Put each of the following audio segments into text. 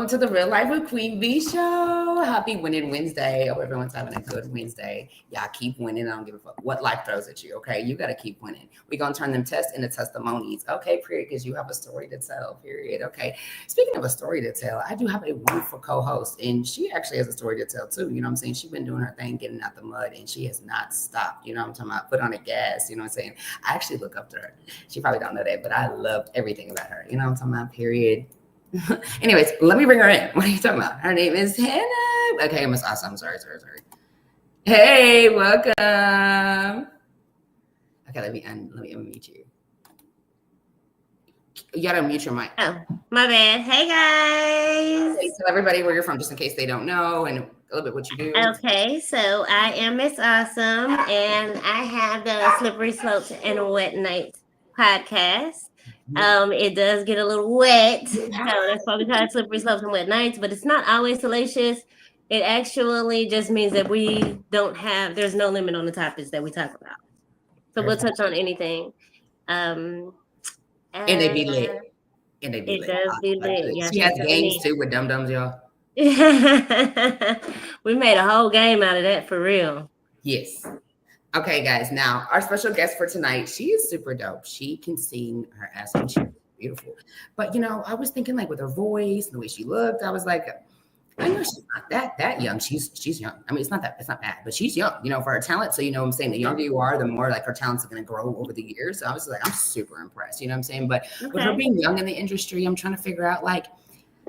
welcome to the Real Life with Queen Bee show. Happy Winning Wednesday. Hope everyone's having a good Wednesday. Y'all keep winning. I don't give a fuck what life throws at you, okay? You got to keep winning. We're going to turn them tests into testimonies, okay, period, because you have a story to tell, period, okay? Speaking of a story to tell, I do have a wonderful co-host, and she actually has a story to tell, too. You know what I'm saying? She's been doing her thing, getting out the mud, and she has not stopped. You know what I'm talking about? Put on the gas, you know what I'm saying? I actually look up to her. She probably don't know that, but I love everything about her. You know what I'm talking about? Period. Anyways, let me bring her in. What are you talking about? Her name is Hannah. Okay, Miss Awesome. I'm sorry. Hey, welcome. Okay, let me unmute you. You gotta unmute your mic. Oh, my bad. Hey guys. Okay, tell everybody where you're from, just in case they don't know, and a little bit what you do. Okay, so I am Miss Awesome, and I have the Slippery Slopes and Wet Nights podcast. It does get a little wet, so that's why we call it Slippery Slopes and Wet Nights, but it's not always salacious. It actually just means that there's no limit on the topics that we talk about. So we'll touch on anything. And they be lit. It does be lit. Yeah, she has games too with dum-dums, y'all. We made a whole game out of that for real. Yes. Okay, guys. Now, our special guest for tonight, she is super dope. She can sing her ass off. She's beautiful. But, you know, I was thinking, like, with her voice and the way she looked, I was like, I know she's not that young. She's young. I mean, it's not bad, but she's young, you know, for her talent. So, you know what I'm saying? The younger you are, the more, like, her talents are going to grow over the years. So I was like, I'm super impressed, you know what I'm saying? But with her being young in the industry, I'm trying to figure out, like,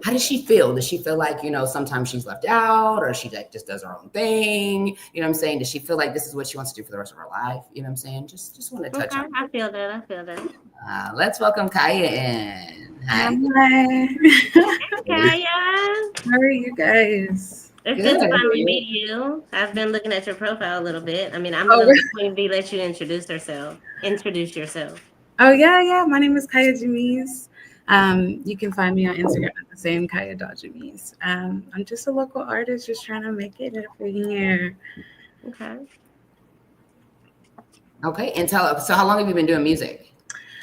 how does she feel? Does she feel like, you know, sometimes she's left out, or she like just does her own thing? You know what I'm saying? Does she feel like this is what she wants to do for the rest of her life? You know what I'm saying? Just want to touch on. I feel that. Let's welcome Kaya in. Hi. Kaya. How are you guys? It's good to finally meet you. I've been looking at your profile a little bit. I mean, I'm going to let Queen Bee let you introduce yourself. Oh, yeah. My name is Kaya Jamise. You can find me on Instagram at the same Kaya.Jamise. I'm just a local artist just trying to make it up here. Okay. And tell us, so how long have you been doing music?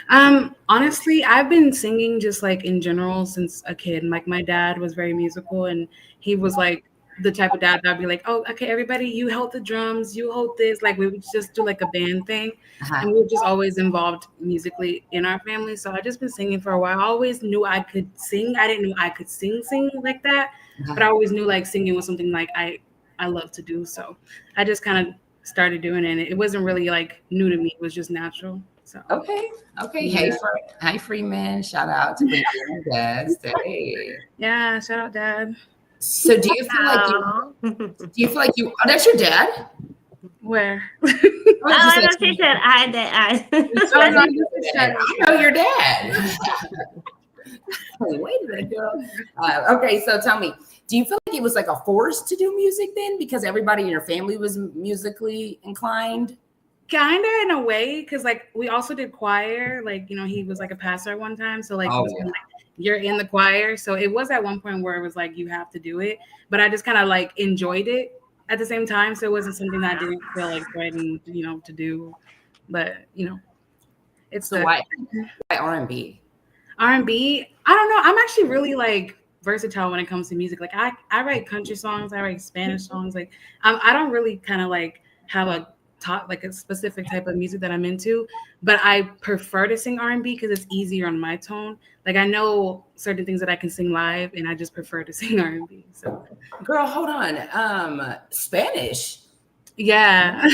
Honestly, I've been singing just like in general since a kid. Like my dad was very musical, and he was like the type of dad that'd be like, oh, okay, everybody, you hold the drums, you hold this. Like we would just do like a band thing. And we were just always involved musically in our family. So I just been singing for a while. I always knew I could sing. I didn't know I could sing like that. But I always knew like singing was something like I love to do. So I just kind of started doing it. It wasn't really like new to me. It was just natural. So Okay. Yeah. Hey, Freeman. Shout out to the guest. Hey. Yeah, shout out, Dad. So do you feel like you oh, that's your dad? Where? I know she said I know your dad. Wait a minute, girl. Okay, so tell me, do you feel like it was like a force to do music then because everybody in your family was musically inclined? Kind of in a way, because like we also did choir. Like, you know, he was like a pastor one time. So like, you're in the choir. So it was at one point where it was like, you have to do it. But I just kind of like enjoyed it at the same time. So it wasn't something that I didn't feel like threatened, you know, to do. But, you know, it's so why R&B? R&B, I don't know. I'm actually really like versatile when it comes to music. Like I write country songs. I write Spanish songs. Like I don't really kind of like have a specific type of music that I'm into, but I prefer to sing R&B because it's easier on my tone. Like I know certain things that I can sing live, and I just prefer to sing R&B. So, girl, hold on. Spanish? Yeah.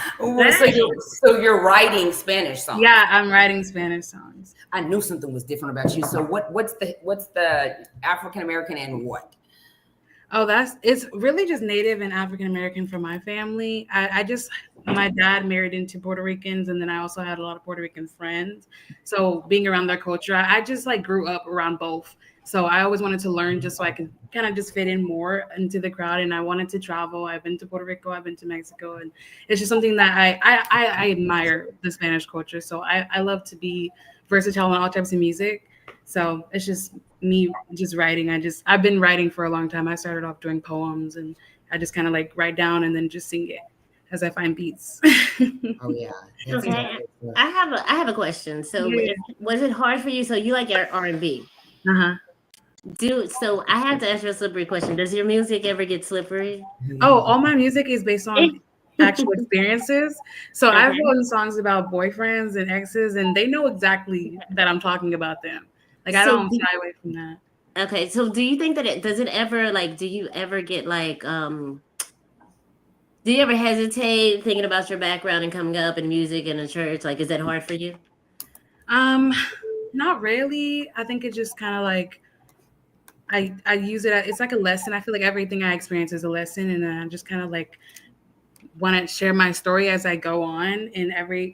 so you're writing Spanish songs? Yeah, I'm writing Spanish songs. I knew something was different about you. So what's the African American and what? Oh, it's really just Native and African American for my family. My dad married into Puerto Ricans, and then I also had a lot of Puerto Rican friends. So being around their culture, I just like grew up around both. So I always wanted to learn just so I could kind of just fit in more into the crowd. And I wanted to travel. I've been to Puerto Rico, I've been to Mexico, and it's just something that I admire the Spanish culture. So I love to be versatile in all types of music. So it's just me just writing. I've been writing for a long time. I started off doing poems, and I just kind of like write down and then just sing it as I find beats. Oh yeah. Okay. I have a question. So was it hard for you? So you like your R&B? Uh-huh. So I have to ask you a slippery question. Does your music ever get slippery? Oh, all my music is based on actual experiences. So I've Okay. written songs about boyfriends and exes, and they know exactly that I'm talking about them. Like I So don't shy away from that. okay, so do you think that does it ever like do you ever get like do you ever hesitate thinking about your background and coming up in music and in church? Like, is that hard for you? Um, Not really. I think it just kind of like I use it. It's like a lesson. I feel like everything I experience is a lesson, and then I just kind of like want to share my story as I go on. And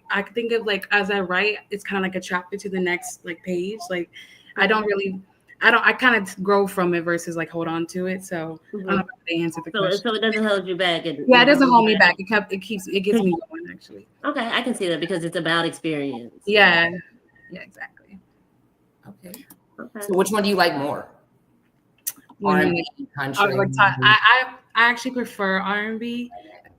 I think of like as I write, it's kind of like a chapter to the next like page. Like I don't really, I kind of grow from it versus like hold on to it. So I don't know if they answered the question. So it doesn't hold you back. Yeah, it doesn't hold me back. It gets me going actually. Okay, I can see that because it's about experience. Yeah, yeah, exactly. Okay. Okay. So which one do you like more? R&B, country. I actually prefer R&B.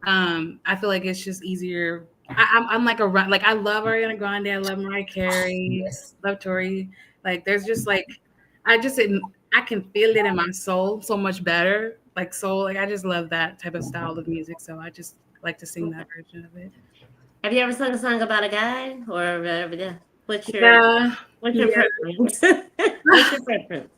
I feel like it's just easier. I'm like like I love Ariana Grande. I love Mariah Carey. Yes. Love Tori. Like there's just like I can feel it in my soul so much better. Like soul. Like I just love that type of style of music. So I just like to sing that version of it. Have you ever sung a song about a guy or what's your Yeah. preference? What's your preference?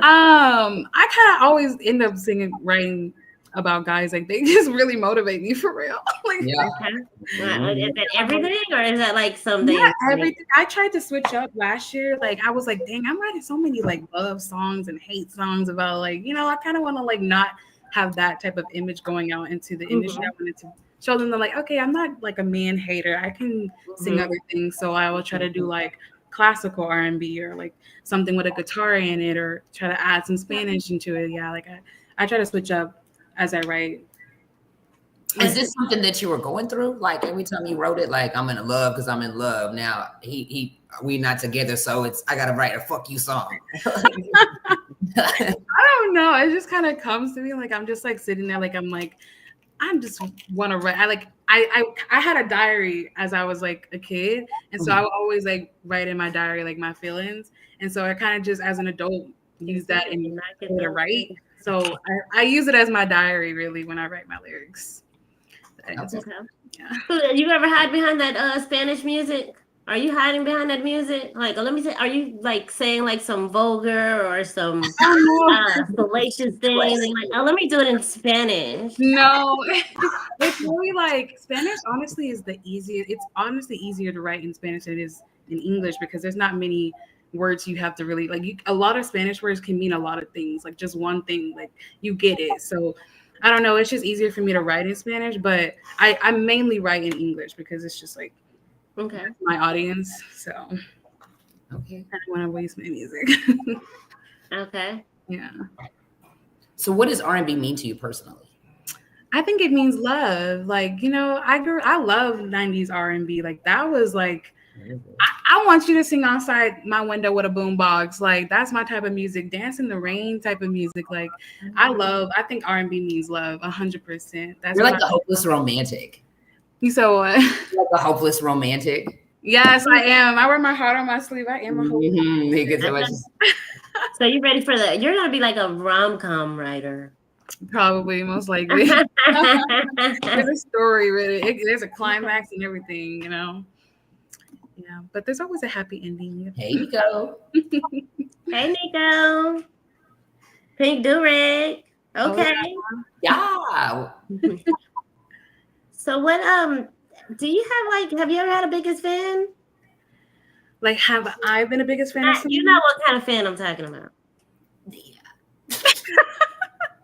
I kind of always end up writing about guys. Like they just really motivate me for real. Like Yeah. Okay. Is that everything or is that like something? yeah, everything. I tried to switch up last year. Like I was like, dang, I'm writing so many like love songs and hate songs about like, I kind of want to like not have that type of image going out into the industry. I wanted to show them that like, okay, I'm not like a man hater. I can sing other things. So I will try to do like classical R&B or like something with a guitar in it or try to add some Spanish into it. Yeah, like I try to switch up as I write. Is this something that you were going through? Like every time you wrote it, like I'm in love because I'm in love. Now we not together, so I gotta write a fuck you song. I don't know. It just kind of comes to me like I'm just like sitting there, like I'm just want to write. I had a diary as I was like a kid, and so I would always like write in my diary like my feelings, and so I kind of just as an adult use that and to write. So I use it as my diary really when I write my lyrics. Okay. Yeah. So you ever hide behind that Spanish music? Are you hiding behind that music? Like, let me say, are you like saying like some vulgar or some salacious things? And like, oh, let me do it in Spanish. No, it's really like Spanish. Honestly, is the easiest. It's honestly easier to write in Spanish than it is in English because there's not many words you have to really like. A lot of Spanish words can mean a lot of things. Like just one thing, like you get it. So I don't know. It's just easier for me to write in Spanish, but I mainly write in English because it's just like my audience. So okay, I don't want to waste my music. Okay. Yeah. So what does R&B mean to you personally? I think it means love. Like, I love 90s R&B. Like that was like I want you to sing outside my window with a boombox. Like that's my type of music. Dance in the rain type of music. Like I think R&B means love 100%. That's You're like a hopeless romantic. You said what? You're like a hopeless romantic. Yes, I am. I wear my heart on my sleeve. I am a hopeless. So you ready for that? You're gonna be like a rom-com writer. Probably, most likely. There's a story with it. There's a climax and everything, Yeah, but there's always a happy ending. Hey, Nico. Hey, Nico. Pink Durag. Okay. Oh, yeah. So what do you have you ever had a biggest fan? Like have I been a biggest fan of someone? You know what kind of fan I'm talking about. Yeah.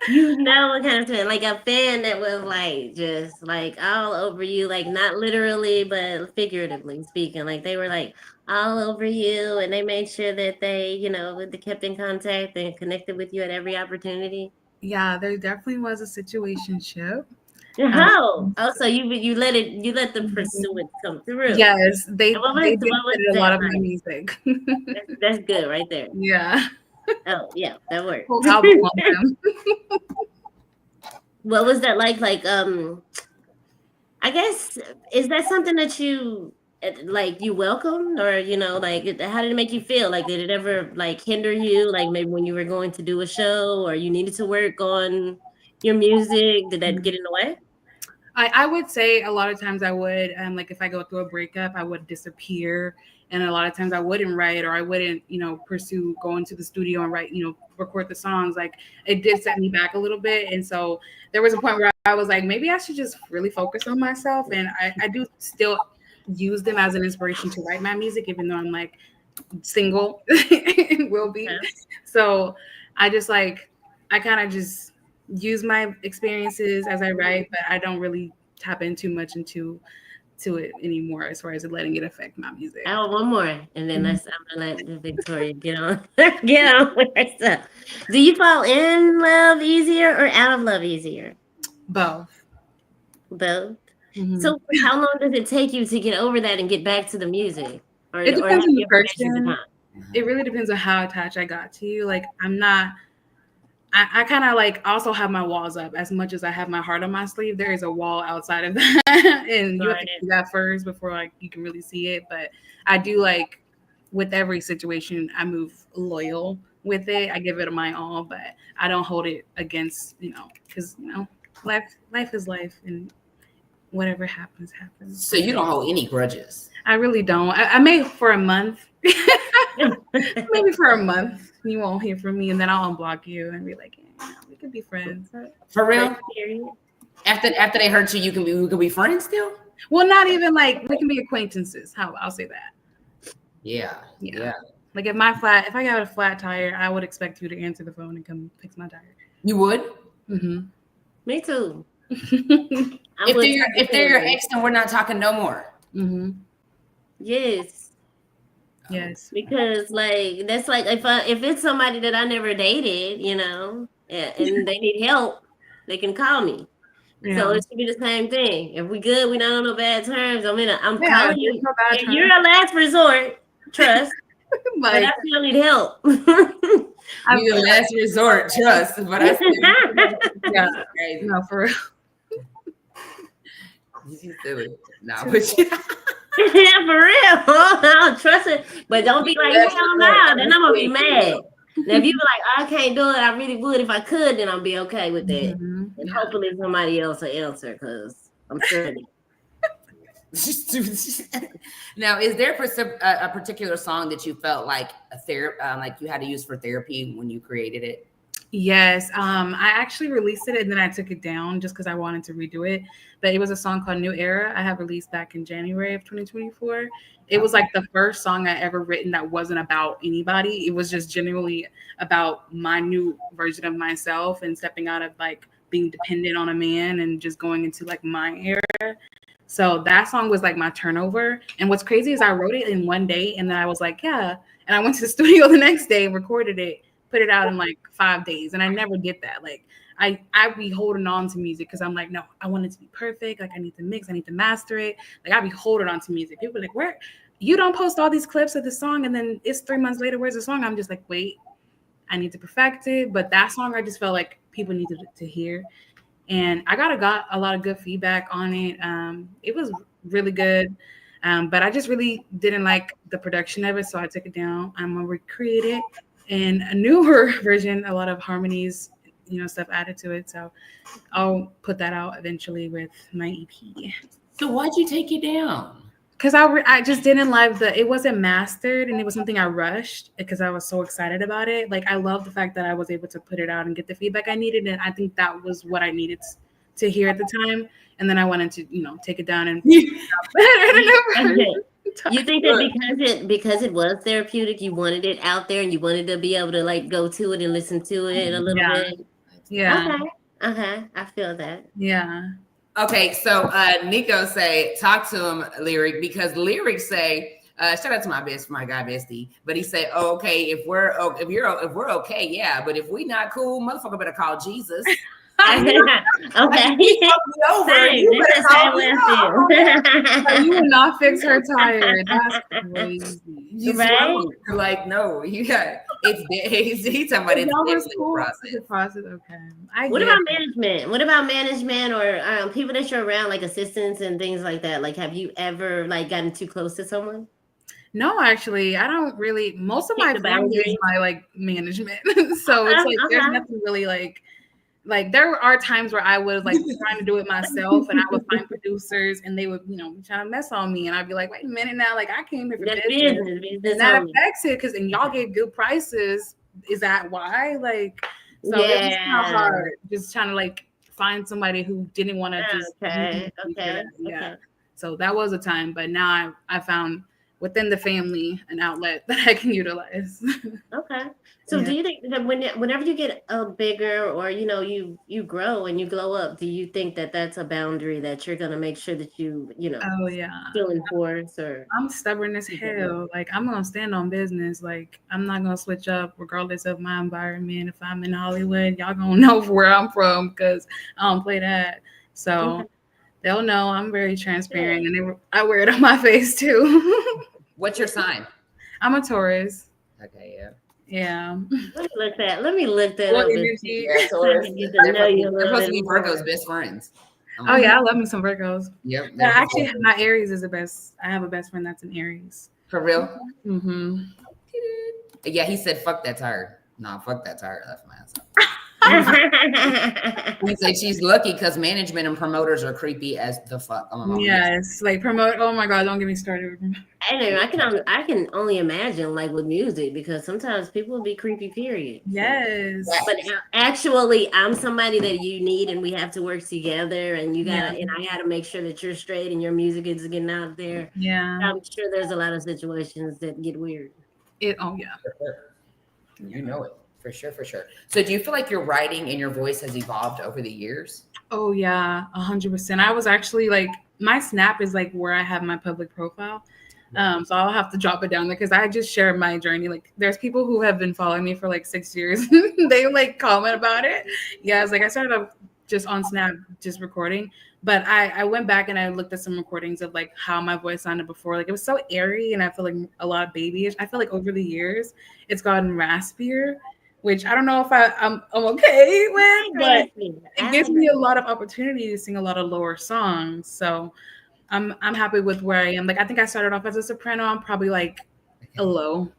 You know what kind of fan, like a fan that was like just like all over you, like not literally but figuratively speaking, like they were like all over you and they made sure that they they kept in contact and connected with you at every opportunity. Yeah, there definitely was a situationship. So you let the pursuance come through. Yes, they did a lot of my music. That's good right there. Yeah. Oh yeah, that works. What was that like? I guess is that something that you like you welcomed, or like how did it make you feel? Like did it ever like hinder you? Like maybe when you were going to do a show or you needed to work on your music, did that get in the way? I would say a lot of times I would, like if I go through a breakup, I would disappear. And a lot of times I wouldn't write, or I wouldn't, pursue going to the studio and write, record the songs. Like it did set me back a little bit. And so there was a point where I was like, maybe I should just really focus on myself. And I do still use them as an inspiration to write my music, even though I'm like single and will be. Yeah. So I just like, I kind of just use my experiences as I write, but I don't really tap in too much into it anymore as far as letting it affect my music. I want one more, and then Mhm. I'm gonna let Victoria get on get on with her stuff. Do you fall in love easier or out of love easier? Both. Both. Mhm. So how long does it take you to get over that and get back to the music? Or It have depends on the you ever measured the person. time? It really depends on how attached I got to you. Like I'm not. I kind of like also have my walls up as much as I have my heart on my sleeve. There is a wall outside of that, and you have to Got it. do that first before like you can really see it. But I do like with every situation, I move loyal with it. I give it my all, but I don't hold it against because life is life, and whatever happens happens. So you don't hold any grudges. I really don't. I may for a month. Maybe for a month you won't hear from me, and then I'll unblock you and be like, yeah, we could be friends. For real? Period. After they hurt you, we can be friends still? Well, not even like we can be acquaintances. How I'll say that. Yeah. Like if I got a flat tire, I would expect you to answer the phone and come fix my tire. You would? Mm-hmm. Me too. If they're your ex, then we're not talking no more. Mm-hmm. Yes. Yes. Because like that's like if it's somebody that I never dated, and they need help, they can call me. Yeah. So it should be the same thing. If we good, we not on no bad terms. I'm calling you. No bad And you're a last resort, trust. But I still need help. You're a last resort, trust. But I still yeah. No, for real. You silly. No, but Yeah, for real. I don't trust it. But don't be like, hell no, then I'm gonna be mad. Now, if you be like, I can't do it, I really would if I could, then I'll be okay with that. Mm-hmm. And hopefully somebody else will answer because I'm sure. Now, is there a particular song that you felt like like you had to use for therapy when you created it? Yes. I actually released it and then I took it down just because I wanted to redo it. But it was a song called New Era. I have released back in January of 2024. It was like the first song I ever written that wasn't about anybody. It was just genuinely about my new version of myself and stepping out of like being dependent on a man and just going into like my era. So that song was like my turnover. And what's crazy is I wrote it in one day and then I was like, yeah. And I went to the studio the next day and recorded it, put it out in like 5 days. And I never did that. Like I be holding on to music because I'm like, no, I want it to be perfect. Like I need to mix, I need to master it. Like I be holding on to music. People are like, where you don't post all these clips of the song and then it's 3 months later, where's the song? I'm just like, wait, I need to perfect it. But that song I just felt like people needed to hear. And I got a lot of good feedback on it. It was really good. But I just really didn't like the production of it. So I took it down. I'm gonna recreate it in a newer version, a lot of harmonies, stuff added to it. So I'll put that out eventually with my EP. So why'd you take it down? Because I just didn't like it wasn't mastered and it was something I rushed because I was so excited about it. Like I love the fact that I was able to put it out and get the feedback I needed. And I think that was what I needed to hear at the time. And then I wanted to, take it down and You think that because it was therapeutic, you wanted it out there and you wanted to be able to like go to it and listen to it a little bit? Yeah. Okay. I feel that. Yeah. Okay, so Nico say, talk to him, Lyric, because Lyric say, shout out to my guy bestie, but he say, oh, okay, if we're okay, yeah, but if we not cool, motherfucker better call Jesus. Okay. Over. You will not fix her tire. That's crazy. Right? Like, no, you got He's talking about it's Y'all was definitely a cool. process. It's a process. Okay. I What get about it. management? What about management or people that you're around, like assistants and things like that? Like, have you ever like gotten too close to someone? No, actually, I don't really. Most of Keep my the family is boundaries. my like management, so it's like there's nothing really like there are times where I was like trying to do it myself, and I would find producers, and they would be trying to mess on me, and I'd be like, wait a minute now, like I came here for That's business, business and that only. affects it because and y'all get good prices. Is that why? Like, so it was kind of Yeah. hard just trying to like find somebody who didn't want to just Okay. use me for that. Yeah. Okay. So that was a time, but now I found within the family an outlet that I can utilize. Okay. So Yeah. do you think that whenever you get bigger or you grow and you glow up, do you think that that's a boundary that you're gonna make sure that you Oh yeah. still enforce or? I'm stubborn as hell. Like I'm gonna stand on business. Like I'm not gonna switch up regardless of my environment. If I'm in Hollywood, y'all gonna know where I'm from because I don't play that. So Okay. they'll know I'm very transparent, and I wear it on my face too. What's your sign? I'm a Taurus. Okay, yeah. Yeah. Let me look that What up and energy? see. Yeah, So I Taurus. can get to know you a They're little supposed to bit be more. Virgo's best friends. Oh yeah, I love me some Virgos. Yep. Yeah, actually, my Aries is the best. I have a best friend that's an Aries. For real? Mm-hmm. Yeah, he said, fuck that tire. No, fuck that tire. That's my answer. He said she's lucky because management and promoters are creepy as the fuck. Yes, like promote. Oh my god, don't get me started with promote. I can only imagine like with music because sometimes people will be creepy. Period. Yes. But actually, I'm somebody that you need, and we have to work together. And and I gotta make sure that you're straight and your music is getting out there. Yeah. I'm sure there's a lot of situations that get weird. Oh yeah. For sure. You know it. For sure, for sure. So do you feel like your writing and your voice has evolved over the years? Oh yeah, 100%. I was actually like my Snap is like where I have my public profile. So I'll have to drop it down there because I just share my journey. Like there's people who have been following me for like 6 years. They like comment about it. Yeah, it's like I started off just on Snap, just recording. But I went back and I looked at some recordings of like how my voice sounded before. Like it was so airy and I feel like a lot of babyish. I feel like over the years it's gotten raspier, which I don't know if I'm okay with, but it gives me a lot of opportunity to sing a lot of lower songs. So I'm happy with where I am. Like I think I started off as a soprano. I'm probably like a low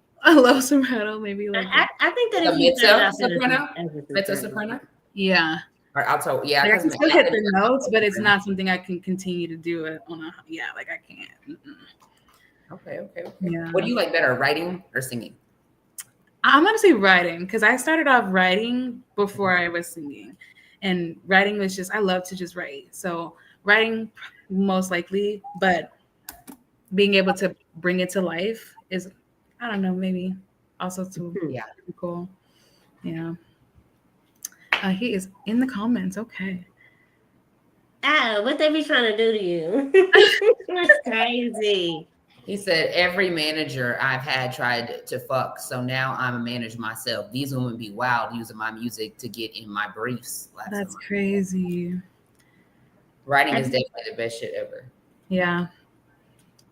soprano, maybe like I think that A if you started off mezzo-soprano? as a Mezzo-soprano? yeah. Or alto? Yeah. Like I can still hit the mezzo- notes, but it's not something I can continue to do it on a like I can't. Okay. Yeah. What do you like better, writing or singing? I'm gonna say writing because I started off writing before I was singing, and writing was just I love to just write. So writing most likely, but being able to bring it to life is I don't know maybe also too cool. Yeah. He is in the comments. Okay. What they be trying to do to you? That's crazy. He said, every manager I've had tried to fuck, so now I'm a manager myself. These women be wild using my music to get in my briefs. That's crazy. Writing is definitely the best shit ever. Yeah.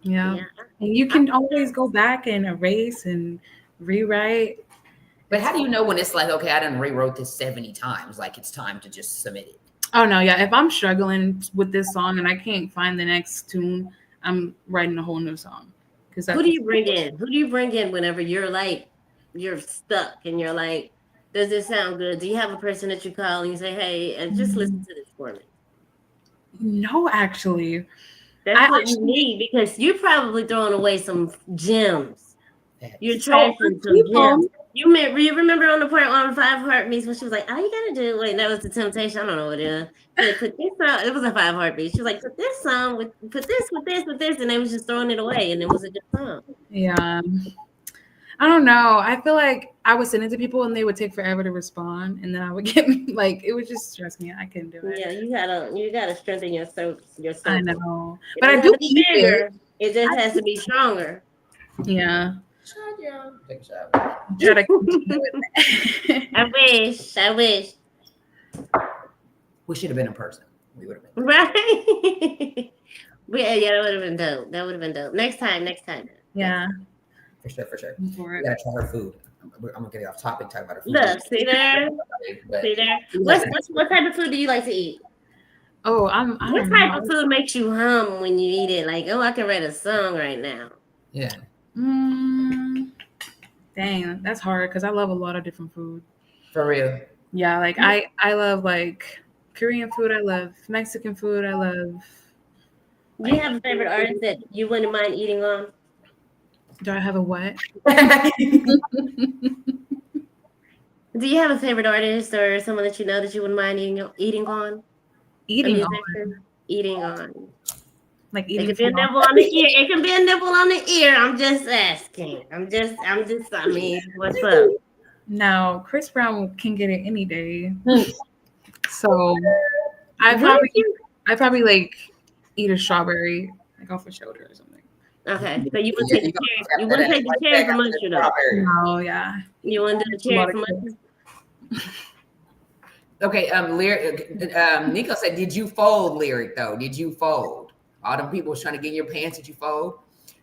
And you can always go back and erase and rewrite. But how do you know when it's like, okay, I done rewrote this 70 times, like it's time to just submit it? Oh no, yeah. If I'm struggling with this song and I can't find the next tune, I'm writing a whole new song. Who do you bring in? Who do you bring in whenever you're like you're stuck and you're like, does this sound good? Do you have a person that you call and you say, hey, and just listen to this for me? No, actually. That's what you need because you're probably throwing away some gems. You're trashing some gems. You remember on the part on 5 Heartbeats when she was like, all you gotta do, wait, that was the Temptation. I don't know what it is. Like, put this song, it was a 5 Heartbeats. She was like, put this song put this with this, and they was just throwing it away, and it was a good song. Yeah. I don't know. I feel like I would send it to people and they would take forever to respond, and then I would get like it would just stress me. I couldn't do it. Yeah, you gotta strengthen your circle. I know, but I do keep bigger. It just has to be stronger. Yeah. Take a shot. Try to continue with that. I wish. We should have been in person. We would have been. Right? Yeah, that would have been dope. Next time. Yeah. For sure. For We it. gotta try her food. I'm gonna get off topic, talk about a food. Look, see there, But see there. he has What type of food do you like to eat? Oh, I What don't type know. of food makes you hum when you eat it? Like, oh, I can write a song right now. yeah. Mm, dang, that's hard because I love a lot of different food. For real. Yeah, like I love like Korean food. I love Mexican food. I love. Do you have a favorite artist that you wouldn't mind eating on? Do I have a what? Do you have a favorite artist or someone that you know that you wouldn't mind eating on? Eating on, Eating on. like It eating could be a food on. nipple on the ear. It could be a nipple on the ear. I'm just asking. I mean, what's up? Now, Chris Brown can get it any day. So I What if probably like eat a strawberry like off a shoulder or something. Okay, so you wouldn't Yeah, take the gonna cherry. have You that wouldn't ass take the right cherry back from after us, the you know. strawberry. No, yeah. You wouldn't do the A lot cherry of from us. Okay, Nico said, did you fold lyric though? Did you fold? All them people was trying to get in your pants. Did you fold?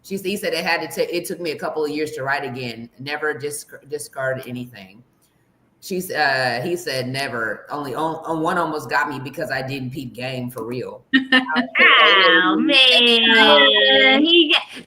He said it took me a couple of years to write again. Never discard anything. He said never. Only on one almost got me because I didn't peep game for real. Oh man,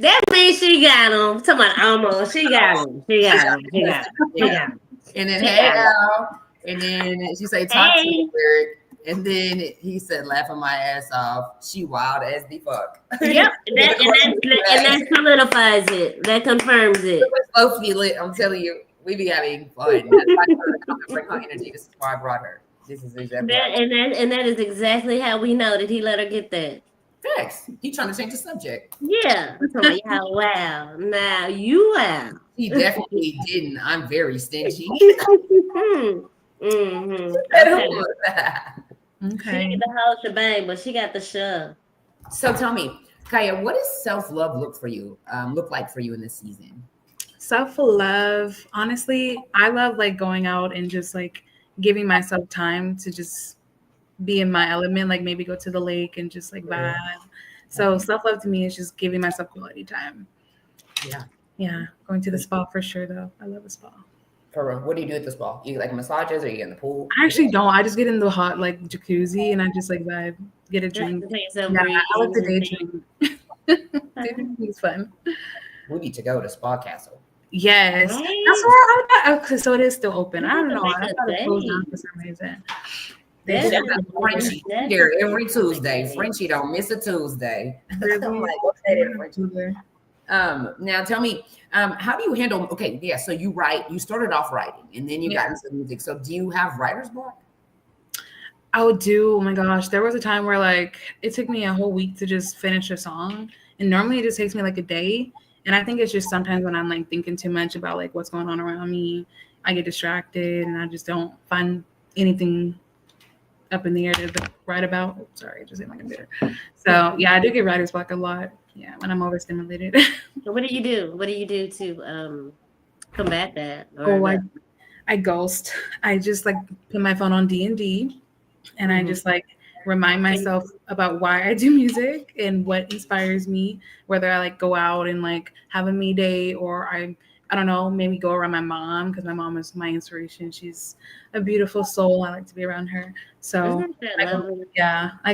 that means she got him. Talking about almost, she got him. She got him. She got him. She got him. And then She hey got him. Al, and then she said talk to Hey. me lyric, and then he said laughing my ass off. She wild as the fuck. Yep, and that solidifies it. That confirms it. It's supposed to be lit. I'm telling you, we be having fun. That's why I told her to come and bring her energy. This is why I brought her. This is exactly That is exactly how we know that he let her get that. facts. He trying to change the subject. Yeah. So, yeah, wow. Now you wow. He definitely didn't. I'm very stingy. Mm-hmm. Okay. She get the whole shebang, but she got the shove. So tell me, Kaya, what does self-love look like for you in this season? Self-love, honestly, I love like going out and just like giving myself time to just be in my element, like maybe go to the lake and just like vibe. So self-love to me is just giving myself quality time. Yeah, going to the spa for sure though. I love a spa. For real. What do you do at the spa? You like massages or you get in the pool? I actually don't. I just get in the hot like jacuzzi and I just like vibe, get a drink. Yeah, I like the day drink. Daydreaming is fun. We need to go to Spa Castle. Yes, Right? that's where I thought. Okay, so it is still open. I don't know. I That's thought a it closed thing. down for some reason. That's Shout out to Frenchie. that's There a every thing. Tuesday. Frenchie don't miss a Tuesday. Really? I'm like, okay, then, Frenchie. Now tell me, how do you handle? Okay, yeah. So you write. You started off writing, and then you got into music. So do you have writer's block? I would do. Oh my gosh, there was a time where like it took me a whole week to just finish a song, and normally it just takes me like a day. And I think it's just sometimes when I'm like thinking too much about like what's going on around me, I get distracted and I just don't find anything up in the air to write about. Oh, sorry, just hit my computer. So yeah, I do get writer's block a lot. Yeah, when I'm overstimulated. So what do you do? What do you do to combat that? I ghost. I just like put my phone on D&D and I just like remind myself about why I do music and what inspires me, whether I like go out and like have a me day or I don't know, maybe go around my mom because my mom is my inspiration. She's a beautiful soul. I like to be around her. So I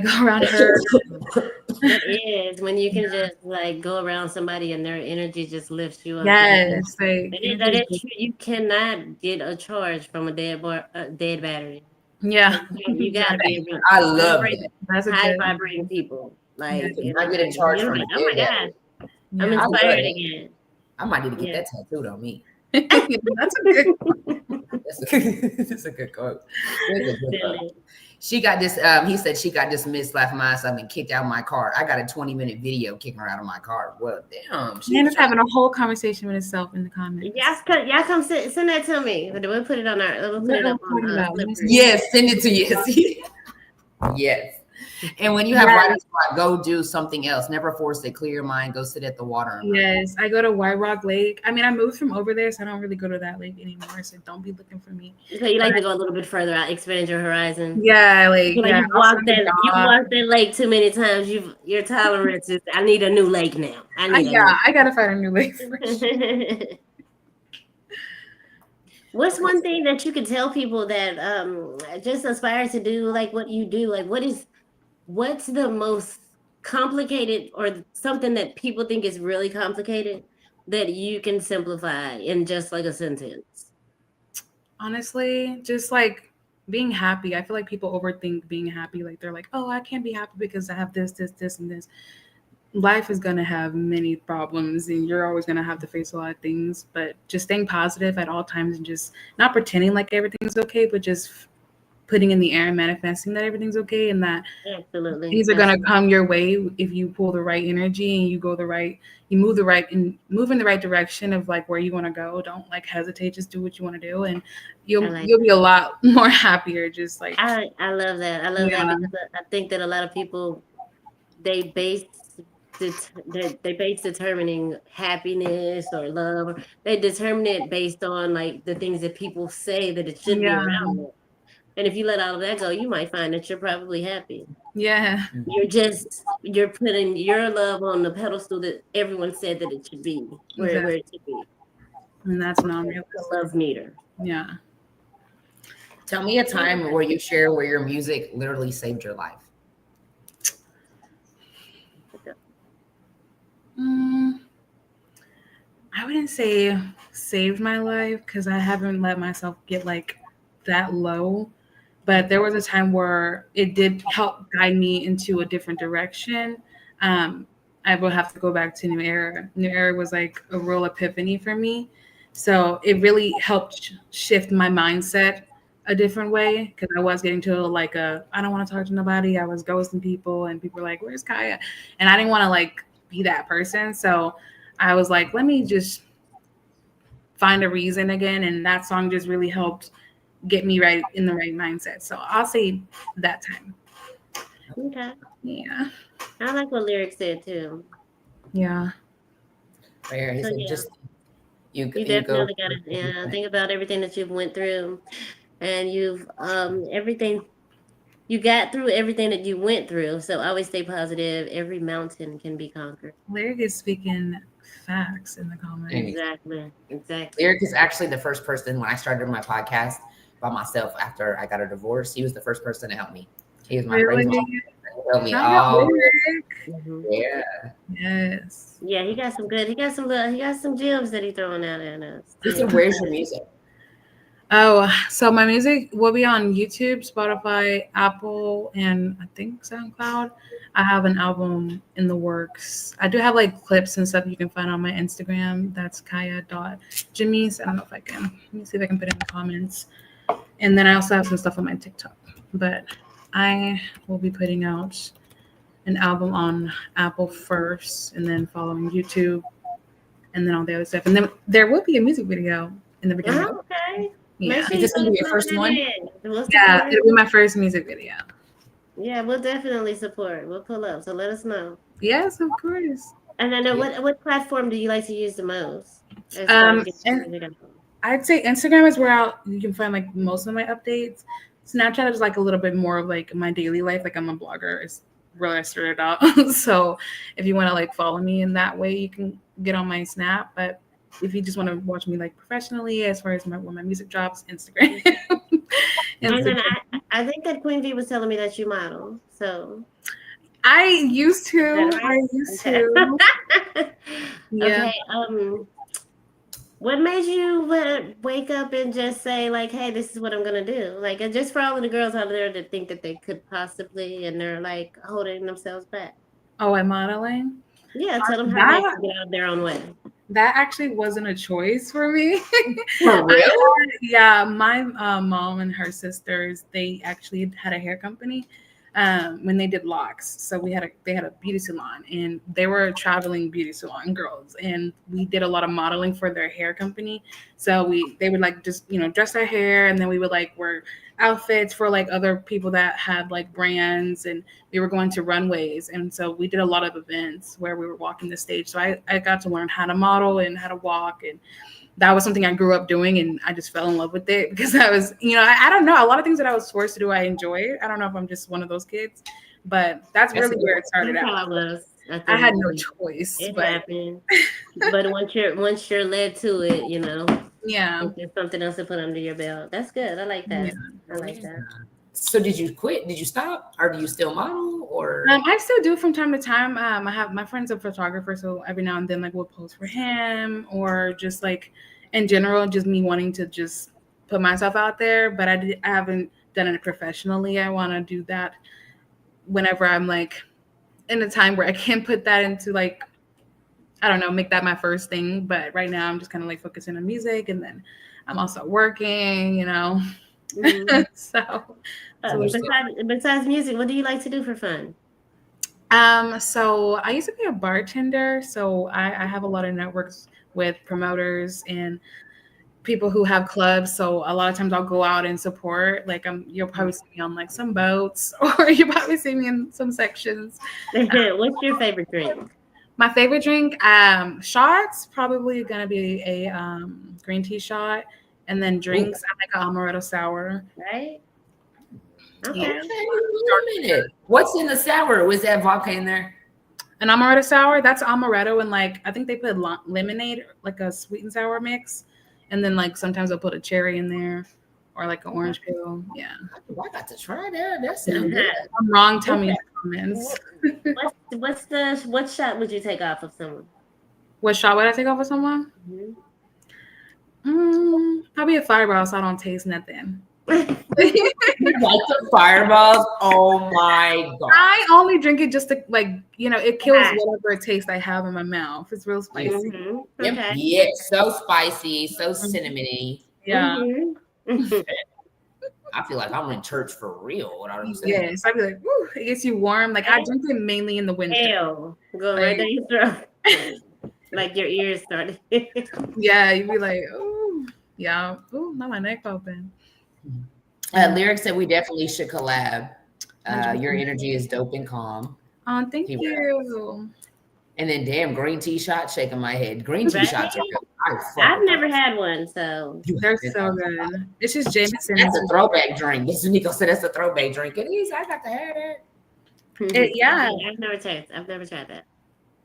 go around her. It is when you can just like go around somebody and their energy just lifts you up. Yes, that is true. You cannot get a charge from a dead battery. Yeah, You gotta be able to I love it. That's a high good vibrating people. Like I get in charge from oh my god, Yeah, I'm inspired again. I might need to get that tattooed on me. That's a good. That's a good quote. She got this. He said she got dismissed, laughing my ass up, and kicked out of my car. I got a 20-minute video kicking her out of my car. Well, damn. Man is having a whole conversation with himself in the comments. Y'all come send that to me. We'll put it on we'll put it up on yes, send it to you. Yes. And when you have writer's block, go do something else. Never force it. Clear your mind. Go sit at the water. Yes, I go to White Rock Lake. I mean, I moved from over there, so I don't really go to that lake anymore. So don't be looking for me. So you like to go a little bit further out, expand your horizon. Yeah, like you've walked that lake too many times. Your tolerance is. I need a new lake now. I gotta find a new lake. What's one thing that you could tell people that just aspire to do like what you do? Like what's the most complicated or something that people think is really complicated that you can simplify in just like a sentence? Honestly, just like being happy. I feel like people overthink being happy. Like they're like, oh, I can't be happy because I have this, and this. Life is gonna have many problems, and you're always gonna have to face a lot of things. But just staying positive at all times, and just not pretending like everything's okay, but just putting in the air and manifesting that everything's okay, and that Absolutely. things are gonna come your way if you pull the right energy and you move the right and move in the right direction of like where you want to go. Don't like hesitate, just do what you want to do, and I you'll like you'll be a lot more happier. Just like I love that. I love that yeah, because I think that a lot of people they base they base determining happiness or love or they determine it based on like the things that people say that it should be yeah, around them. And if you let all of that go, you might find that you're probably happy. yeah, You're putting your love on the pedestal that everyone said that it should be, where exactly. it should be. And that's The non-realistic. love meter. Yeah. Tell me a time where you share where your music literally saved your life. Mm, I wouldn't say saved my life because I haven't let myself get like that low. But there was a time where it did help guide me into a different direction. Um, I will have to go back to New Era. New Era was like a real epiphany for me. So it really helped shift my mindset a different way because I was getting to like I don't want to talk to nobody. I was ghosting people and people were like, where's Kaya? And I didn't want to like be that person. So I was like, let me just find a reason again. And that song just really helped get me right in the right mindset. So I'll say that time. Okay. Yeah. I like what lyrics said too. Yeah. Where he So said, yeah, just you you you go. definitely gotta think about everything that you've went through and you've everything you got through everything that you went through. So always stay positive. Every mountain can be conquered. Lyric is speaking facts in the comments. And Exactly. Exactly. Eric is actually the first person when I started my podcast by myself after I got a divorce. He was the first person to help me. He was my Really? praise mom. He helped me Shout out all. Lyric. Hmm. Yeah. Yes. Yeah, he got some good. He got some gems that he throwing out at us. Listen, Yeah. where's your music? Oh, so my music will be on YouTube, Spotify, Apple, and I think SoundCloud. I have an album in the works. I do have like clips and stuff you can find on my Instagram. That's Kaya.Jimmy's. I don't know if I can. Let me see if I can put it in the comments. And then I also have some stuff on my TikTok. But I will be putting out an album on Apple first and then following YouTube and then all the other stuff. And then there will be a music video in the beginning. Oh, okay. Make Yeah. sure Is you this put gonna be us your on first one? it. We'll Yeah, support. it'll be my first music video. Yeah, we'll definitely support. We'll pull up. So let us know. Yes, of course. And I know Yeah. what platform do you like to use the most as far as getting And music out? I'd say Instagram is where you can find like most of my updates. Snapchat is like a little bit more of like my daily life. Like I'm a blogger. It's where I started out. So if you want to like follow me in that way, you can get on my Snap. But if you just want to watch me like professionally, as far as when my music drops, Instagram. And then Instagram. I think that Queen V was telling me that you model. So I used is that to. I right? used Okay. to. Yeah. Okay. What made you wake up and just say like, "Hey, this is what I'm gonna do"? Like, just for all of the girls out there that think that they could possibly, and they're like holding themselves back. Oh, I'm modeling. Yeah, tell them how they That can get out of their own way. that actually wasn't a choice for me. For real? Yeah, my mom and her sisters, they actually had a hair company when they did locks. So they had a beauty salon, and they were traveling beauty salon girls, and we did a lot of modeling for their hair company. So they would like just dress our hair, and then we would like wear outfits for like other people that had like brands, and we were going to runways, and so we did a lot of events where we were walking the stage. So I got to learn how to model and how to walk, and that was something I grew up doing, and I just fell in love with it because I was, I don't know, a lot of things that I was forced to do, I enjoy. I don't know if I'm just one of those kids, but that's That's really where it started That's how I out. was. I I had think no choice, it but happened. But once you're led to it, Yeah. It's just something else to put under your belt. That's good. I like that. I like that. So did you quit? Did you stop? Or do you still model? Or I still do from time to time. I have my friend's a photographer, so every now and then, like, we'll post for him, or just like in general, just me wanting to just put myself out there. But I haven't done it professionally. I want to do that whenever I'm like in a time where I can put that into, like, I don't know, make that my first thing. But right now, I'm just kind of like focusing on music, and then I'm also working, you know. Mhm. So. Besides music, what do you like to do for fun? So I used to be a bartender, so I have a lot of networks with promoters and people who have clubs. So a lot of times I'll go out and support. Like, you'll probably see me on like some boats, or you'll probably see me in some sections. What's your favorite drink? My favorite drink, shots, probably gonna be a green tea shot, and then drinks. I like an amaretto sour. Right? Yeah. Okay. wait a minute. What's in the sour? Was that vodka in there? An amaretto sour, that's amaretto, and like I think they put lemonade, like a sweet and sour mix, and then like sometimes they'll put a cherry in there, or like an orange peel. Yeah, I got to try that. That sounds good. if I'm wrong, tell me in the comments. What shot would you take off of someone? What shot would I take off of someone? Probably a fireball, so I don't taste nothing. Like the fireballs. Oh my god! I only drink it just to, like, you know, it kills whatever taste I have in my mouth. It's real spicy. Okay. Yeah, so spicy, so cinnamony. Yeah. I feel like I'm in church for real. What I'm saying. Yes, I'd be like, woo, it gets you warm. Like, I drink it mainly in the winter. Hell, go right down your throat. Like your ears started. Yeah, you'd be like, oh, yeah, oh, now my neck open. Lyric said we definitely should collab. Your energy is dope and calm. Oh, thank you. And then, damn, green tea shot, shaking my head. Green tea shots are good. I've never had one, so they're so good. It's just Jameson. That's a throwback drink. This is Nico said that's a throwback drink. It is. I got to have it. Yeah, I've never tried that.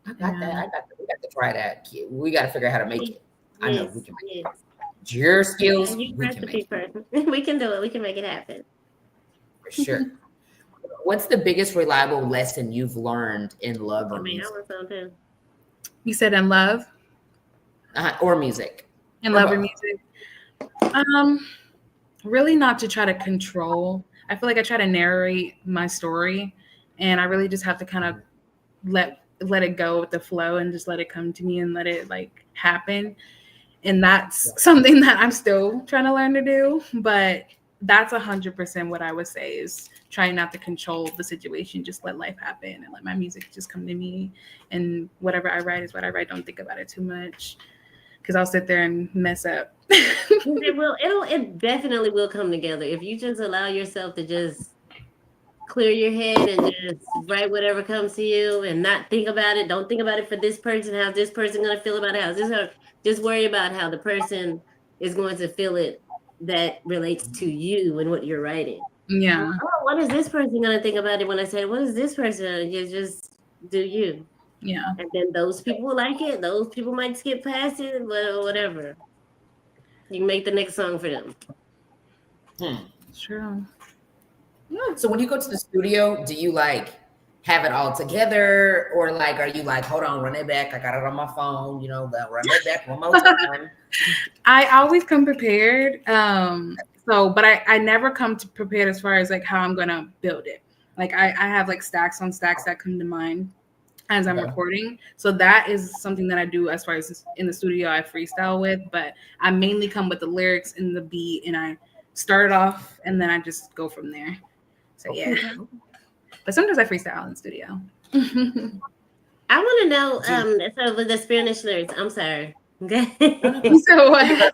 I got that. We got to try that. We got to figure out how to make it. I know we can make it. Your skills, we can make it. We can do it. We can make it happen. For sure. What's the biggest reliable lesson you've learned in love or music? Too. You said in love? Or music. In love or music? Really not to try to control. I feel like I try to narrate my story, and I really just have to kind of let it go with the flow and just let it come to me and let it like happen. And that's something that I'm still trying to learn to do, but that's 100% what I would say is trying not to control the situation, just let life happen and let my music just come to me. And whatever I write is what I write. Don't think about it too much, because I'll sit there and mess up. It definitely will come together if you just allow yourself to just clear your head and just write whatever comes to you and not think about it. Don't think about it for this person. How's this person gonna feel about it? Just worry about how the person is going to feel it that relates to you and what you're writing. Yeah. Oh, what is this person gonna think about it when I say, what is this person? You just do you. Yeah. And then those people like it. Those people might skip past it, but whatever. You can make the next song for them. Sure. So when you go to the studio, do you like have it all together, or like are you like, hold on, run it back? I got it on my phone, run it back one more time. I always come prepared. But I never come to prepared as far as like how I'm gonna build it. Like I have like stacks on stacks that come to mind as I'm recording. So that is something that I do as far as in the studio I freestyle with, but I mainly come with the lyrics and the beat, and I start it off and then I just go from there. So yeah. But sometimes I freestyle in the studio. I want to know, so with the Spanish lyrics, I'm sorry. So what?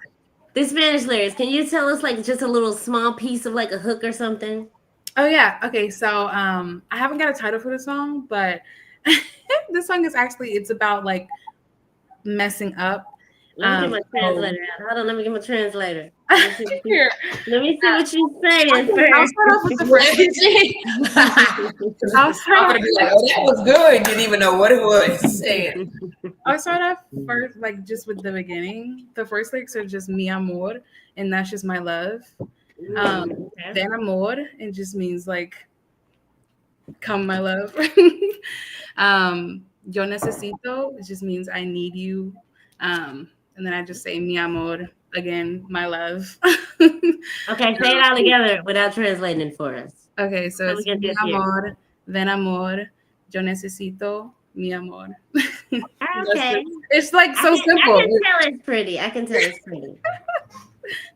The Spanish lyrics, can you tell us like just a little small piece of like a hook or something? Oh yeah. Okay. So I haven't got a title for the song, but this song is actually, it's about like messing up. Let me get my translator out. Hold on, let me get my translator. Here. Let me see what you're saying first. I'll start off with the I'm gonna be like, oh, that was good. Didn't even know what it was saying. I'll start off first, like just with the beginning. The first lyrics are just mi amor, and that's just my love. Okay. Then amor, it just means like come, my love. Yo necesito, it just means I need you. And then I just say mi amor again, my love. Okay, say it all together without translating for us. Okay, so So we it's can mi just hear. amor, ven amor, yo necesito mi amor. Okay. It's like so I simple. can tell it's pretty. I can tell it's pretty.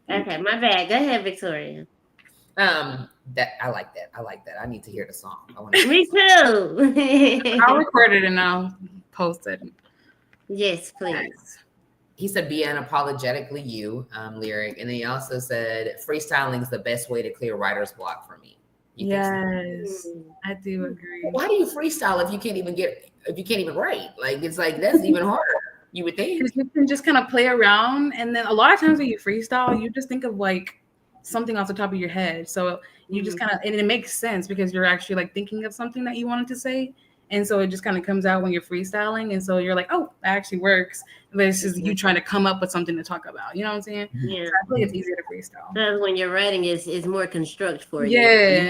Okay, my bad. Go ahead, Victoria. That I like that. I like that. I need to hear the song. I want to. Me too. I'll record it and I'll post it. Yes, please. He said be unapologetically you lyric, and then he also said freestyling is the best way to clear writer's block for me. You think Yes, I do agree. why do you freestyle if you can't even write? Like it's like that's even harder. You would think. Because you can just kind of play around, and then a lot of times when you freestyle, you just think of like something off the top of your head. So you just kind of, and it makes sense because you're actually like thinking of something that you wanted to say. And so it just kind of comes out when you're freestyling. And so you're like, oh, that actually works. Versus you trying to come up with something to talk about. You know what I'm saying? Yeah. So I think it's easier to freestyle. Because when you're writing, it's more construct for you. Yeah.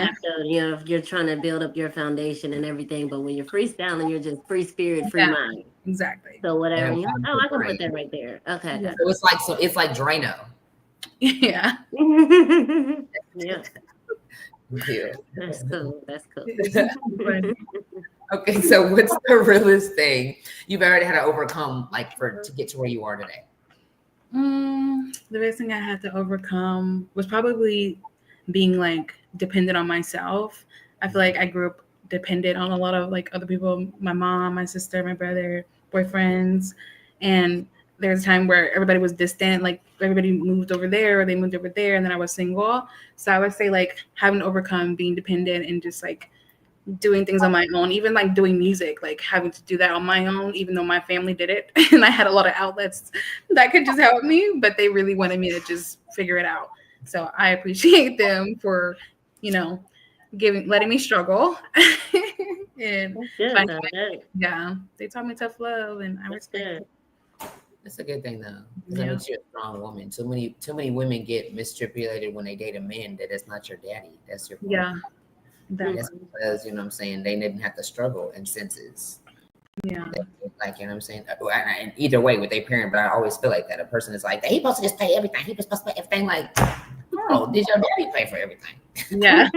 You have to, you're trying to build up your foundation and everything. But when you're freestyling, you're just free spirit, free mind. Exactly. So whatever. Yeah, I can put that right there. Okay. Yeah. So it's like Drano. Yeah. Yeah. Yeah. That's cool. That's cool. Okay, so what's the realest thing you've ever had to overcome, like to get to where you are today? The biggest thing I had to overcome was probably being like dependent on myself. I feel like I grew up dependent on a lot of like other people, my mom, my sister, my brother, boyfriends, and there's a time where everybody was distant, like everybody moved over there or they moved over there, and then I was single. So I would say like having to overcome being dependent and just like doing things on my own, even like doing music, like having to do that on my own, even though my family did it and I had a lot of outlets that could just help me, but they really wanted me to just figure it out. So I appreciate them for, letting me struggle. And yeah, they taught me tough love, and I respect it. That's a good thing though. That makes you a strong woman. Too many women get misstipulated when they date a man that is not your daddy. That's your father. Yeah. That's because, you know what I'm saying, they didn't have to struggle in senses. Yeah. Like, you know what I'm saying? And either way with their parent, but I always feel like that. A person is like, he supposed to just pay everything. He was supposed to pay everything. Like, girl, did your daddy pay for everything? Yeah.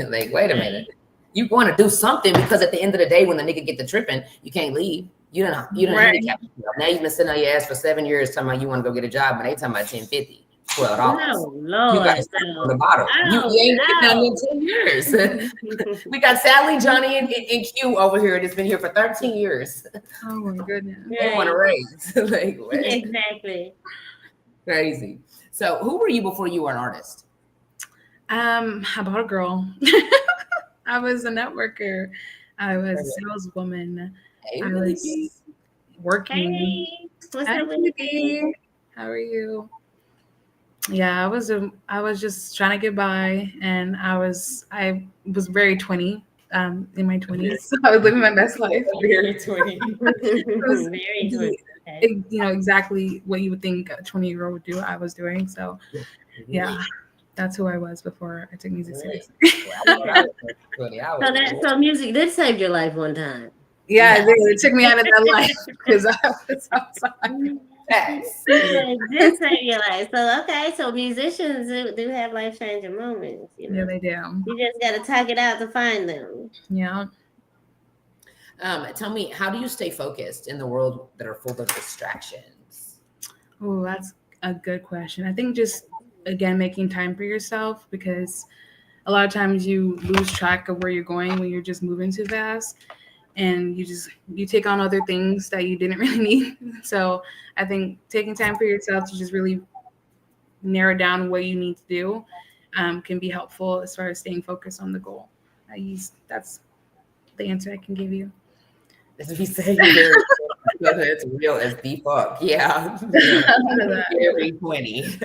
Like, wait a minute. You want to do something because at the end of the day, when the nigga get the tripping, you can't leave. You don't right. handicap yourself. Now you've been sitting on your ass for 7 years talking about you want to go get a job, but they talking about $10.50. $12. No, Lord, you got to start on the bottle. You ain't getting done in 10 years. We got Sally, Johnny, and Q over here that's been here for 13 years. Oh my goodness. They want to raise. Like, what? Exactly. Crazy. So who were you before you were an artist? About a girl. I was a networker. I was a saleswoman. Hey, I was working. Hey, what's up, Lily? How are you? Yeah, I was just trying to get by, and I was very 20, in my 20s. So I was living my best life. Very 20. Very 20. Okay. Exactly what you would think a 20-year-old would do, I was doing. So yeah, that's who I was before I took music seriously. So music did save your life one time. Yeah, it took me out of that life because I was outside. It did save your life. So okay, so musicians do have life-changing moments. Yeah, they do. You just got to talk it out to find them. Yeah. Tell me, how do you stay focused in the world that are full of distractions? Oh, that's a good question. I think just, again, making time for yourself, because a lot of times you lose track of where you're going when you're just moving too fast, and you take on other things that you didn't really need. So I think taking time for yourself to just really narrow down what you need to do can be helpful as far as staying focused on the goal. That's the answer I can give you. As we say, it's real as the fuck. Yeah. Every 20.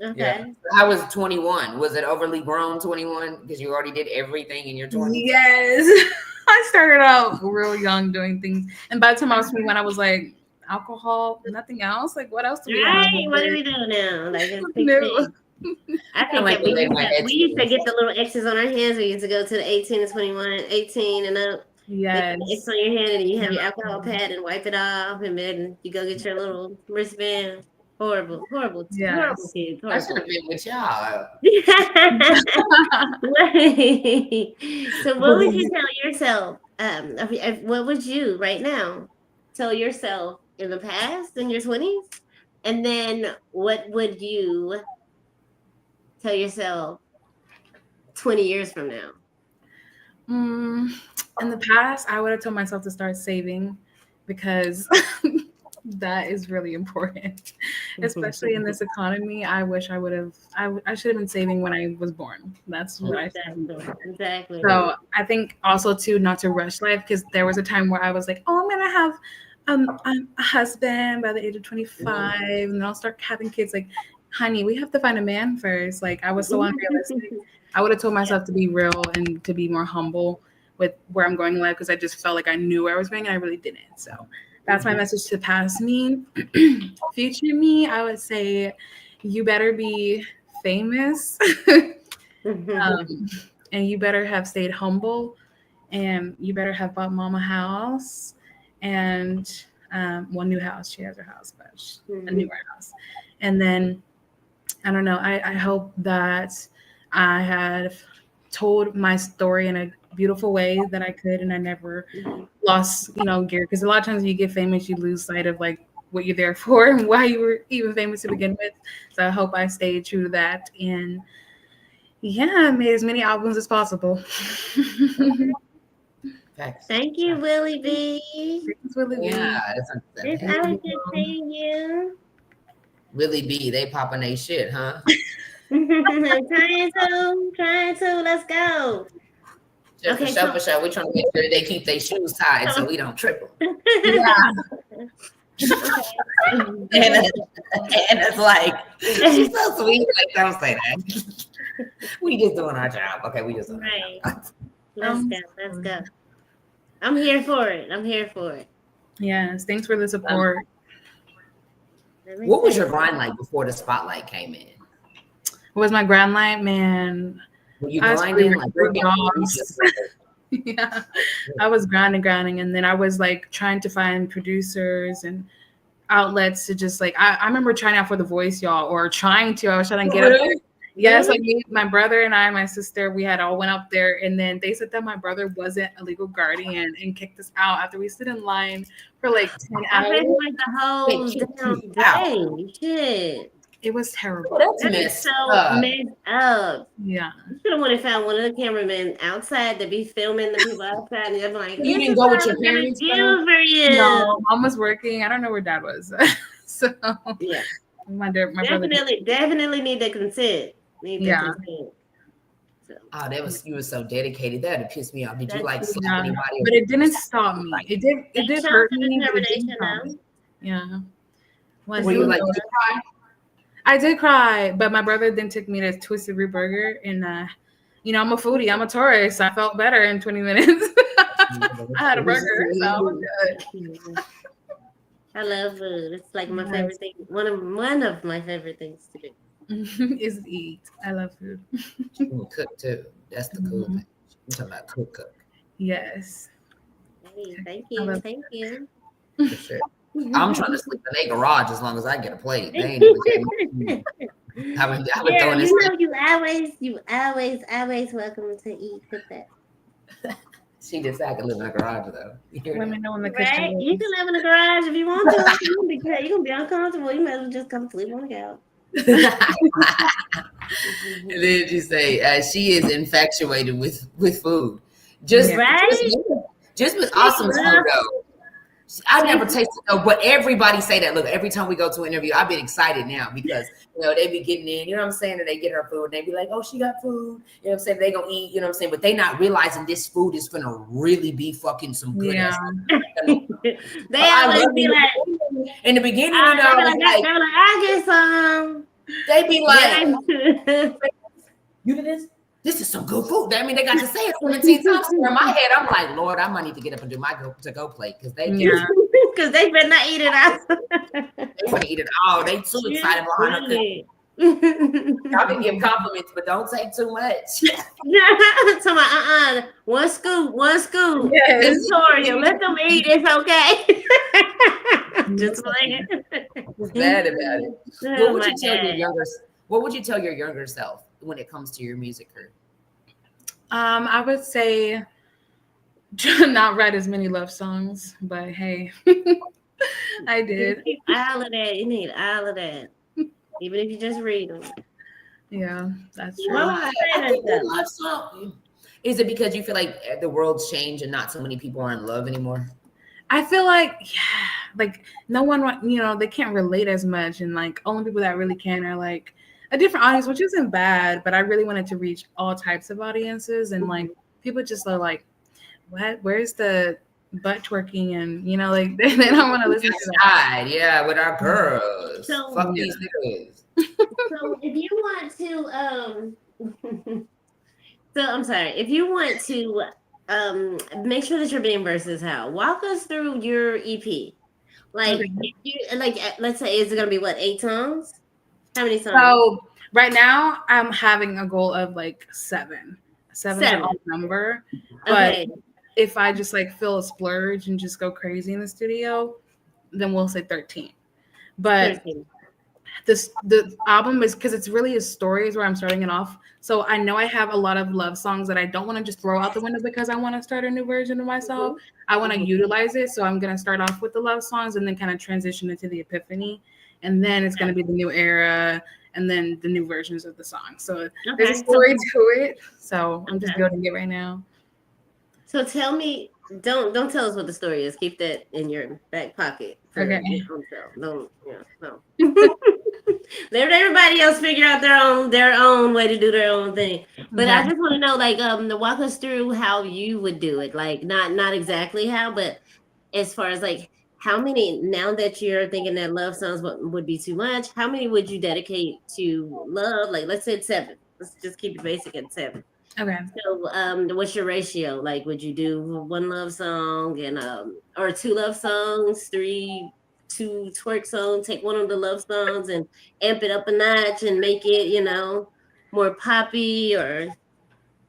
Okay. Yeah. I was 21. Was it overly grown 21? Because you already did everything in your 20s? Yes. I started out real young doing things, and by the time I was 21, I was like, alcohol, nothing else. Like, what else do we have? Right? What do we do now? Like it's No. I think that we used to get the little X's on our hands. We used to go to the 18 to 21, 18 and up. Yes. X on your hand, and you have your alcohol pad and wipe it off, and then you go get your little wristband. Horrible, horrible, horrible kids. I should have been with y'all. So, what would you tell yourself? What would you right now tell yourself in the past, in your 20s, and then what would you tell yourself 20 years from now? In the past, I would have told myself to start saving because that is really important, especially in this economy. I wish I would have. I should have been saving when I was born. That's what I said. Exactly. So I think also too not to rush life, because there was a time where I was like, oh, I'm gonna have a husband by the age of 25, and then I'll start having kids. Like, honey, we have to find a man first. Like, I was so unrealistic. I would have told myself to be real and to be more humble with where I'm going in life, because I just felt like I knew where I was going and I really didn't. So that's my message to past me. Future me, I would say you better be famous and you better have stayed humble, and you better have bought mama a house and one new house. She has her house, but a newer house. And then I don't know. I hope that I have told my story in a beautiful way that I could, and I never lost, gear. Because a lot of times when you get famous, you lose sight of like what you're there for and why you were even famous to begin with. So I hope I stayed true to that, and I made as many albums as possible. Thank you, Willie B. Thanks, Willie B. Yeah, It's always good seeing you. Willie B, they popping their shit, huh? trying to. Let's go. For sure. We're trying to make sure they keep their shoes tied so we don't trip them. and it's like, she's so sweet. Like, don't say that. We just doing our job. Okay, we just doing our job. Let's go. I'm here for it. Yes, thanks for the support. What was your grind like before the spotlight came in? What was my grind like, man? Were you grinding like yeah, I was grinding, and then I was like trying to find producers and outlets to just like I remember trying out for The Voice, y'all, or I was trying to get up there. Yes, like me, my brother and I, my sister, we had all went up there, and then they said that my brother wasn't a legal guardian and kicked us out after we stood in line for like 10 hours. Like the whole damn day. Shit. It was terrible. That's messed up. Yeah. You should have went and found one of the cameramen outside to be filming the people outside, and they're like, you didn't go with your parents? No, mom was working. I don't know where dad was. So yeah. My brother definitely need the consent. Consent. So. Oh, you were so dedicated. That would piss me off. Did you like slap anybody? But it didn't stop me. It did hurt me. But it didn't stop me. Yeah. Were you like, did you cry? I did cry, but my brother then took me to Twisted Root Burger, and I'm a foodie. I'm a tourist. I felt better in 20 minutes. I had a burger, so I was good. I love food. It's like my favorite thing. One of my favorite things to do is to eat. I love food. You can cook too. That's the cool thing. I'm talking about cook. Yes. Hey, thank you. For sure. I'm trying to sleep in a garage as long as I get a plate. They ain't even you always welcome to eat with that. She just said I can live in a garage though. Let me know in the kitchen. Right? You can live in a garage if you want to. You're gonna be uncomfortable. You might as well just come sleep on the couch. And then you say she is infatuated with food. Just with awesome food though. I never tasted though, but everybody say that. Look, every time we go to an interview, I've been excited now because they be getting in, you know what I'm saying, and they get her food and they be like, oh, she got food, you know what I'm saying, they gonna eat, you know what I'm saying, but they not realizing this food is gonna really be fucking some good ass they always be like in the beginning, I get some. They be like, you did this? this is some good food. I mean, they got to say it 17 times. So in my head, I'm like, Lord, I might need to get up and do my to-go plate because they just Because they better not eat it out. they want to eat it all. They too excited behind her cooking. Really. Y'all can give compliments, but don't take too much. So my one scoop. Yes. Victoria, let them eat. It's okay. Just playing. Who's bad about it? Oh What would my you tell your God. younger? What would you tell your younger self when it comes to your music career? I would say not write as many love songs, but hey, I did. You need all of that. You need all of that. Even if you just read them. Yeah, that's true. Why? I think the love song. Is it because you feel like the world's changed and not so many people are in love anymore? I feel like, yeah, like no one, they can't relate as much, and like only people that really can are like a different audience, which isn't bad. But I really wanted to reach all types of audiences, and like people just are like, what? Where's the butt twerking? And like they don't want to listen to that. Yeah, with our girls. So, Fuck these niggas. so if you want to, so I'm sorry, if you want to make sure that you're being versatile, walk us through your EP. Like, Okay. if you like, let's say, is it gonna be what, 8 songs? How many songs? So right now I'm having a goal of like seven. Seven's an Seven. odd number, but Okay. if I just like feel a splurge and just go crazy in the studio, then we'll say 13. But 13. the album is because it's really a story is where I'm starting it off. So I know I have a lot of love songs that I don't want to just throw out the window because I want to start a new version of myself. I want to utilize it. So I'm gonna start off with the love songs and then kind of transition into the epiphany. And then it's gonna be the new era and then the new versions of the song. So there's a story to it. So I'm just building it right now. So tell me, don't tell us what the story is. Keep that in your back pocket. Okay. No. Let everybody else figure out their own way to do their own thing. But I just want to know, like, to walk us through how you would do it. Like, not exactly how, but as far as like how many, now that you're thinking that love songs would be too much, how many would you dedicate to love? Like, let's say 7. Let's just keep it basic at 7. Okay. So, what's your ratio? Like, would you do 1 love song and or 2 love songs, 2 twerk songs? Take one of the love songs and amp it up a notch and make it, more poppy, or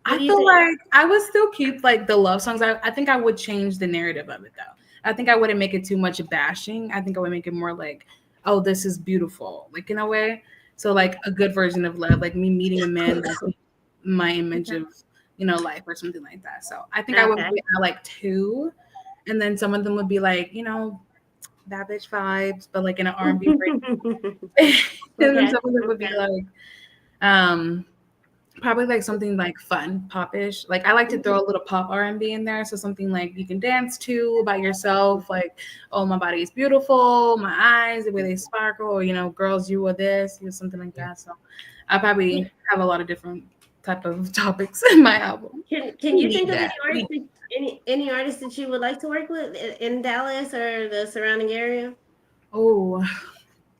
I feel like I would still keep like the love songs. I think I would change the narrative of it though. I think I wouldn't make it too much bashing. I think I would make it more like, oh, this is beautiful, like in a way. So like a good version of love, like me meeting a man that's my image of life or something like that. So I think I would be at like 2, and then some of them would be like bad bitch vibes, but like in an R&B and then some of them would be like probably like something like fun, popish. Like I like to throw a little pop R&B in there, so something like you can dance to by yourself, like, oh, my body is beautiful, my eyes, the way they sparkle, or girls, you are this, something like that. So I probably have a lot of different type of topics in my album. Can you think of any artists that you would like to work with in Dallas or the surrounding area? Oh,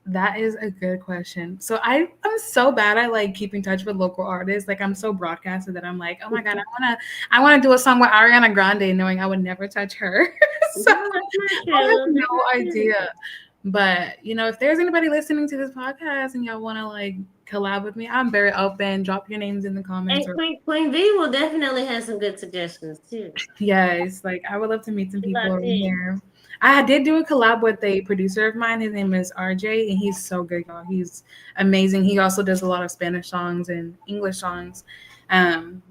that is a good question. So I'm so bad at like keeping touch with local artists. Like I'm so broadcasted that I'm like, oh my god, I wanna do a song with Ariana Grande, knowing I would never touch her. So I have no idea. But if there's anybody listening to this podcast and y'all want to like collab with me, I'm very open. Drop your names in the comments. And Queen V will definitely have some good suggestions too. Yes, like I would love to meet some people over here. I did do a collab with a producer of mine. His name is RJ, and he's so good, y'all. He's amazing. He also does a lot of Spanish songs and English songs.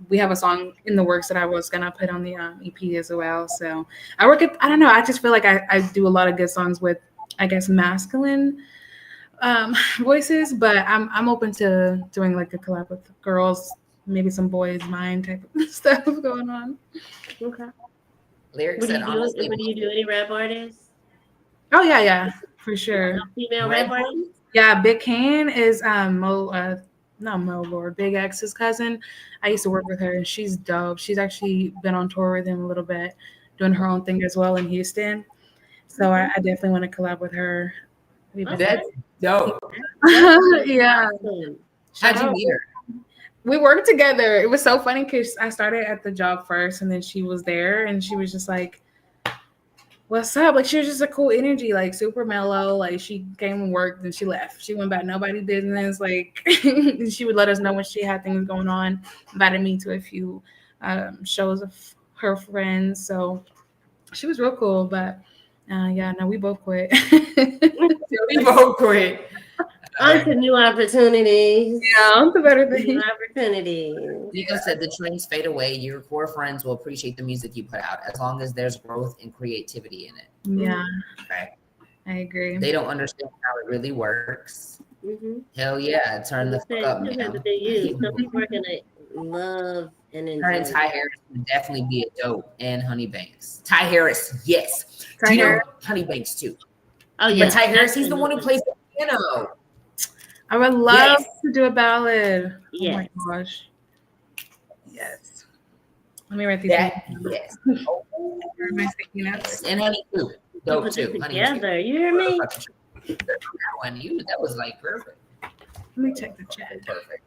We have a song in the works that I was gonna put on the EP as well. So I don't know. I just feel like I do a lot of good songs with, I guess, masculine voices, but I'm open to doing like a collab with girls, maybe some boys mind type of stuff going on. Okay. Lyrics and honestly. Would you do any rap artists? Oh yeah, for sure. Female rap artists? Yeah, Big Kane is not Mo Lord, Big X's cousin. I used to work with her, and she's dope. She's actually been on tour with him a little bit, doing her own thing as well in Houston. So I definitely want to collab with her. That's dope. Yeah. How'd you meet her? we worked together. It was so funny because I started at the job first, and then she was there, and she was just like, "What's up?" Like she was just a cool energy, like super mellow. Like she came and worked, and she left. She went about nobody's business. Like she would let us know when she had things going on. Invited me to a few shows of her friends, so she was real cool. But yeah, no, we both quit. We both quit. On to new opportunities. Yeah, on to better New things. opportunities. Nico said the trends fade away. Your core friends will appreciate the music you put out as long as there's growth and creativity in it. Yeah, Okay. I agree. They don't understand how it really works. Mm-hmm. Hell yeah, turn the fuck up, You have to man. do you. Some people are gonna love and Her enjoy. and Ty Harris would definitely be a dope, and Honey Banks. Ty Harris, yes. Ty Do you know Harris? Honey Banks too? Oh yeah, But Ty Harris, he's the one who plays the piano. I would love to do a ballad. Yes. Oh my gosh. Yes. Let me write these That, things. yes. Where am I sticking notes? And Honey too. Dope put too. it Honey was together. You hear me? that one, that was like perfect. Let me check the chat. Perfect.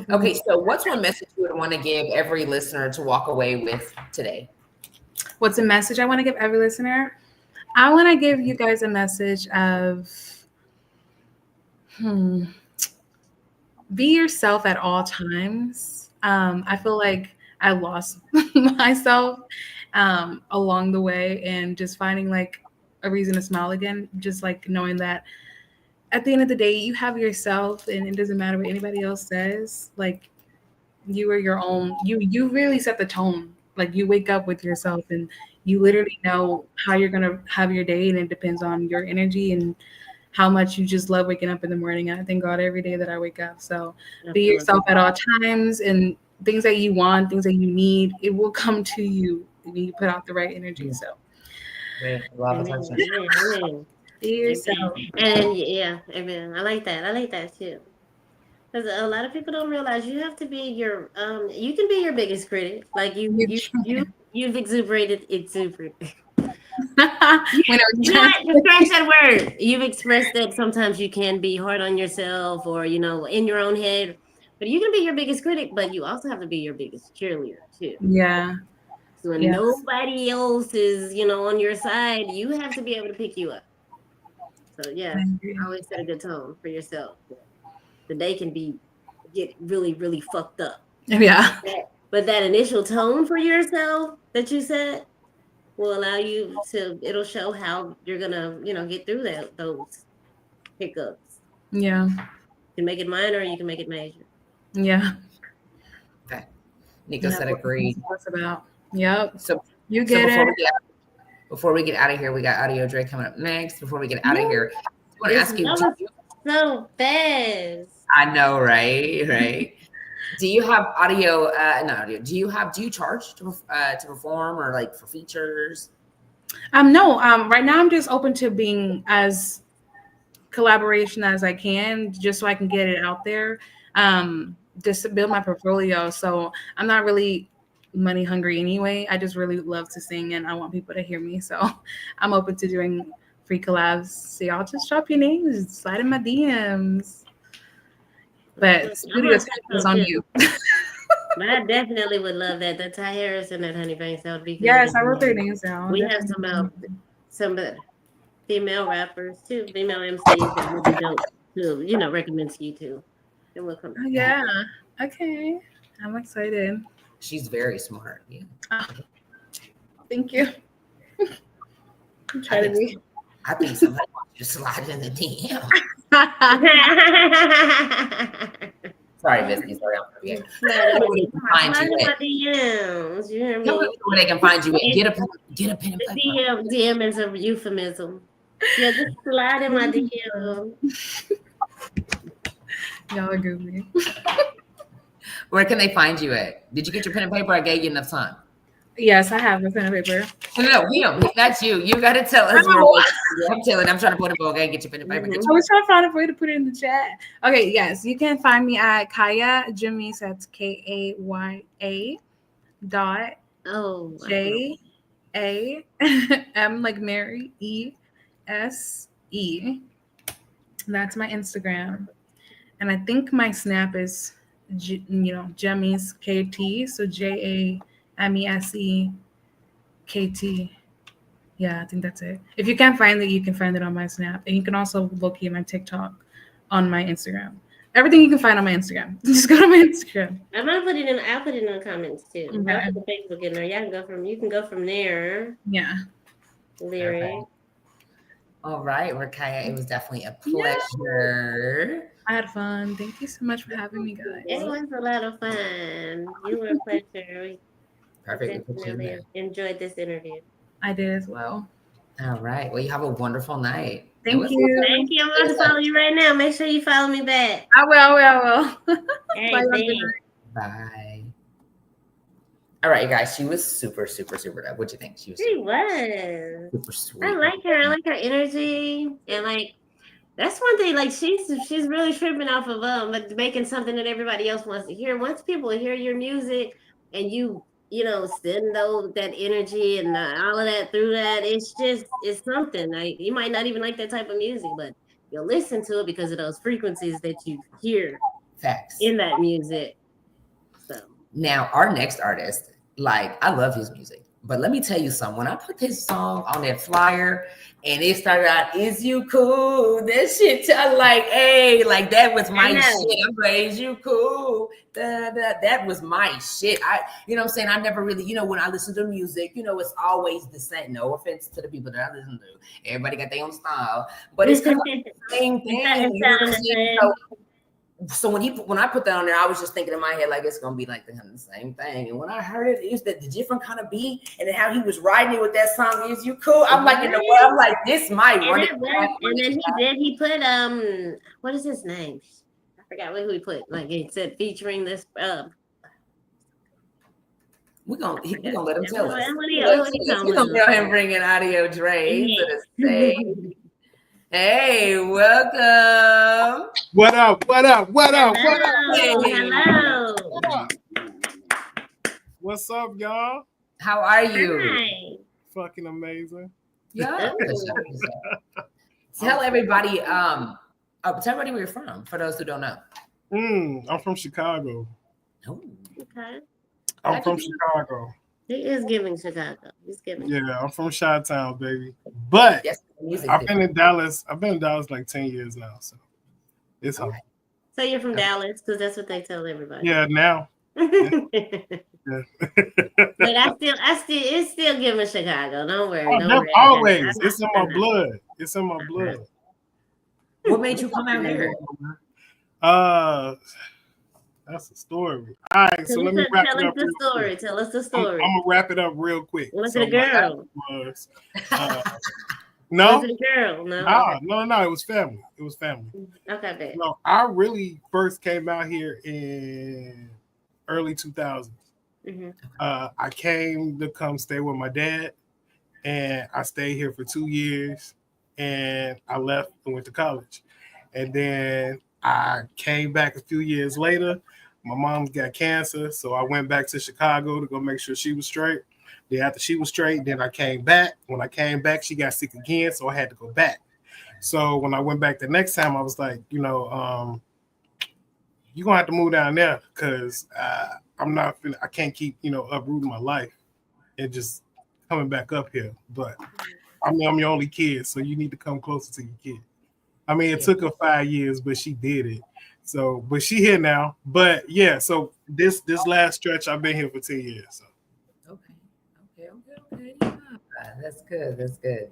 Okay, so what's one message you would want to give every listener to walk away with today? What's a message I want to give every listener? I want to give you guys a message of be yourself at all times. I feel like I lost myself along the way, and just finding like a reason to smile again. Just like knowing that at the end of the day, you have yourself, and it doesn't matter what anybody else says. Like you are your own. You really set the tone. Like you wake up with yourself, and you literally know how you're gonna have your day, and it depends on your energy and how much you just love waking up in the morning. I thank God every day that I wake up. So be yourself at all times, and things that you want, things that you need, it will come to you if you put out the right energy. So be yourself. And yeah, amen. I like that. I like that too. Because a lot of people don't realize you have to be your you can be your biggest critic. Like you've exuberated. Scratch that word. You've expressed that sometimes you can be hard on yourself, or in your own head. But you can be your biggest critic, but you also have to be your biggest cheerleader too. Yeah. So when nobody else is, on your side, you have to be able to pick you up. So yeah, always set a good tone for yourself. The day can get really, really fucked up. Yeah. But that initial tone for yourself that you set will allow you it'll show how you're gonna, get through those hiccups. Yeah. You can make it minor, or you can make it major. Yeah. Okay. Nico said agreed. What's about? Yep. So you get it. Before we get out of here, we got AudioDre coming up next. Before we get out of here, I want to ask you. So fast. I know, right? Right. Do you have audio? Do you charge to perform, or like for features? No. Right now I'm just open to being as collaboration as I can, just so I can get it out there. Just to build my portfolio. So I'm not really money hungry anyway. I just really love to sing, and I want people to hear me. So I'm open to doing free collabs. So y'all just drop your names, slide in my DMs. But studio is on you. But I definitely would love that. The Ty Harris and that Honey Banks, that would be good. Yes, I wrote their names down. We have some female rappers too, female MCs that would be dope to, recommend to you too. And we'll come back. Yeah. Okay. I'm excited. She's very smart. Yeah. Thank you. I'm trying to be. I think somebody wants you to slide in the DM. Sorry, Misty. Sorry, I'm forgetting. Where they can find you at. DMs, you hear me? Where they can find you at. Get a pen and paper. DM is a euphemism. Yeah, just slide in my DM. Y'all are goofy. Where can they find you at? Did you get your pen and paper? I gave you enough time. Yes, I have a pen and paper. No, that's you. You got to tell us. I'm trying to put a book. Okay, get your pen and paper. I was trying to find a way to put it in the chat. Okay, yes, you can find me at Kaya Jimmy. That's KAYA dot JAM like Mary ESE. That's my Instagram, and I think my Snap is Jemies KT. So JAMESEKT. Yeah, I think that's it. If you can't find it, you can find it on my Snap, and you can also locate my TikTok on my Instagram. Everything you can find on my Instagram. Just go to my Instagram. I'm gonna put it in. I'll put it in the comments too. Okay. I'll put the Facebook in there. Y'all can go from. You can go from there. Yeah. Lyric. Okay. All right, Rakaya, it was definitely a Yeah. pleasure. I had fun. Thank you so much for having me, guys. It was a lot of fun. You were a pleasure. We Perfect. We put you in definitely there. enjoyed this interview. I did as well. All right. Well, you have a wonderful night. It Thank was- you. Thank you. I'm about to follow you right now. Make sure you follow me back. I will. Hey, Bye, thanks. Bye. All right, you guys. She was super, super, super dope. What'd you think? She was She was. super sweet. I like her. I like her energy, and like that's one thing. Like she's really tripping off of like making something that everybody else wants to hear. Once people hear your music and you know send those that energy and all of that through that, it's something. Like you might not even like that type of music, but you'll listen to it because of those frequencies that you hear Facts. in that music. So Now, our next artist, like, I love his music, but let me tell you something. When I put this song on that flyer and it started out, "Is you cool?" That shit, like, hey, like that was my shit. I'm like, "Is you cool?" That was my shit. You know what I'm saying? I never really, when I listen to music, it's always the same. No offense to the people that I listen to. Everybody got their own style, but it's kind of like the same thing. You know what I'm saying? So when I put that on there, I was just thinking in my head like it's gonna be like the same thing. And when I heard it, it was the different kind of beat, and then how he was riding it with that song, "Is You Cool?" I'm like, you know what? I'm like, this might run it. And then he put what is his name? I forgot who he put. Like it said featuring this We're gonna let him tell us. We're gonna go ahead and bring in AudioDre to the stage. Hey, welcome. What up? What up? What up? What up? Hello. What's up, y'all? How are you? Hi. Fucking amazing. Yeah. Tell everybody, tell everybody where you're from, for those who don't know. I'm from Chicago. Oh. Okay. I'm from Chicago. He is giving Chicago. He's giving. Yeah, I'm from Chi-Town, baby. But Yes, I've been in Dallas. I've been in Dallas like 10 years now, so it's home. So you're from Dallas, because that's what they tell everybody. Yeah, now. Yeah. But it's still giving Chicago. Don't worry. Don't worry. Always. It's in my blood. It's in my blood. What made you come out here? That's a story. All right, so let me wrap it up. Tell us the story. I'm gonna wrap it up real quick. Was it a girl? No. Was it a girl? No. No. It was family. Okay, babe. No, I really first came out here in early 2000s. Mm-hmm. I came to come stay with my dad, and I stayed here for 2 years, and I left and went to college, and then I came back a few years later. My mom got cancer, so I went back to Chicago to go make sure she was straight. Then after she was straight, then I came back. When I came back, she got sick again, so I had to go back. So when I went back the next time, I was like, you're gonna have to move down there because I can't keep uprooting my life and just coming back up here. But I'm your only kid, so you need to come closer to your kid. I mean, it took her 5 years, but she did it. So, but she here now. But yeah, so this last stretch, I've been here for 10 years. So. Okay. Yeah. That's good.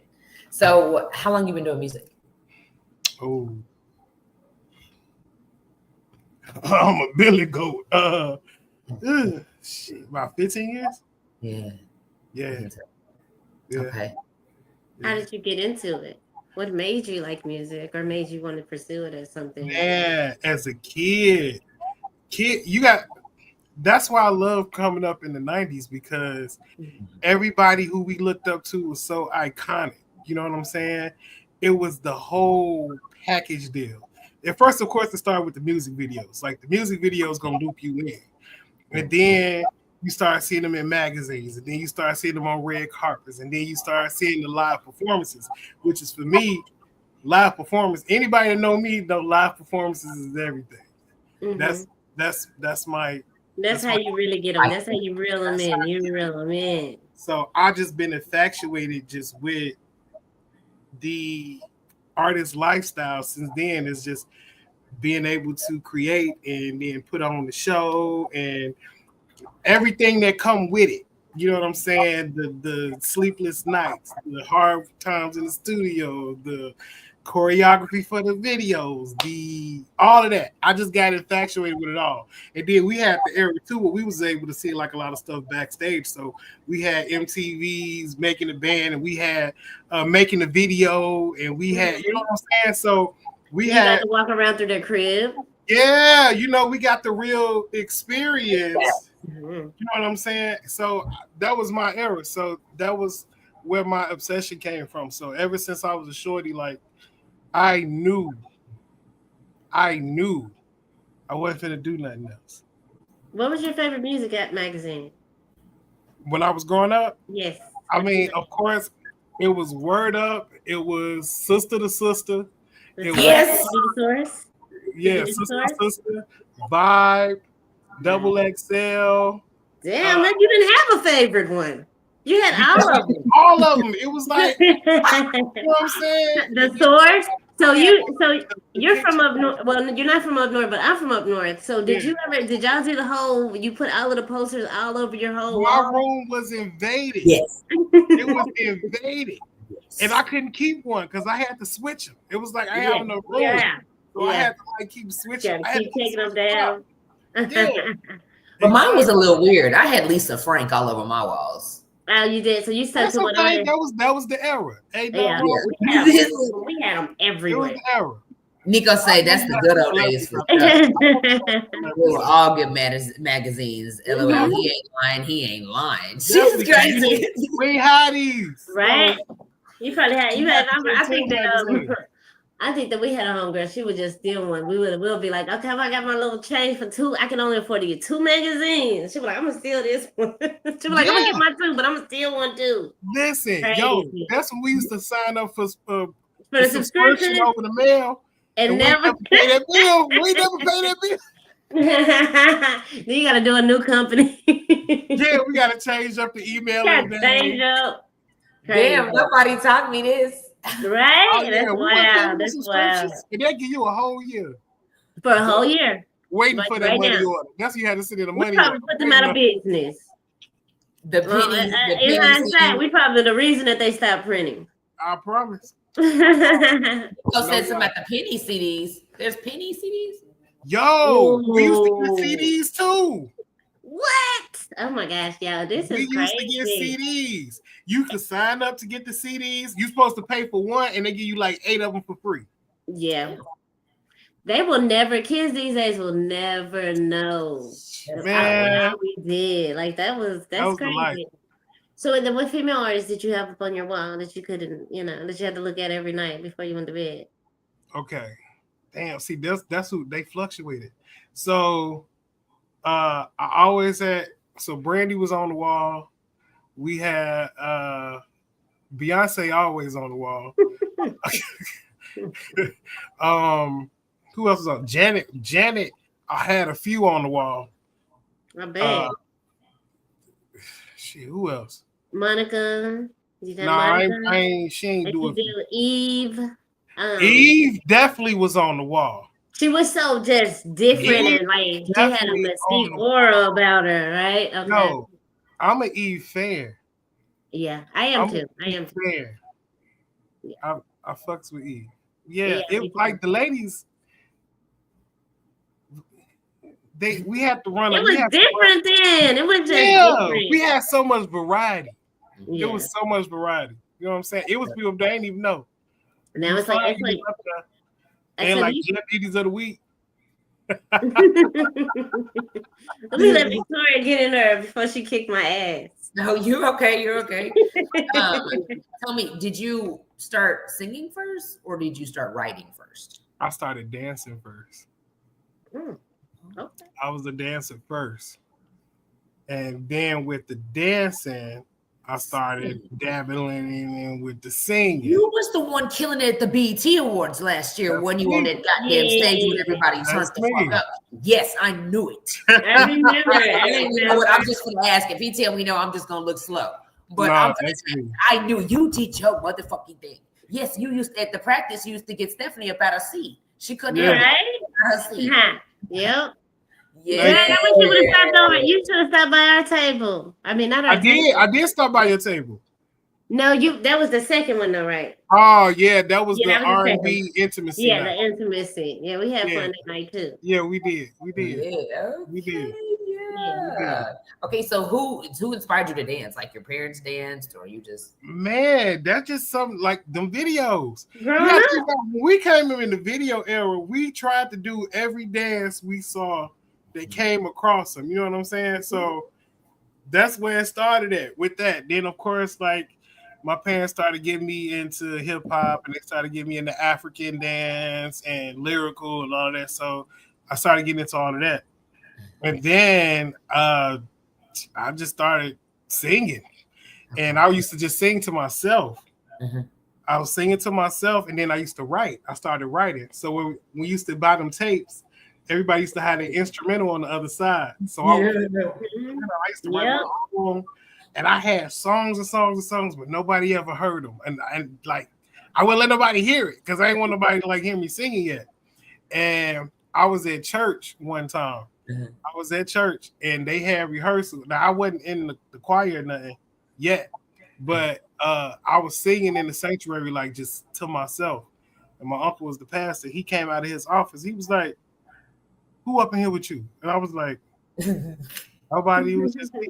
So, how long you been doing music? Oh, I'm a Billy Goat. Shit, about 15 years. Yeah. Okay. How did you get into it? What made you like music, or made you want to pursue it as something? Man, as a kid, that's why I love coming up in the 90s, because everybody who we looked up to was so iconic. You know what I'm saying? It was the whole package deal. At first, of course, it started with the music videos. Like the music videos gonna loop you in. And then you start seeing them in magazines, and then you start seeing them on red carpets, and then you start seeing the live performances, which is for me, live performance. Anybody that know me know live performances is everything. Mm-hmm. That's my. That's how you really get them. That's how you reel them in. You reel them in. So I just been infatuated just with the artist lifestyle since then. It's just being able to create and then put on the show and everything that come with it. You know what I'm saying? The sleepless nights, the hard times in the studio, the choreography for the videos, the all of that. I just got infatuated with it all. And then we had the era too where we was able to see like a lot of stuff backstage. So we had MTV's making the band, and we had making the video, and we had, you know what I'm saying? So we had to walk around through their crib. Yeah, we got the real experience. Mm-hmm. You know what I'm saying? So that was my era. So that was where my obsession came from. So ever since I was a shorty, like I knew I wasn't gonna do nothing else. What was your favorite music magazine? When I was growing up? Yes. I mean, of course, it was Word Up, it was Sister to Sister. Yes. Yeah, Sister to Sister, Vibe, Double XL. Damn, you didn't have a favorite one. You had all of them. All of them. It was like, you know what I'm saying? The Source. So you're from up north. Well, you're not from up north, but I'm from up north. So did y'all do the whole? You put all of the posters all over your whole wall? My room was invaded. Yes, it was invaded, and I couldn't keep one because I had to switch them. It was like I had no room, so I had to like keep switching. I had to keep taking them down. Yeah. But mine was a little weird. I had Lisa Frank all over my walls. Oh, you did. So you stuck to what I. That was the era. Hey, yeah. We had them everywhere. It was the era. Nico say that's the good old days for sure. We were all good magazines. LOL, he ain't lying. He ain't lying. She's crazy. We had these. Right? You probably had. You had. I think that we had a homegirl. She would just steal one. We'll be like, okay, if I got my little change for 2, I can only afford to get 2 magazines. She was like, I'm gonna steal this one. She was like, I'm gonna get my 2, but I'm gonna steal one too. Listen, yo, that's when we used to sign up for the subscription over the mail and never pay that bill. We never pay that bill. Then you gotta do a new company. Yeah, we gotta change up the email. Change up. Damn, nobody taught me this. Right? Oh, That's wild. That's wild. And they give you a whole year. For a whole year. Waiting for that money order. That's what you had to sit in the money order. We probably put them out of business. The pennies. In hindsight, we probably the reason that they stopped printing. I promise. So said something about the penny CDs. There's penny CDs? Yo, we used to get CDs too. What? Oh my gosh, y'all. This is crazy. We used to get CDs. You could sign up to get the CDs. You're supposed to pay for one, and they give you like 8 of them for free. Yeah. They will never, kids these days will never know. Man. We did. Like that's crazy. So then what female artists did you have up on your wall that you couldn't, that you had to look at every night before you went to bed? Okay. Damn, see, that's who they fluctuated. So I always had, so Brandy was on the wall. We had Beyonce always on the wall. Who else was on? Janet, I had a few on the wall. I bet. Shit, who else? Monica. She ain't do it. Eve. Eve definitely was on the wall. She was so just different and like she had a mystique aura about her, right? Okay. No, I'm an Eve fan. Yeah, I am too. I am fan. Yeah. I fucks with Eve. Yeah, it was like the ladies. We had to run. It was different then. It was just different. We had so much variety. Yeah. It was so much variety. You know what I'm saying? It was people they didn't even know. Now it's like and like ladies of the week. Let me let Victoria get in there before she kicked my ass. No, you're okay. You're okay. Tell me, did you start singing first or did you start writing first? I started dancing first. Okay. I was a dancer first. And then with the dancing, I started dabbling in with the singing. You was the one killing it at the BET Awards last year when you on that goddamn stage when everybody turned the fuck up. Yes, I knew it. I remember. You know what? I'm just gonna ask. If he tell me no, I'm just gonna look slow. But I knew you did your motherfucking thing. Yes, you used at the practice. You used to get Stephanie up out her seat. She couldn't Right? her seat. Yep. Yeah. I wish you would have stopped over. You should have stopped by our table. I mean, not our table. I did stop by your table. No, that was the second one though, right? Oh yeah, that was the that was the R&B intimacy. Yeah, night. the intimacy. Yeah, we had fun that night too. Yeah, we did. Yeah, we did. Yeah. Okay, so who inspired you to dance? Like your parents danced, or you just? Man, that's just something like them videos. When we came in the video era, we tried to do every dance we saw that came across them. You know what I'm saying? So that's where it started at with that. Then of course, like my parents started getting me into hip hop, and they started getting me into African dance and lyrical and all of that. So I started getting into all of that. And then I just started singing, and I used to just sing to myself. Mm-hmm. I was singing to myself, and then I used to write. I started writing. So when we used to buy them tapes, everybody used to have an instrumental on the other side. So I used to write my album, and I had songs and songs and songs, but nobody ever heard them. And like I wouldn't let nobody hear it because I didn't want nobody to like hear me singing yet. And I was at church one time. I was at church and they had rehearsal. Now I wasn't in the choir or nothing yet, but I was singing in the sanctuary like just to myself. And my uncle was the pastor. He came out of his office. He was like, "Who up in here with you?" And I was like, "Nobody." It was just me.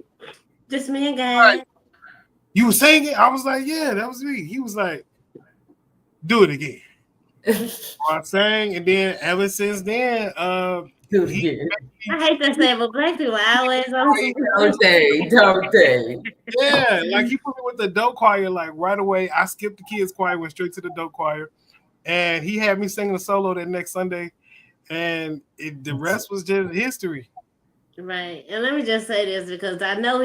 Just me and God. Like, you were singing? I was like, "Yeah, that was me." He was like, "Do it again." I sang, and then ever since then, I hate that saying, but black people always on don't they? Yeah, like he put me with the adult choir, like right away. I skipped the kids choir, went straight to the adult choir, and he had me singing a solo that next Sunday, and the rest was just history. Right. And let me just say this because I know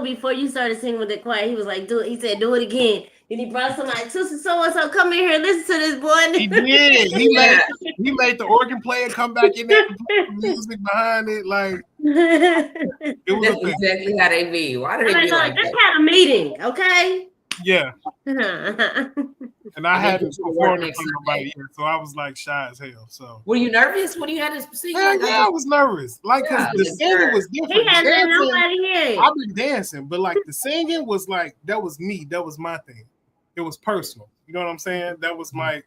before you started singing with the choir, he was like, do it. He said, do it again. And he brought somebody, sister so-and-so, come in here and listen to this boy. He did. He made the organ player come back in there and put the music behind it. Like, it was that's exactly how they be. Why do they be like that? Had a meeting, okay? Yeah. And I hadn't performed it for nobody yet, so I was like shy as hell. So were you nervous when you had to sing? Yeah, I was nervous. Like, cause the singing was different. He had nobody here. I've been dancing, but like the singing was like that was me. That was my thing. It was personal. You know what I'm saying? That was my.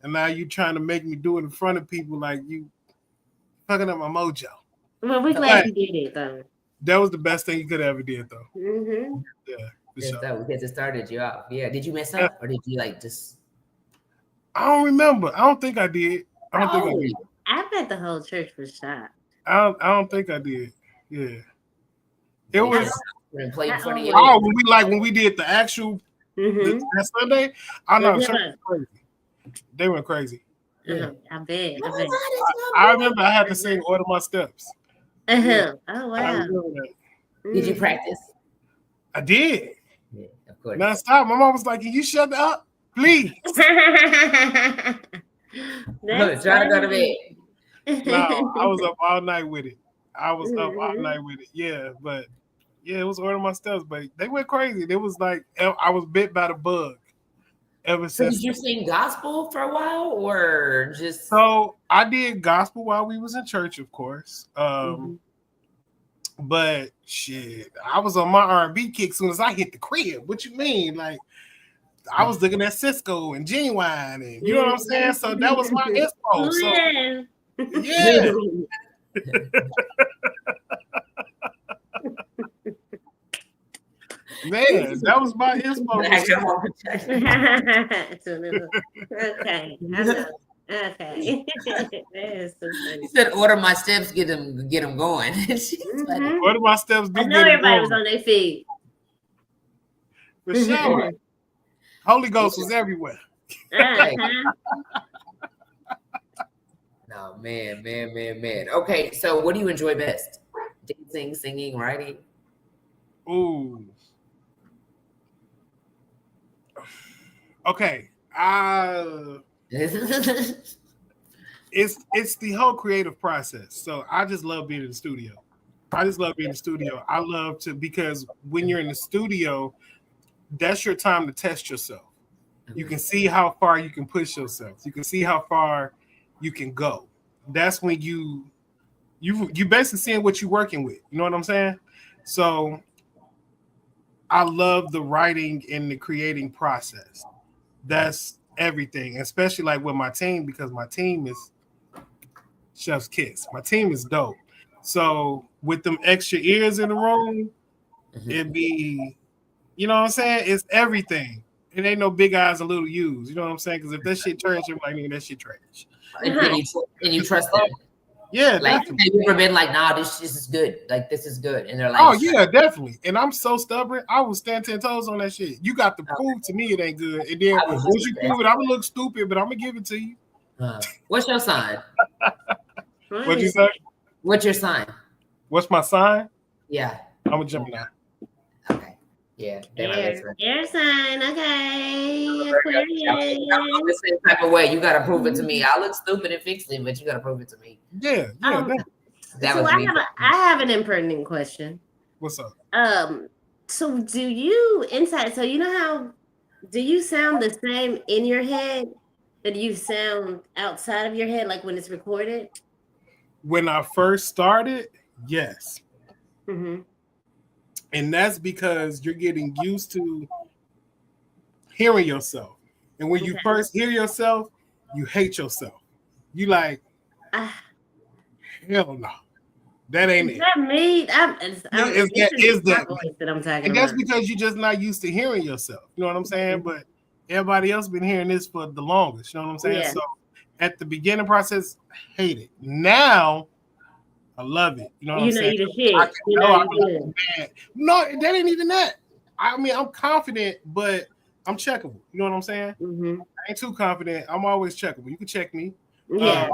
And now you trying to make me do it in front of people, like you fucking up my mojo. Well, we're glad you did it though. That was the best thing you could ever did, though. Mm-hmm. Yeah. So because it started you off. Yeah. Did you mess up or did you like just? I don't remember. I don't think I did. I don't think I did. I bet the whole church was shocked. I don't think I did. Yeah. It was. When we did the actual that Sunday. I know church was crazy. They went crazy. Yeah. I bet. I remember I had to sing "Order My Steps." Yeah. Oh wow. Did you practice? I did. Yeah, of course. Non-stop. My mom was like, "Can you shut up, please?" Try to go to bed. No, I was up all night with it. Yeah, but yeah, it was "Order My Steps," but they went crazy. It was like I was bit by the bug ever since. Did you sing gospel for a while or just? So I did gospel while we was in church, of course. But shit, I was on my R&B kick as soon as I hit the crib. What you mean? Like I was looking at Cisco and Genuine, and you know what I'm saying? So that was my inspo. So yeah. Man, that was my inspo. Okay. He said, "Order my steps, get them going." Order my steps. I know everybody was on their feet. For sure. Holy Ghost was everywhere. No, man. Okay, so what do you enjoy best? Dancing, singing, writing? Ooh. Okay. It's the whole creative process. So I just love being in the studio. I love to, because when you're in the studio, that's your time to test yourself. You can see how far you can push yourself. You can see how far you can go. That's when you basically seeing what you're working with. You know what I'm saying? So I love the writing and the creating process. That's everything, especially like with my team, because my team is chef's kiss. My team is dope. So with them extra ears in the room, it'd be, you know what I'm saying? It's everything. It ain't no big eyes and little U's. You know what I'm saying? Because if that shit trash, I'm like, nigga, that shit trash. And you trust them. Yeah, Like, definitely. have you ever been like, nah, this is good. Like, this is good. And they're like, Oh, yeah, definitely. And I'm so stubborn. I will stand 10 toes on that shit. You got to prove to me it ain't good. And then I was once just you prove it, I'm going to look stupid, but I'm going to give it to you. What's your sign? What'd you say? What's your sign? What's my sign? Yeah. I'm a Gemini. Okay. Yeah. Air sign. Okay. I'm the same type of way. You got to prove it to me. I look stupid and fix it, but you got to prove it to me. Yeah. That so was me. I have an impertinent question. What's up? So do you inside? So you know how? Do you sound the same in your head that you sound outside of your head, like when it's recorded? When I first started, yes. Mm-hmm. And that's because you're getting used to hearing yourself. And when you first hear yourself, you hate yourself. You like, hell no. That ain't it. That me? Is that voice that I'm talking and that's about. because you're just not used to hearing yourself. You know what I'm saying? But everybody else been hearing this for the longest. You know what I'm saying? Yeah. So at the beginning process, hate it. Now I love it. You know what I'm saying? You the shit. No, that ain't even that. I mean, I'm confident, but I'm checkable. You know what I'm saying? Mm-hmm. I ain't too confident. I'm always checkable. You can check me. Yeah.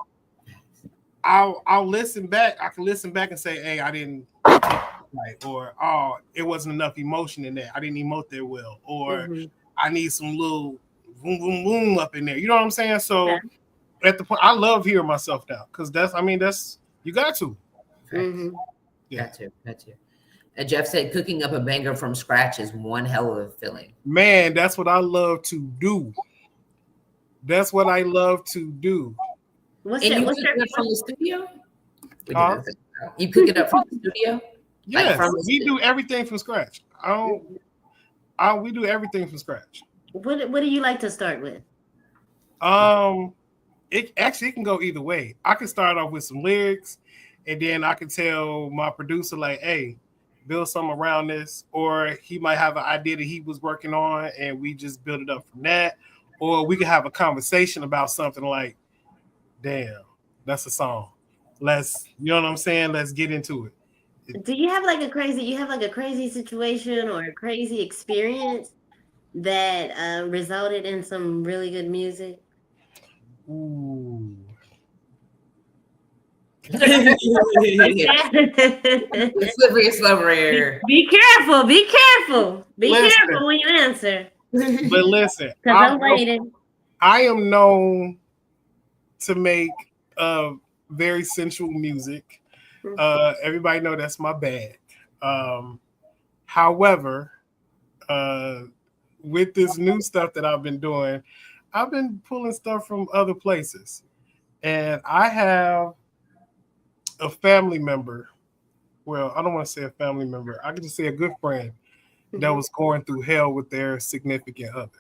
I'll listen back. I can listen back and say, hey, I didn't right, or oh, it wasn't enough emotion in that. I didn't emote that well, or I need some little boom boom boom up in there. You know what I'm saying? So at the point, I love hearing myself now because that's you got to. Mm-hmm. Yeah. Got to. And Jeff said cooking up a banger from scratch is one hell of a feeling. Man, that's what I love to do. That's what I love to do. From the studio? You cook it up from the studio? Yes, we do everything from scratch. We do everything from scratch. What do you like to start with? It can go either way. I can start off with some lyrics, and then I can tell my producer like, "Hey, build something around this," or he might have an idea that he was working on, and we just build it up from that. Or we could have a conversation about something like, "Damn, that's a song. You know what I'm saying? Let's get into it." Do you have like a crazy situation or a crazy experience that resulted in some really good music? Ooh. Slippery slippery. Be careful when you answer. But listen, I'm waiting. I am known to make very sensual music. Everybody know that's my bag. However, with this new stuff that I've been doing, I've been pulling stuff from other places. And I have a family member. Well, I don't want to say a family member. I can just say a good friend that was going through hell with their significant other.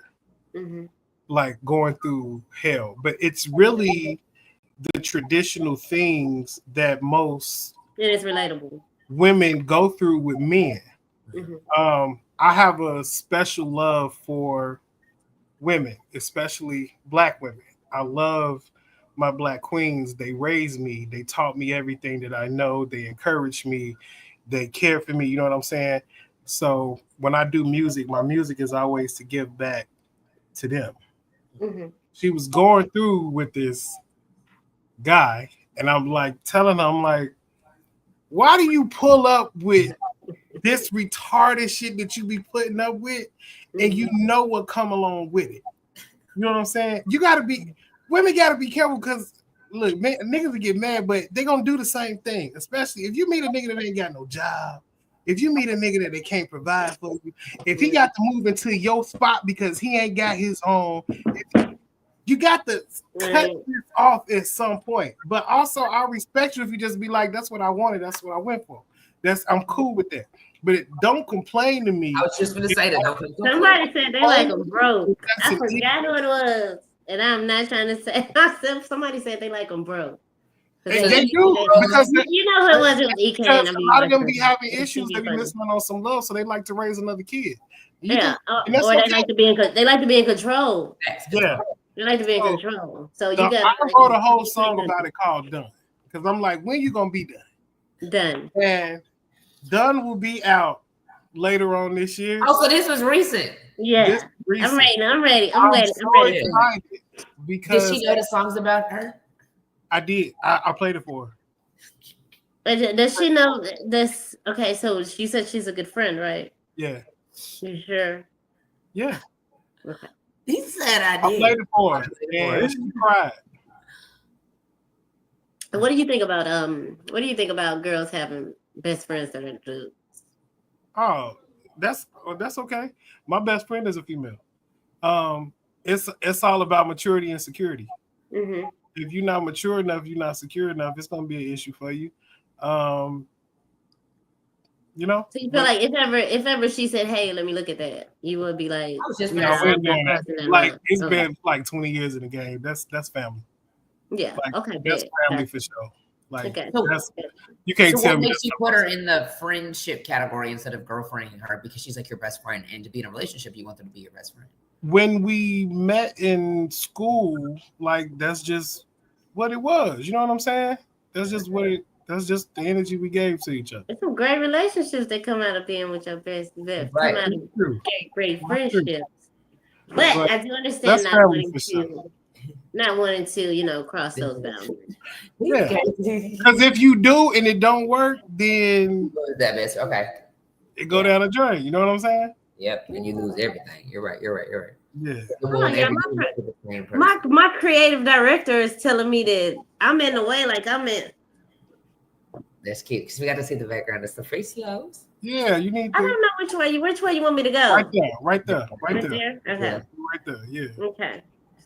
Like going through hell. But it's really the traditional things that most relatable women go through with men. I have a special love for women, especially Black women. I love my Black queens. They raised me. They taught me everything that I know. They encouraged me. They care for me. You know what I'm saying? So when I do music, my music is always to give back to them. She was going through with this guy, and I'm like telling her, I'm like, why do you pull up with this retarded shit that you be putting up with, and you know what come along with it? You know what I'm saying? Women gotta be careful because look, niggas will get mad, but they gonna do the same thing. Especially if you meet a nigga that ain't got no job, if you meet a nigga that they can't provide for you, if he got to move into your spot because he ain't got his own, you got to cut this off at some point. But also, I respect you if you just be like, "That's what I wanted. That's what I went for." I'm cool with that. But don't complain to me. I was just going to say that. Don't Somebody said they like them broke. I forgot who it was, and I'm not trying to say myself. Somebody said they like them broke. They do because you know who it was. It was EK. A lot of them be having issues. They be missing on some love, so they like to raise another kid. Or they like to be in. They like to be in control. Yeah, they like to be in control. So you got. I wrote a whole song about it called "Done" because I'm like, when you gonna be done? Done. And "Done" will be out later on this year. Oh, so this was recent. Yeah, I'm ready. Because did she know the songs about her? I did. I played it for her. But does she know this? Okay, so she said she's a good friend, right? Yeah. You sure? Yeah. Okay. He said I did. I played it for her. And she cried. What do you think about girls having best friends that are dudes? Oh, that's okay. My best friend is a female. It's all about maturity and security. Mm-hmm. If you're not mature enough, you're not secure enough, it's gonna be an issue for you. You know. So you feel like if ever she said, "Hey, let me look at that," you would be like, just like it's been like 20 years in the game. That's family. Yeah. Like, okay. That's family for sure. Like okay. You can't tell what me. Makes you put her in the friendship category instead of girlfriending her because she's like your best friend, and to be in a relationship, you want them to be your best friend. When we met in school, like that's just what it was. You know what I'm saying? That's just the energy we gave to each other. It's some great relationships that come out of being with your best friend. Right. Come out of great friendships. But I do understand not wanting to, cross those boundaries. Yeah. Because if you do and it don't work, then that best. Okay. It go down the drain. You know what I'm saying? Yep, and you lose everything. You're right. Yeah. My creative director is telling me that I'm in the way, like I'm in. That's cute because we got to see the background. It's the facios. Yeah, you need. I don't know which way you want me to go. Right there. Okay. Yeah. Right there. Yeah. Okay.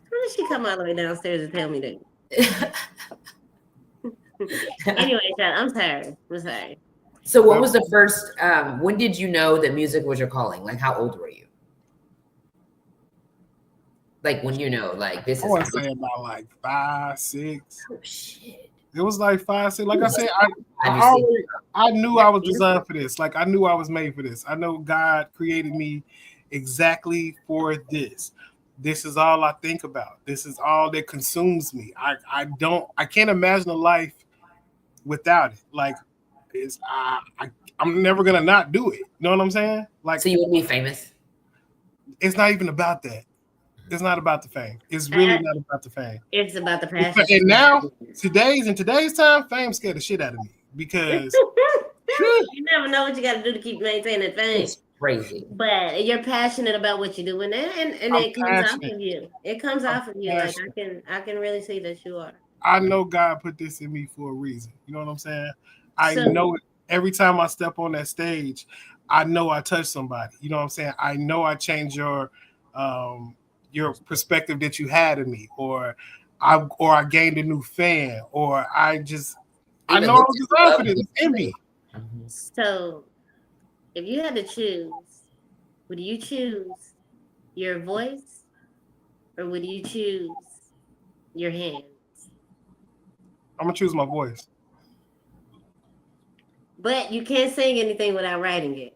When did she come all the way downstairs and tell me that? Anyway, I'm tired. I'm sorry. So what was the first, when did you know that music was your calling? Like, how old were you? Like, when you know, like, this is... I want to say about, like, 5, 6. Oh, shit. It was like 5, 6. Like I said, I knew I was designed for this. Like, I knew I was made for this. I know God created me exactly for this. This is all I think about. This is all that consumes me. I can't imagine a life without it. Like, I'm never gonna not do it. You know what I'm saying? Like, so you would be famous. It's not even about that. It's not about the fame. It's really not about the fame. It's about the passion. And now, in today's time, fame scared the shit out of me because you never know what you got to do to keep maintaining fame. It's crazy. But you're passionate about what you're doing, and it comes off of you. It comes off of you. Like I can really see that you are. I know God put this in me for a reason. You know what I'm saying? I know it. Every time I step on that stage, I know I touch somebody. You know what I'm saying? I know I change your perspective that you had of me, or I gained a new fan, or I know I was designed for this. It's in me. So, if you had to choose, would you choose your voice, or would you choose your hands? I'm gonna choose my voice. But you can't sing anything without writing it.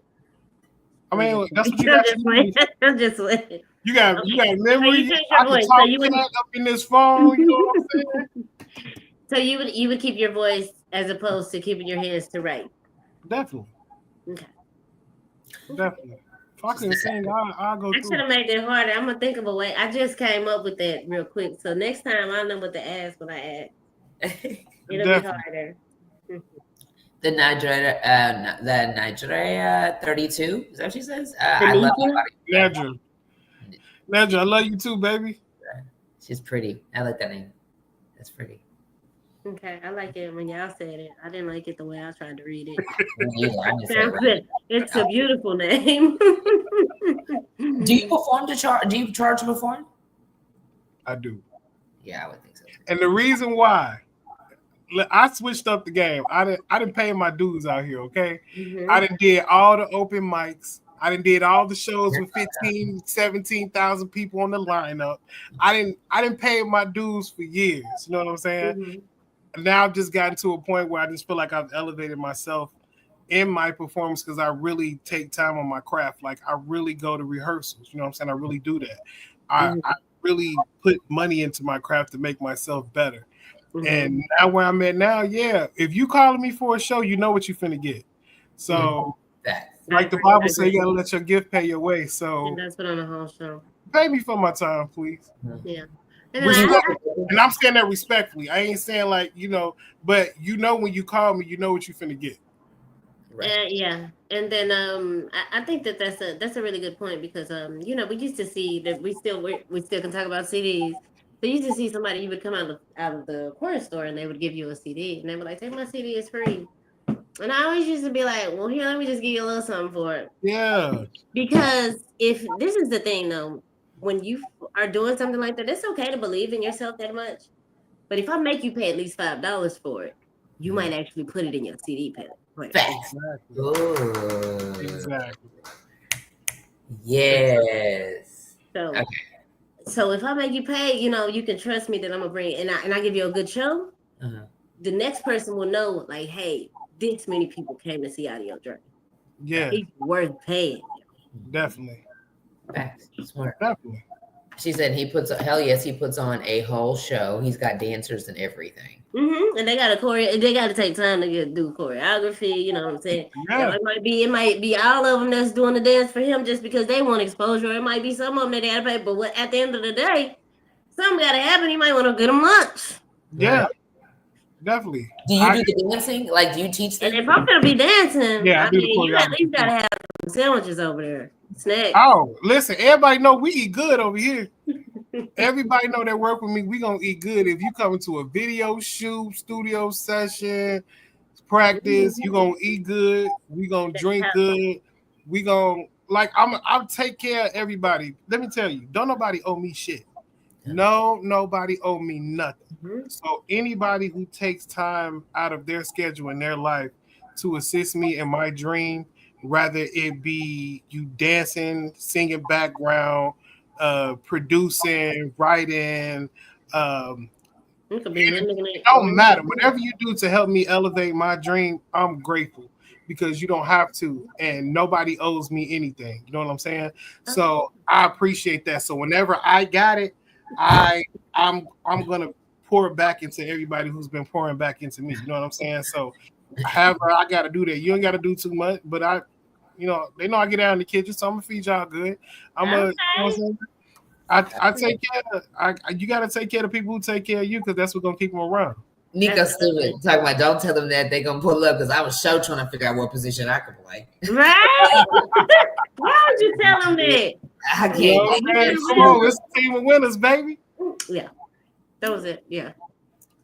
I mean, that's what you got to do. I'm just saying. You got memory. I can talk that up in this phone. You know what I'm saying? So you would keep your voice as opposed to keeping your hands to write. Definitely. Okay. Definitely. If I can sing, I'll go. I should have made it harder. I'm gonna think of a way. I just came up with that real quick. So next time I know what to ask when I ask. It'll be harder. The Nigeria 32. Is that what she says? I love Nedra, I love you too, baby. She's pretty. I like that name. That's pretty. Okay, I like it when y'all said it. I didn't like it the way I tried to read it. Me neither. I didn't say it Sounds right. good. It's a beautiful name. Do you perform to charge? Do you charge to perform? I do. Yeah, I would think so. And the reason why, I switched up the game. I didn't pay my dues out here, okay? I done did all the open mics. I done did all the shows with 15, 17,000 people on the lineup. I didn't pay my dues for years. You know what I'm saying? Now I've just gotten to a point where I just feel like I've elevated myself in my performance because I really take time on my craft. Like I really go to rehearsals. You know what I'm saying? I really do that. I really put money into my craft to make myself better. And now where I'm at now, yeah, if you calling me for a show, you know what you finna get. So like the Bible says, you gotta let your gift pay your way. So and that's what on the whole show. Pay me for my time, please. Yeah. And I'm saying that respectfully. I ain't saying like, but when you call me, you know what you finna get. Right. Yeah, and then I think that's a really good point because we used to see that we still can talk about CDs. So you used to see somebody, you would come out of the corner store and they would give you a CD and they were like, take my CD, it's free. And I always used to be like, well, here, let me just give you a little something for it. Yeah. Because if this is the thing though, when you are doing something like that, it's okay to believe in yourself that much. But if I make you pay at least $5 for it, you might actually put it in your CD player. Facts. Exactly. Exactly. Yes. So if I make you pay, you can trust me that I'm gonna bring it, and I give you a good show. The next person will know, like, hey, this many people came to see AudioDre. Yeah, he's worth paying. Definitely. Facts. Smart. Definitely. She said he puts on a whole show. He's got dancers and everything. And they got they got to take time to do choreography. You know what I'm saying? Yeah. It might be all of them that's doing the dance for him just because they want exposure. It might be some of them that they got to pay, but at the end of the day, something got to happen. You might want to get them lunch. Yeah, definitely. Do you do the dancing? Like, do you teach them? And if I'm gonna be dancing, I mean, you at least gotta have some sandwiches over there. Snacks. Oh, listen, everybody know we eat good over here. Everybody know that work with me, we gonna eat good. If you come into a video shoot, studio session, practice, you gonna eat good. We gonna drink good. We gonna I'll take care of everybody. Let me tell you, don't nobody owe me shit. No, nobody owe me nothing. So anybody who takes time out of their schedule in their life to assist me in my dream, rather it be you dancing, singing background, producing, writing, it don't matter. Whatever you do to help me elevate my dream, I'm grateful because you don't have to, and nobody owes me anything. You know what I'm saying? So I appreciate that. So whenever I got it, I'm gonna pour it back into everybody who's been pouring back into me. You know what I'm saying? So however I gotta do that. You ain't gotta do too much, but they know I get out in the kitchen, so I'm gonna feed y'all good. I take care. You gotta take care of the people who take care of you because that's what's gonna keep them around. Nico stupid talking about don't tell them that they gonna pull up because I was trying to figure out what position I could play. Right? Why would you tell them that? I can't. Come on, it's a team of winners, baby. Yeah, that was it. Yeah.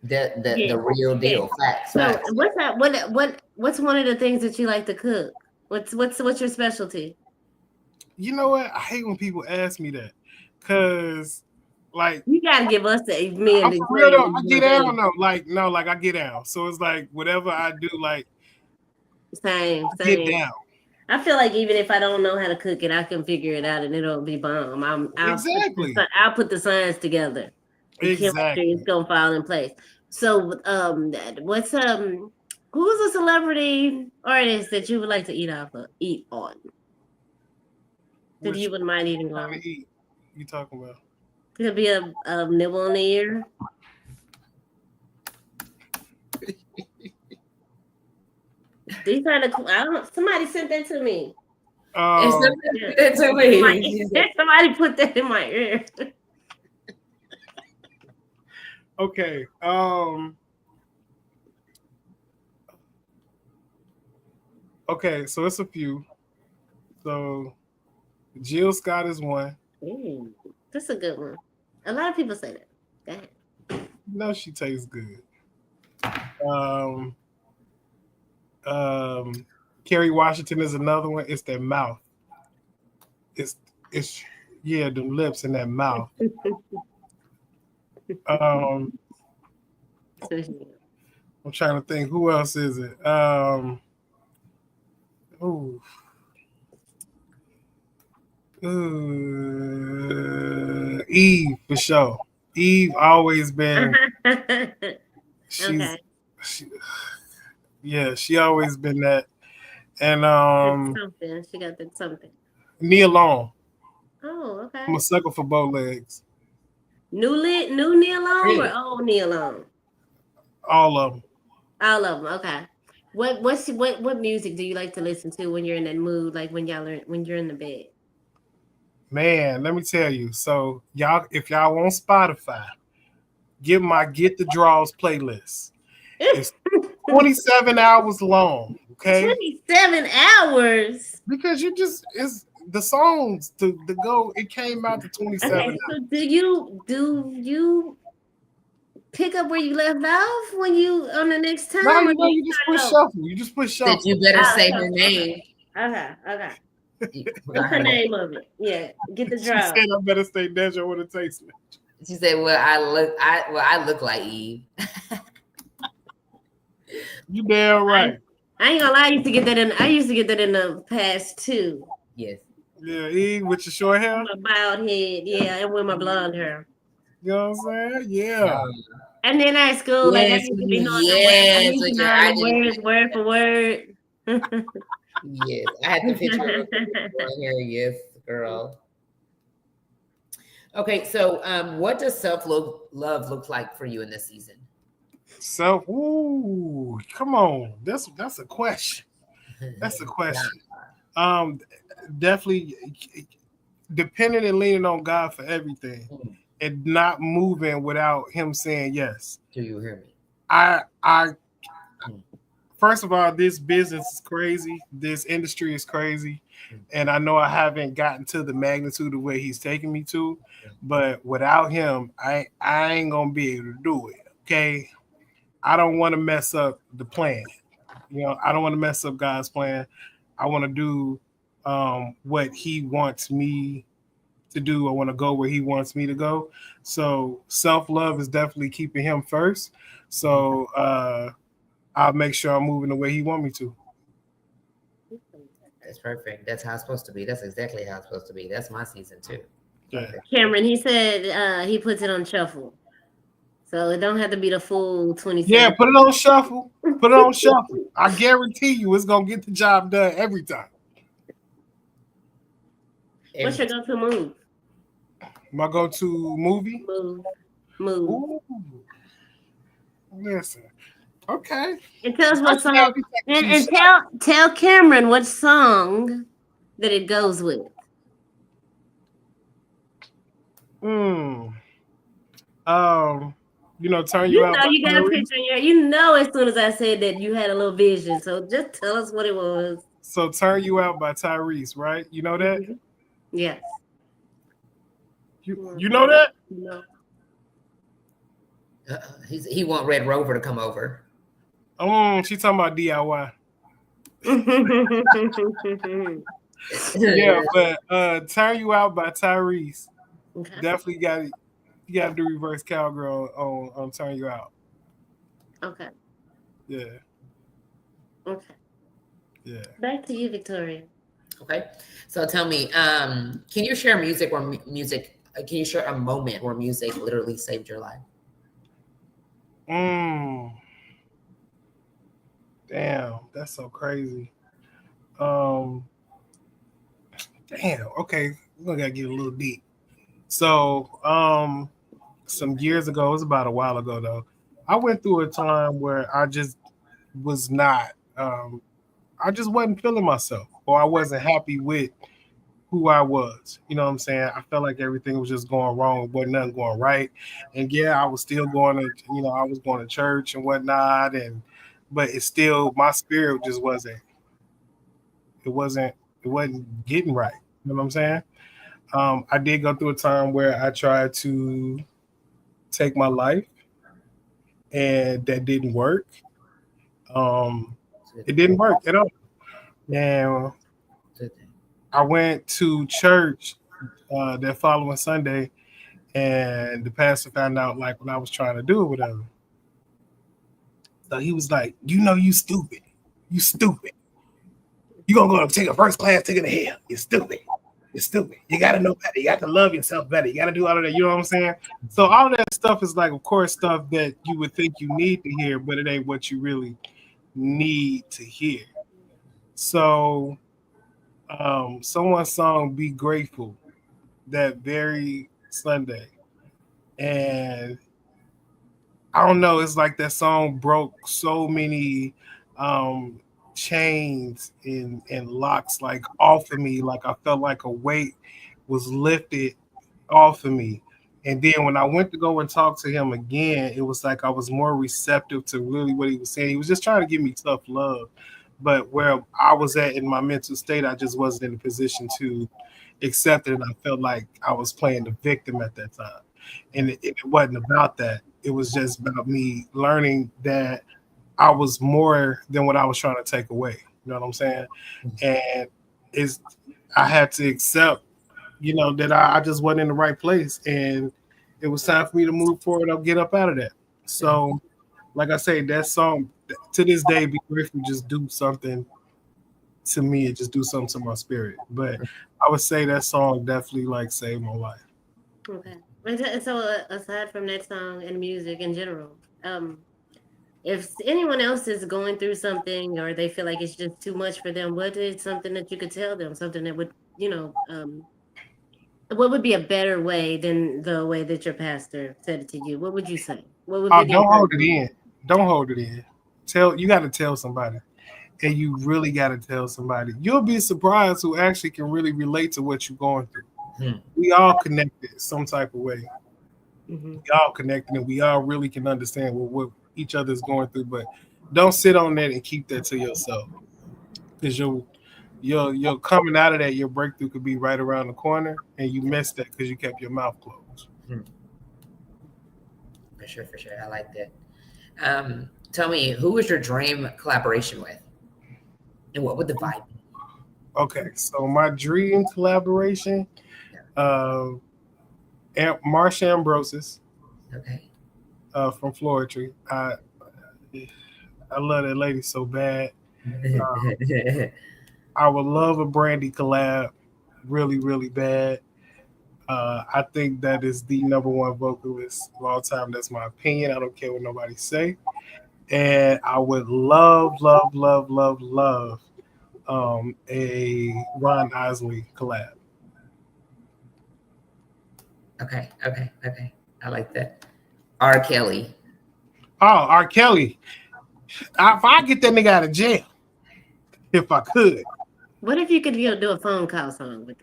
The real deal. Facts. So what's one of the things that you like to cook? What's your specialty? You know what? I hate when people ask me that because you gotta give us I get down though. I get down. So it's like whatever I do, same. Get down. I feel like even if I don't know how to cook it, I can figure it out and it'll be bomb. I'll put the science together. Chemistry is gonna fall in place. So who's a celebrity artist that you would like to eat on? That you wouldn't mind eating on? You talking about? Could be a nibble on the ear. Somebody sent that to me. Somebody put that in my ear. Okay. Okay, so it's a few. So Jill Scott is one. Ooh, that's a good one. A lot of people say that. No, she tastes good. Um, Kerry Washington is another one. It's their mouth. It's it's yeah, the lips and that mouth. Um, I'm trying to think who else is it. Ooh, Eve for sure. Eve always been she's Okay. she, yeah, she always been that. And That's something. She got that something. Nia Long. Oh, I'm okay. a sucker for bow legs. New Neil Long or Really? old Neil Long? All of them. All of them. Okay. What music do you like to listen to when you're in that mood? Like when you're in the bed. Man, let me tell you. So y'all, if y'all on Spotify, get the draws playlist. It's 27 hours long. Okay, 27 hours. because you just it's the songs to go. It came out to 27 Okay, hours. so do you pick up where you left off when you on the next Now time, or you do know you you just start push it over? shuffle. You just push Said shuffle. you better Oh, say her so, name. okay. You forgot What's her the name. name of it? Yeah, get the She draw. said I better stay Deja with a taste. She said, I look like Eve." You damn I, right. I ain't gonna lie. I used to get that in the past too. Yes. Yeah, E with your short hair. My bald head, yeah, and with my blonde hair. You know what I'm saying? Yeah. Um, And then at school, like I yes, used to be knowing the word. I yes, used to with your know the identity. words word for word. Yes, I had the picture of her here. Yes, girl. Okay, so what does love look like for you in this season? So, ooh, come on. That's a question. That's a Yeah. question. Um, Definitely depending and leaning on God for everything, Mm. and not moving without Him saying yes. Do you hear me? I Mm. first of all, this business is crazy. This industry is crazy, Mm. and I know I haven't gotten to the magnitude of where He's taking me to. But without Him, I ain't gonna be able to do it. Okay, I don't want to mess up the plan. I don't want to mess up God's plan. I want to do what He wants me to do. I want to go where He wants me to go. So self love is definitely keeping Him first. So I'll make sure I'm moving the way He want me to. That's perfect. That's how it's supposed to be. That's exactly how it's supposed to be. That's my season too. Yeah. Perfect. Cameron, he said he puts it on shuffle, so it don't have to be the full Yeah, 27. put it on shuffle. Put it on shuffle. I guarantee you it's gonna get the job done every time. What's your go-to move? My go-to movie? Move. Ooh. Listen. Okay. And tell us what First of all, song. we take a And, few and shots. tell Cameron what song that it goes with. Mm. Um, turn you You out know by you got a Tyrese. picture in your. You know as soon as I said that you had a little vision. So just tell us what it was. So turn you out by Tyrese, right? You know that? Mhm. Yes. You know that? No. He want Red Rover to come over. She talking about DIY. Yeah, but turn you out by Tyrese. Okay. Definitely got it. You got to do reverse cowgirl on turn you out. Okay. Yeah, Okay. yeah. Back to you, Victoria. Okay, so tell me, can you share music or music? Can you share a moment where music literally saved your life? Damn, that's so crazy. Um, Damn. Okay, we gotta get a little deep. So, some years ago, it was about a while ago though. I went through a time where I just was not. I just wasn't feeling myself, or I wasn't happy with who I was. You know what I'm saying? I felt like everything was just going wrong, wasn't nothing going right. And yeah, I was still going to, I was going to church and whatnot, but it's still my spirit just it wasn't, it wasn't getting right. You know what I'm saying? I did go through a time where I tried to take my life, and that didn't work. It didn't work at all. And I went to church that following Sunday, and the pastor found out like what I was trying to do with him. So he was like, "You know, you stupid. You stupid. You gonna go take a first class ticket to hell. You're stupid. You're stupid. You gotta know better. You got to love yourself better. You gotta do all of that." You know what I'm saying? So all of that stuff is like, of course, stuff that you would think you need to hear, but it ain't what you really need to hear. So someone sung "Be Grateful" that very Sunday, and I don't know, it's like that song broke so many um chains and locks like off of me. Like I felt like a weight was lifted off of me. And then when I went to go and talk to him again, it was like I was more receptive to really what he was saying. He was just trying to give me tough love. But where I was at in my mental state, I just wasn't in a position to accept it. And I felt like I was playing the victim at that time. And it wasn't about that. It was just about me learning that I was more than what I was trying to take away. You know what I'm saying? And it's I had to accept, that I just wasn't in the right place. And it was time for me to move forward or get up out of that. So, like I say, that song to this day, Be Grateful, just do something to me. It just do something to my spirit. But I would say that song definitely like saved my life. Okay. So aside from that song and music in general, if anyone else is going through something or they feel like it's just too much for them, what is something that you could tell them? Something that would, what would be a better way than the way that your pastor said it to you? What would you say? What would be the Don't hold it in. Don't hold it in. You got to tell somebody. And you really got to tell somebody. You'll be surprised who actually can really relate to what you're going through. We all connected some type of way. We all connected, and we all really can understand what each other is going through. But don't sit on that and keep that to yourself, because you're coming out of that. Your breakthrough could be right around the corner, and you missed that because you kept your mouth closed. For sure. I like that. Tell me, who was your dream collaboration with? And what would the vibe be? Okay, so my dream collaboration, Marsha Ambrosis, Okay. from Floetry. I love that lady so bad. I would love a Brandy collab, really, really bad. I think that is the number one vocalist of all time. That's my opinion. I don't care what nobody say. And I would love, love, love, love, love a Ron Isley collab. Okay. I like that. R. Kelly. Oh, R. Kelly. If I get that nigga out of jail, if I could. What if you could do a phone call song with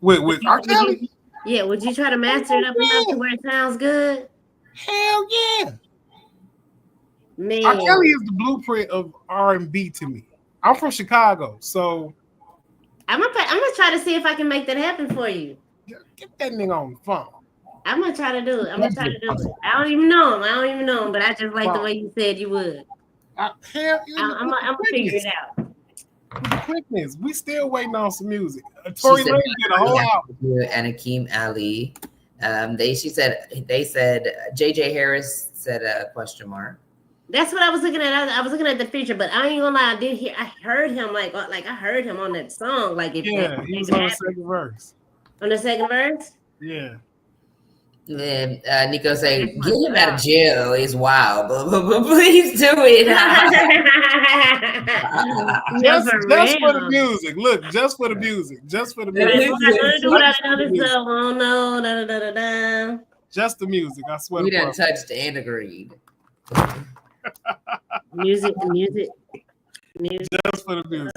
With R. Kelly? Would you try to master it up enough to where it sounds good? Hell yeah. Man. R. Kelly is the blueprint of R&B to me. I'm from Chicago, so I'm gonna try to see if I can make that happen for you. get that nigga on the phone. I'm gonna try to do it. I don't even know him, but I just like the way you said you would. I'm gonna figure it out. Quickness. We still waiting on some music. Tory Lanez did a whole album. And Akeem Ali. They said JJ Harris said a question mark. That's what I was looking at. I was looking at the feature, but I ain't gonna lie. I heard him I heard him on that song. Like if he was on the second verse. On the second verse. Yeah. Then Nico say, "Get him out of jail is wild, but please do it." just for the music. Look, just for the music. Just for the music. Just the music. I swear. We done touched and agreed. Music. Just for the music.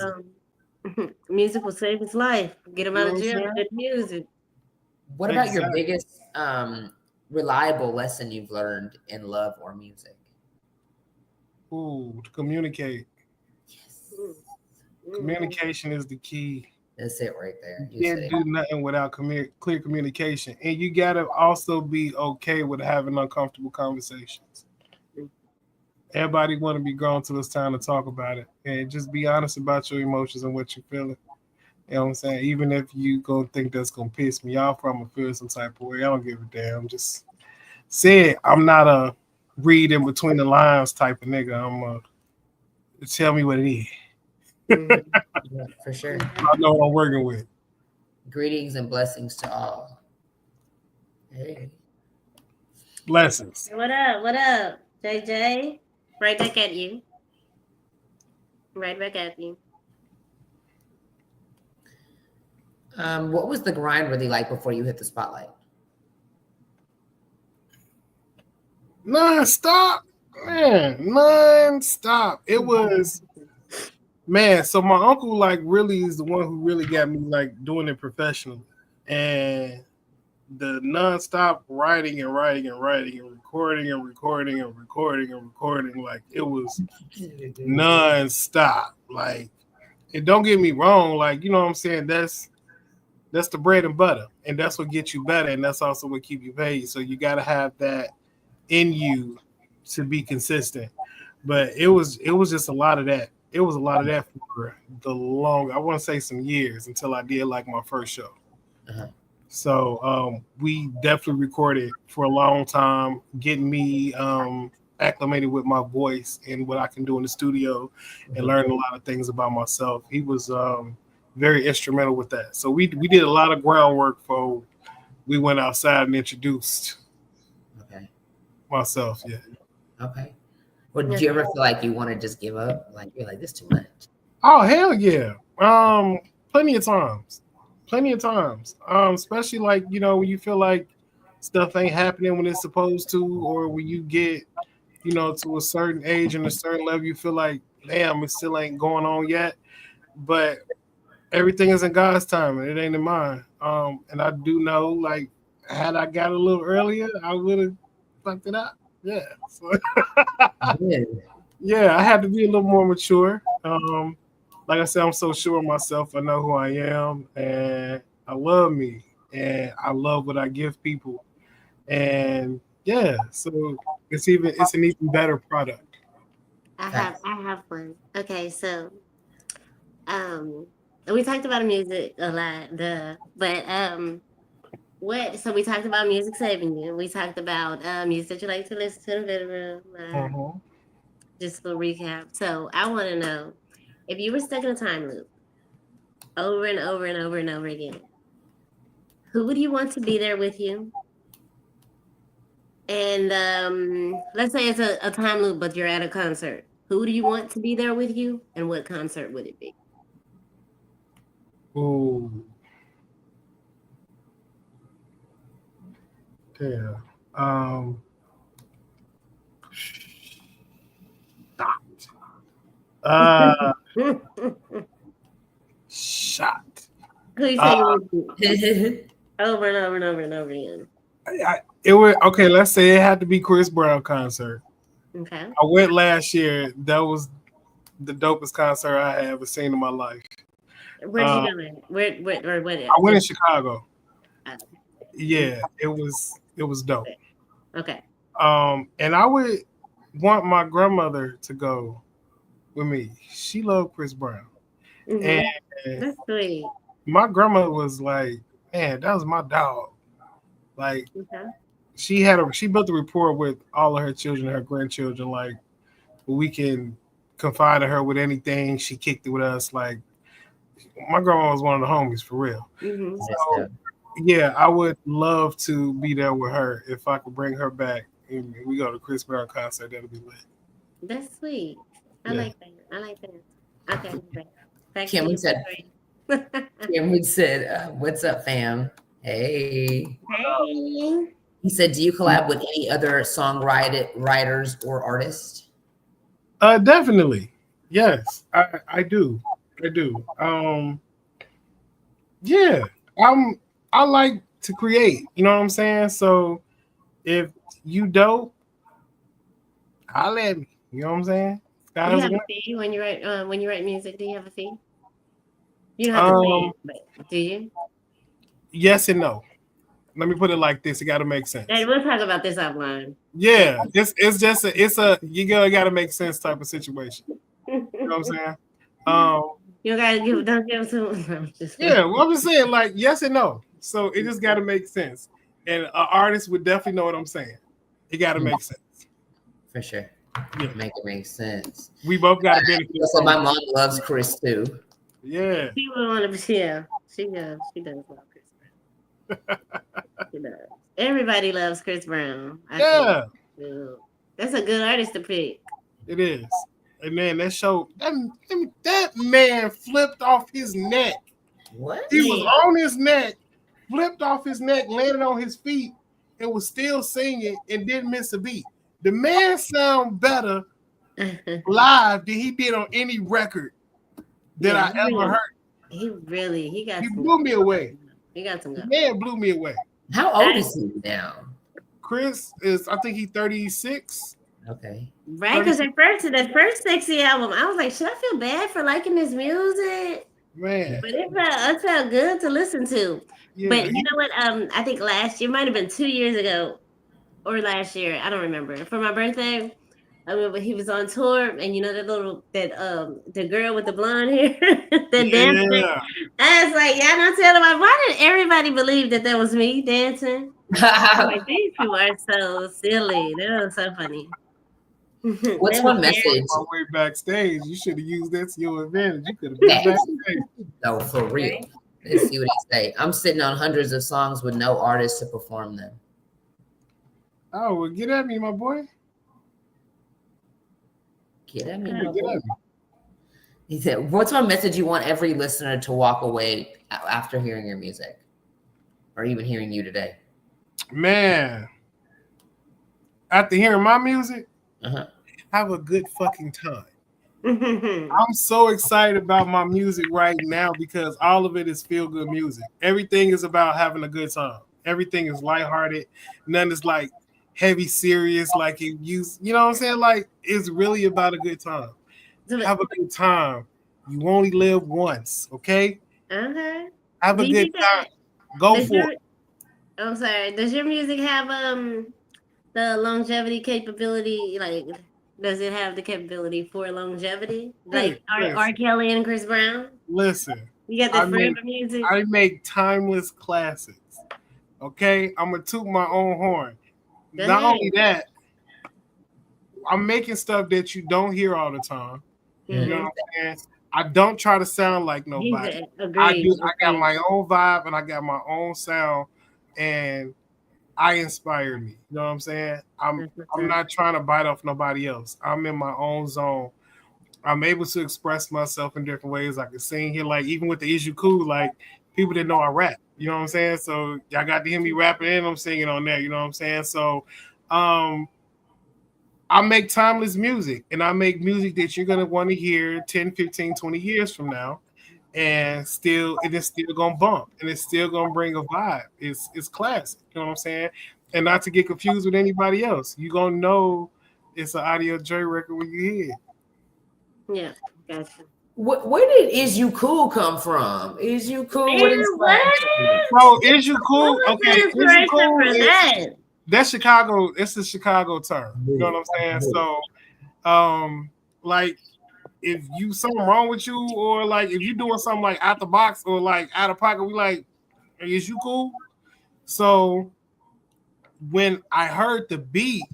Music will save his life. Get him out of jail with music. What about your biggest reliable lesson you've learned in love or music? To communicate. Yes. Communication is the key. That's it right there. You You can't said do nothing without clear communication, and you gotta also be okay with having uncomfortable conversations. Everybody want to be grown till it's time to talk about it, and just be honest about your emotions and what you're feeling. You know what I'm saying? Even if you gonna think that's gonna piss me off, I'm gonna feel some type of way. I don't give a damn. Just say it. I'm not a read in between the lines type of nigga. I'm a tell me what it is. Mhm. yeah, for sure. I know what I'm working with. Greetings and blessings to all. Hey. Blessings. What up? What up, JJ? Right back at you. Right back at you. What was the grind really like before you hit the spotlight? Non-stop, man, non-stop. It was, man. So my uncle like really is the one who really got me like doing it professionally, and the non-stop writing and writing and writing and recording and recording and recording and recording, like it was non-stop. Like, and don't get me wrong, like you know what I'm saying. That's the bread and butter, and that's what gets you better, and that's also what keep you paid. So you got to have that in you to be consistent. But it was just a lot of that. It was a lot of that for the long. I want to say some years until I did like my first show. Uh-huh. So we definitely recorded for a long time, getting me acclimated with my voice and what I can do in the studio, and learned a lot of things about myself. He was very instrumental with that. So we did a lot of groundwork for we went outside and introduced Okay. myself. Yeah. Okay. Well, did you ever feel like you want to just give up? Like you're like, this too much. Oh hell yeah. Plenty of times. Plenty of times. Especially like, you know, when you feel like stuff ain't happening when it's supposed to, or when you get, you know, to a certain age and a certain level, you feel like, damn, it still ain't going on yet. But everything is in God's time and it ain't in mine. And I do know, like, had I got a little earlier, I would have fucked it up. Yeah. So Yeah. yeah, I had to be a little more mature. Like I said, I'm so sure of myself. I know who I am, and I love me, and I love what I give people. And yeah, so it's an even better product. I have one. Okay, so um we talked about music a lot, but so we talked about music saving you. We talked about music that you like to listen to in the bedroom. Mhm. Just a little recap. So I want to know if you were stuck in a time loop over and over and over and over again, who would you want to be there with you? And let's say it's a time loop, but you're at a concert. Who do you want to be there with you, and what concert would it be? Ooh, yeah. Um, shot. Who Shot. you Uh, taking with you over and over and over and over again? it would okay. Let's say it had to be Chris Brown concert. Okay. I went last year. That was the dopest concert I had ever seen in my life. Where did you go in? Where what? I went in Chicago. Uh, Yeah, it was dope. Okay. And I would want my grandmother to go with me. She loved Chris Brown, Mm-hmm. and That's sweet. my grandmother was like, "Man, that was my dog." Like Okay. she built a rapport with all of her children, her grandchildren. Like we can confide in her with anything. She kicked it with us. Like my grandma was one of the homies for real. Mm-hmm. So yeah, I would love to be there with her if I could bring her back and we go to Chris Brown concert. That'll be lit. That's sweet. I Yeah. like that. I like that. Okay. Back to Kim you. said, Kim said, what's up, fam? Hey. Hey. He said, do you collab with any other writers or artists? Definitely. Yes, I do. I do. Yeah, I like to create. You know what I'm saying? So if you dope, holla at me. You know what I'm saying? Do you Sky's the have a limit. fee when you write music? Do you have a fee? You don't have to say it, but do you? Yes and no. Let me put it like this. It got to make sense. Hey, we'll talk about this offline. Yeah, it's just a you got to make sense type of situation. You know what I'm saying? You don't give some. Yeah, well, I'm just saying like yes and no. So it just got to make sense, and an artist would definitely know what I'm saying. It got to make sense for sure. Yeah. Make it make sense. We both got to benefit. So my mom loves Chris too. Yeah, she would want to. Yeah, she does. She does love Chris Brown. She does. Everybody loves Chris Brown. Yeah. That's a good artist to pick. It is. And man, that man flipped off his neck. What? He was on his neck, flipped off his neck, landed on his feet, and was still singing and didn't miss a beat. The man sound better live than he did on any record that I ever heard. He blew me away. He got some. The man blew me away. How old is he now? Chris is, I think he's 36. Okay. Right, because that first Sexy album, I was like, should I feel bad for liking this music? Man. But it felt good to listen to. Yeah, but you know what? I think last year, might have been 2 years ago or last year, I don't remember. For my birthday, I remember he was on tour, and you know the girl with the blonde hair, that dancer. I was like, y'all not telling me, why did everybody believe that was me dancing? Like, these people are so silly. That was so funny. What's one message? On way backstage, you should have used that to your advantage. You could have been backstage. No, for real. Let's see what he say. I'm sitting on hundreds of songs with no artist to perform them. Oh, well, get at me, my boy. Get at me, my boy. He said, what's one message you want every listener to walk away after hearing your music? Or even hearing you today? Man. After hearing my music, have a good fucking time. I'm so excited about my music right now because all of it is feel-good music. Everything is about having a good time. Everything is lighthearted. None is like heavy serious, like it used, you know what I'm saying? Like it's really about a good time. Have a good time. You only live once, okay? Have a good time. Go for it. I'm sorry. Does your music have the longevity capability? Like, does it have the capability for longevity? Like R. Kelly and Chris Brown? Listen. You got the forever music? I make timeless classics. Okay? I'm going to toot my own horn. Not only that, I'm making stuff that you don't hear all the time. You know what I'm saying? I don't try to sound like nobody. I got my own vibe and I got my own sound, and I inspire me. You know what I'm saying? I'm not trying to bite off nobody else. I'm in my own zone. I'm able to express myself in different ways. I can sing here, like even with the Is You Cool, like people didn't know I rap. You know what I'm saying? So y'all got to hear me rapping and I'm singing on there. You know what I'm saying? So I make timeless music, and I make music that you're going to want to hear 10, 15, 20 years from now. And it is still going to bump, and it's still going to bring a vibe. It's classic. You know what I'm saying? And not to get confused with anybody else. You're going to know it's an AudioDre record when you hear it. Yeah, gotcha. Where did Is You Cool come from? Is You Cool? What is that? Bro, Is You Cool? Okay, Is You Cool? That's Chicago. It's a Chicago term. You know what I'm saying? So, like, if you something wrong with you, or like if you doing something like out the box or like out of pocket, we like, hey, is you cool? So when I heard the beat,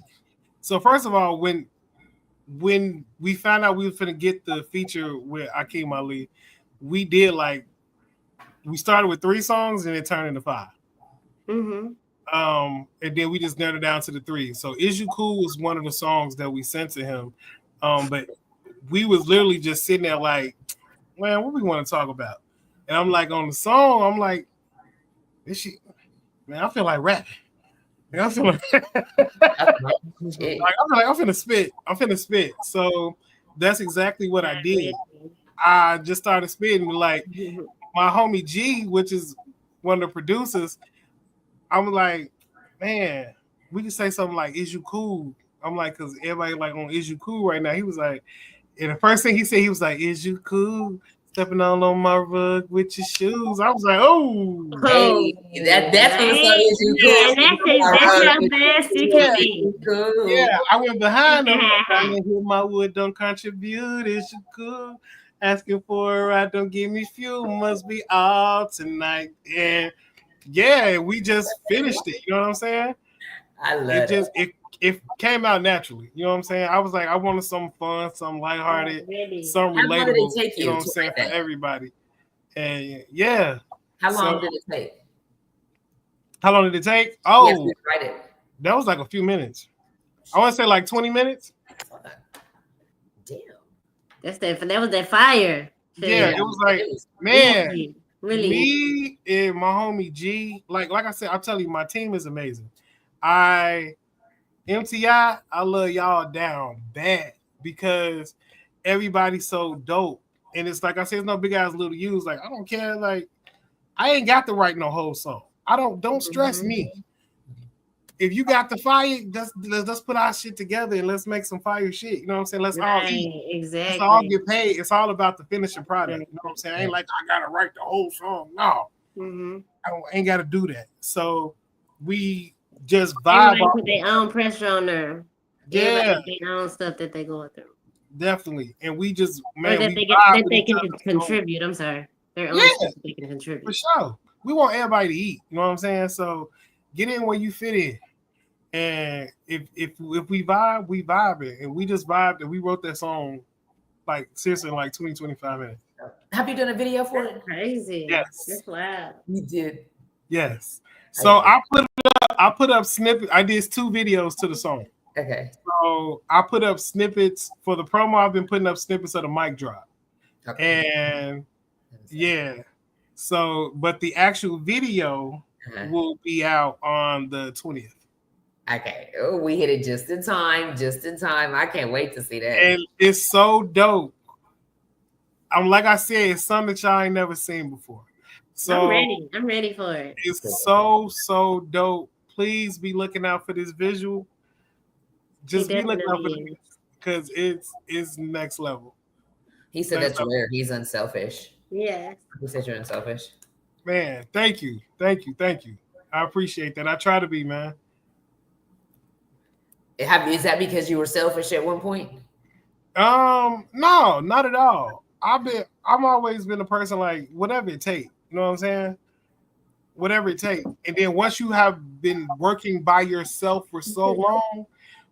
so first of all, when we found out we were gonna get the feature with Akeem Ali, we started with 3 songs and it turned into 5. And then we just narrowed it down to the 3. So Is You Cool was one of the songs that we sent to him. But we was literally just sitting there like, man, what we want to talk about? And I'm like, on the song, I'm like, this shit, man, I feel like rapping. I feel like, I'm finna spit. I'm finna spit. So that's exactly what I did. I just started spitting. Like my homie G, which is one of the producers, I was like, man, we can say something like, is you cool? I'm like, because everybody like on Is You Cool right now. He was like, and the first thing he said, he was like, is you cool? Stepping all on my rug with your shoes. I was like, oh. Hey, that's what right? so is you cool. And that's how best you can be. Cool. Yeah, I went behind them. I didn't hit my wood, don't contribute. Is you cool? Asking for a ride, don't give me fuel. Must be all tonight. And yeah, we just finished it. You know what I'm saying? I love It just it came out naturally. You know what I'm saying? I was like, I wanted something fun, something lighthearted, something How long did relatable. it take You know you what I'm to saying, write for that? everybody. And yeah. How long So- did it take? How long did it take? Yes, Oh, to write it. that was like a few minutes. I want to say like 20 minutes. Damn. That was that fire. Yeah, it was like, man, really. me and my homie G, like I said, I'll tell you, my team is amazing. MTI, I love y'all down bad because everybody's so dope. And it's like I said, it's no big ass little U's. Like, I don't care. Like, I ain't got to write no whole song. Don't stress me. If you got the fire, let's put our shit together and let's make some fire shit. You know what I'm saying? Let's all eat. Exactly. Let's all get paid. It's all about the finishing product. You know what I'm saying? I ain't like I gotta write the whole song. No, I ain't gotta do that. So we just vibe. Everybody put their own pressure on there. Yeah, everybody their own stuff that they go through. Definitely, and we just or that they can contribute. I'm sorry, their own stuff they can contribute for sure. We want everybody to eat. You know what I'm saying? So get in where you fit in. And if we vibe, we vibe it. And we just vibed and we wrote that song like seriously in like 20-25 minutes. Have you done a video for it? Crazy. Yes. That's wild. You did. Yes. So I put up snippets. I did 2 videos to the song. Okay. So I put up snippets for the promo. I've been putting up snippets of the mic drop. Okay. And yeah. So, but the actual video will be out on the 20th. Okay. Oh, we hit it just in time. Just in time. I can't wait to see that. And it's so dope. Like I said, it's something that y'all ain't never seen before. So I'm ready for it. It's so dope. Please be looking out for this visual. Just be looking out for this because it's next level. He said that's rare. He's unselfish. Yes. He said you're unselfish. Man, thank you. I appreciate that. I try to be, man. Is that because you were selfish at one point? No, not at all. I've always been a person like whatever it takes. You know what I'm saying? Whatever it takes. And then once you have been working by yourself for so long,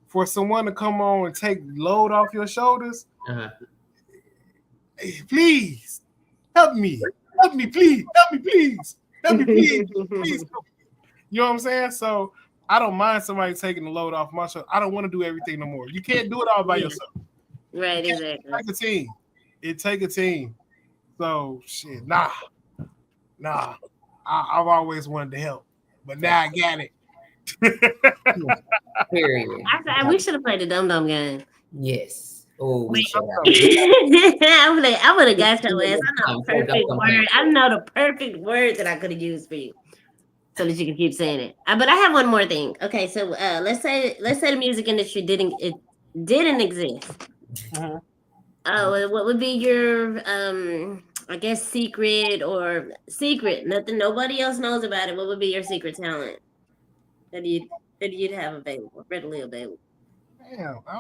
for someone to come on and take load off your shoulders, hey, please help me. Help me, please. Help me, please. Help me, please. Please. You know what I'm saying? So I don't mind somebody taking the load off my shoulder. I don't want to do everything no more. You can't do it all by yourself. Right, exactly. It takes a team. It takes a team. So shit, nah. I've always wanted to help, but now I got it. Period. We should have played the Dum Dum game. Yes. Oh, we should have. I would have got your ass. I know the perfect word. I know the perfect word that I could have used for you, so that you can keep saying it. But I have one more thing. Okay, so let's say the music industry didn't exist. What would be your I guess secret, nothing nobody else knows about it? What would be your secret talent that you'd have available, readily available? Damn, I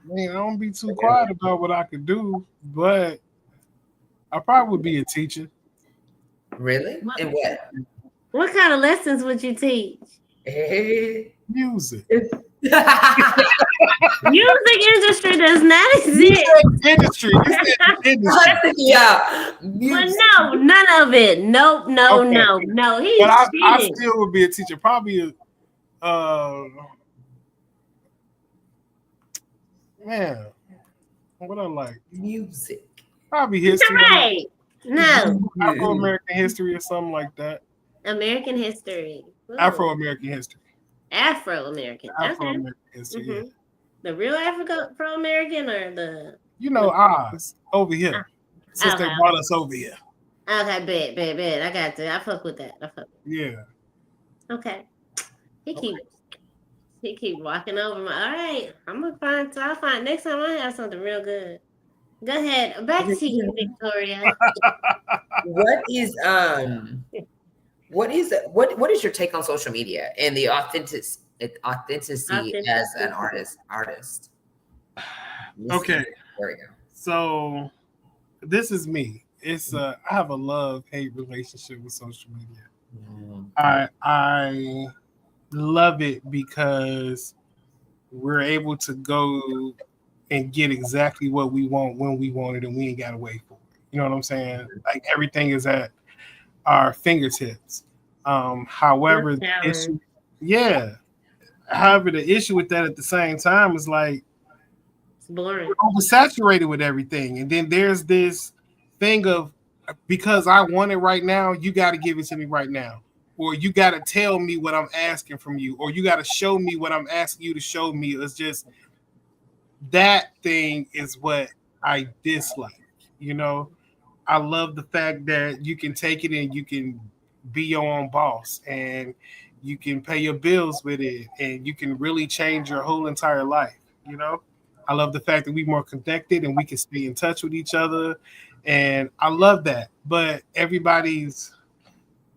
don't be too quiet about what I could do, but I probably would be a teacher. Really? And what? What kind of lessons would you teach? Music. Music industry does not exist. Industry. Yeah. But no, none of it. Nope, no. He's but I cheating. still would be a teacher. Probably man, what I like? Music. Probably history. Right. No. Afro-American history or something like that. American history. Ooh. Afro-American history. Afro-American. Afro-American history, yeah. The real Afro-American or the... Oz, over here. Since they brought us over here. Okay, bet. I got to. I fuck with that. Yeah. Okay. He keep walking over my... All right. I'll find... Next time I have something real good. Go ahead. Back to you, Victoria. What is your take on social media and the authenticity as an Authenticity. artist? Okay, There we go. so this is me. It's I have a love-hate relationship with social media. I love it because we're able to go and get exactly what we want when we want it, and we ain't got to wait for it. You know what I'm saying? Like everything is at our fingertips. However, the issue, yeah. However, the issue with that at the same time is like It's boring. we're oversaturated with everything, and then there's this thing of because I want it right now, you got to give it to me right now, or you got to tell me what I'm asking from you, or you got to show me what I'm asking you to show me. It's just that thing is what I dislike. You know, I love the fact that you can take it and you can be your own boss and you can pay your bills with it and you can really change your whole entire life. You know, I love the fact that we're more connected and we can stay in touch with each other. And I love that. But everybody's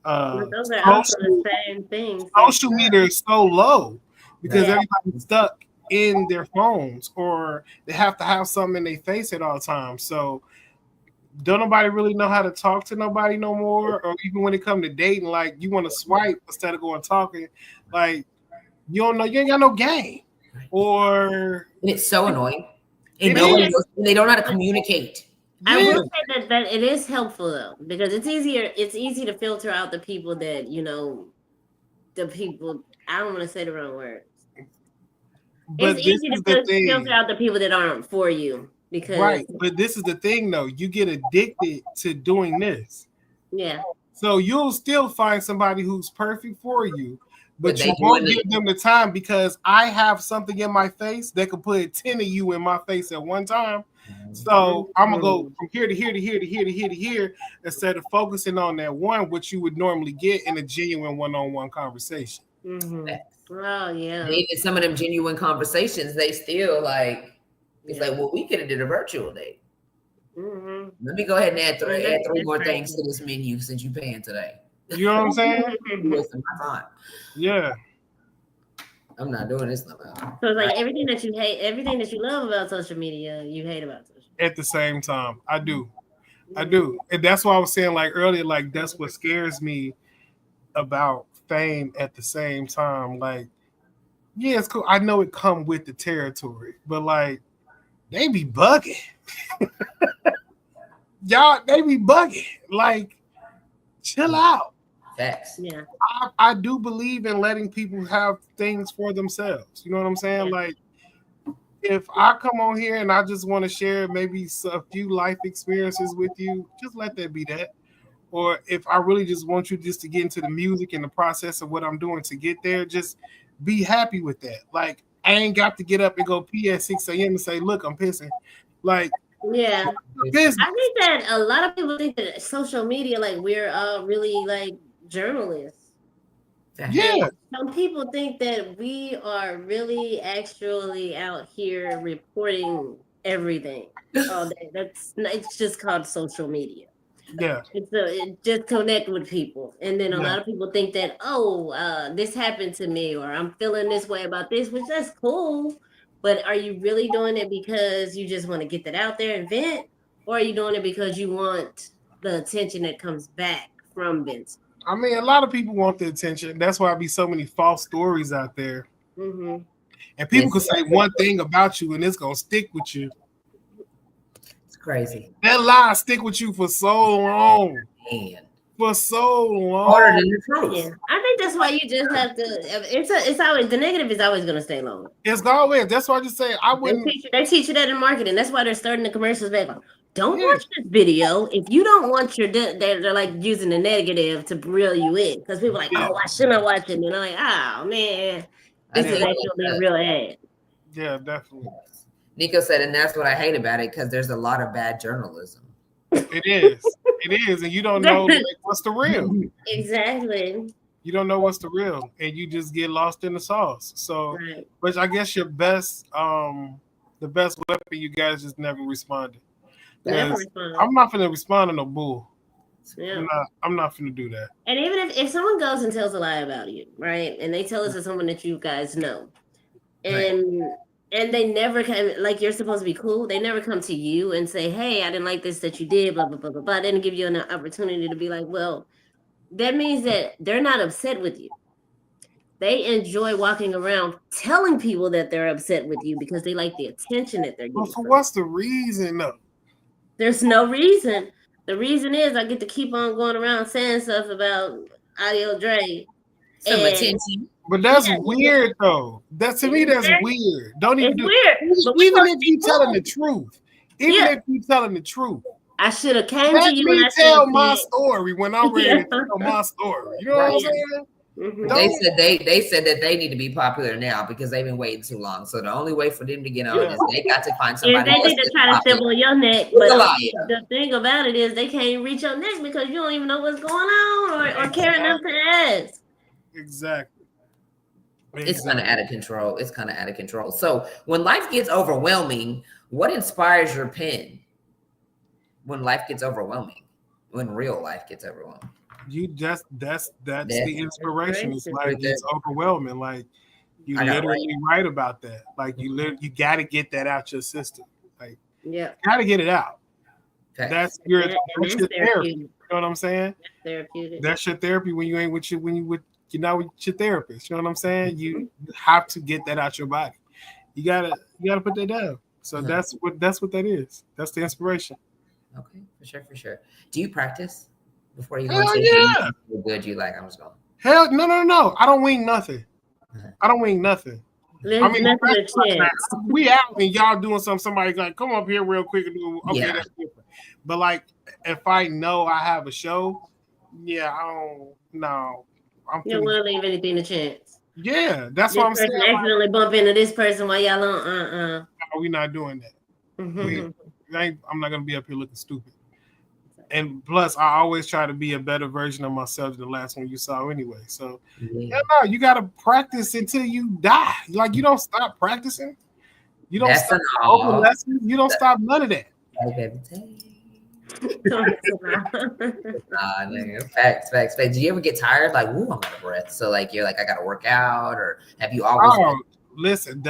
But those are also the social, same things. social media is so low because Yeah. everybody's stuck in their phones or they have to have something in their face at all times. So don't nobody really know how to talk to nobody no more, or even when it come to dating, like you want to swipe instead of going talking, like you don't know, you ain't got no game, or And it's so annoying. it And is, they don't know how to communicate. I yeah, will say that it is helpful though, because it's easier. It's easy to filter out the people that the people. I don't want to say the wrong word. It's but this easy is to the filter thing, out the people that aren't for you because right? But this is the thing, though, you get addicted to doing this, yeah, so you'll still find somebody who's perfect for you. But But they you doing won't give them the time because I have something in my face that could put 10 of you in my face at one time. So I'm gonna go from here to here to here to here to here to here instead of focusing on that one, which you would normally get in a genuine one-on-one conversation. mm-hmm. Oh yeah, And even some of them genuine conversations, they still like it's yeah. like, well, we could have did a virtual date. Mm-hmm. Let me go ahead and add And add three that's more things crazy. to this menu since you paying today. You know what I'm saying? You wasting my time. Yeah. I'm not doing this no more. So it's like everything that you hate, everything that you love about social media, you hate about social At the same time, I do. I media. do. And that's why I was saying like earlier, like that's what scares me about fame at the same time. Like, yeah, it's cool. I know it come with the territory, but like they be bugging. Y'all, they be bugging. Like, chill out. Facts. Yeah. I do believe in letting people have things for themselves. You know what I'm saying? Yeah. Like, if I come on here and I just want to share maybe a few life experiences with you, just let that be that. Or if I really just want you just to get into the music and the process of what I'm doing to get there, just be happy with that. Like, I ain't got to get up and go pee at 6 a.m. and say, look, I'm pissing. Like, Yeah. business. I think that a lot of people think that social media, like we're really like journalists. Yeah. And some people think that we are really actually out here reporting everything all day. It's just called social media. Yeah. It just connect with people, and then a Yeah. lot of people think that this happened to me, or I'm feeling this way about this, which that's cool. But are you really doing it because you just want to get that out there and vent, or are you doing it because you want the attention that comes back from venting? I mean, a lot of people want the attention. That's why I be so many false stories out there. Mm-hmm. And people could say one thing about you and it's gonna stick with you. It's crazy. That lie stick with you for so long. Man. For so long. Harder than the truth. Yeah, I think that's why you just have to. It's always the negative is always going to stay longer. It's always. That's why I just say I wouldn't. They teach you that in marketing. That's why they're starting the commercials back. Like, don't watch this video if you don't want they're like using the negative to reel you in because people are like, oh, I shouldn't watch it, and I'm like, oh man, this is actually a real ad. Yeah, definitely. Nico said, and that's what I hate about it because there's a lot of bad journalism. It is. It is, and you don't know like, what's the real. Exactly. You don't know what's the real, and you just get lost in the sauce. So, which I guess your best, the best weapon, you guys just never responded. You have to Because respond. I'm not finna respond to no bull. Yeah. I'm not finna do that. And even if someone goes and tells a lie about you, right? And they tell it to someone that you guys know, and they never come, like, you're supposed to be cool. They never come to you and say, "Hey, I didn't like this that you did," blah blah blah blah blah. They didn't give you an opportunity to be like, well, that means that they're not upset with you. They enjoy walking around telling people that they're upset with you because they like the attention that they're But getting. for from what's the reason though? There's no reason. The reason is I get to keep on going around saying stuff about AudioDre. Some And attention. But that's Yeah, weird though. That to me, that's weird. Don't even it's do weird. But we even supposed if to you be telling cool. the truth. Even Yeah. if you telling the truth. I should have came Let to you me and I tell should my have story when I'm ready to Yeah. tell my story. You know Right. what I'm saying? Mhm. They said that they need to be popular now because they've been waiting too long. So the only way for them to get on is they got to find If somebody they else need to that's try to step popular. on your neck, It's but a lie. the thing about it is they can't reach your neck because you don't even know what's going on or care enough to ask. Exactly. It's kind of out of control. It's kind of out of control. So when life gets overwhelming, what inspires your pen? When life gets overwhelming, when real life gets overwhelming. You just that's Yeah. the inspiration. It's like Right there. it's overwhelming. Like you I gotta literally right about that. Like you got to get that out your system. Like Yeah. got to get it out. Okay. That's your That's that's your therapy. therapeutic. You know what I'm saying? That's therapeutic. That's your therapy when you ain't with you when you with you're not with your therapist. You know what I'm saying? You have to get that out your body. You gotta put that down. So that's what that is. That's the inspiration. Okay, for sure. Do you practice before you go Hell into yeah. it? Good, you like, I'm just going. Hell no. I don't wing nothing. I don't wing nothing. I mean, Nothing a chance. we out and y'all doing something. Somebody's like, come up here real quick and do. Okay, Yeah. that's different. But like, if I know I have a show, yeah, I don't. No, I'm. You don't want to leave anything a chance. Yeah, that's This what I'm person saying. accidentally bump into this person while y'all on We're not doing that. Mhm. I'm not gonna be up here looking stupid. And plus, I always try to be a better version of myself than the last one you saw anyway. So, yeah, no, you gotta practice until you die. Like you don't stop practicing. You don't That's stop an open all. lessons. You don't stop none of that. Nigga. Facts. Do you ever get tired? Like, ooh, I'm out of breath. So like you're like, I gotta work out, or have you always Listen,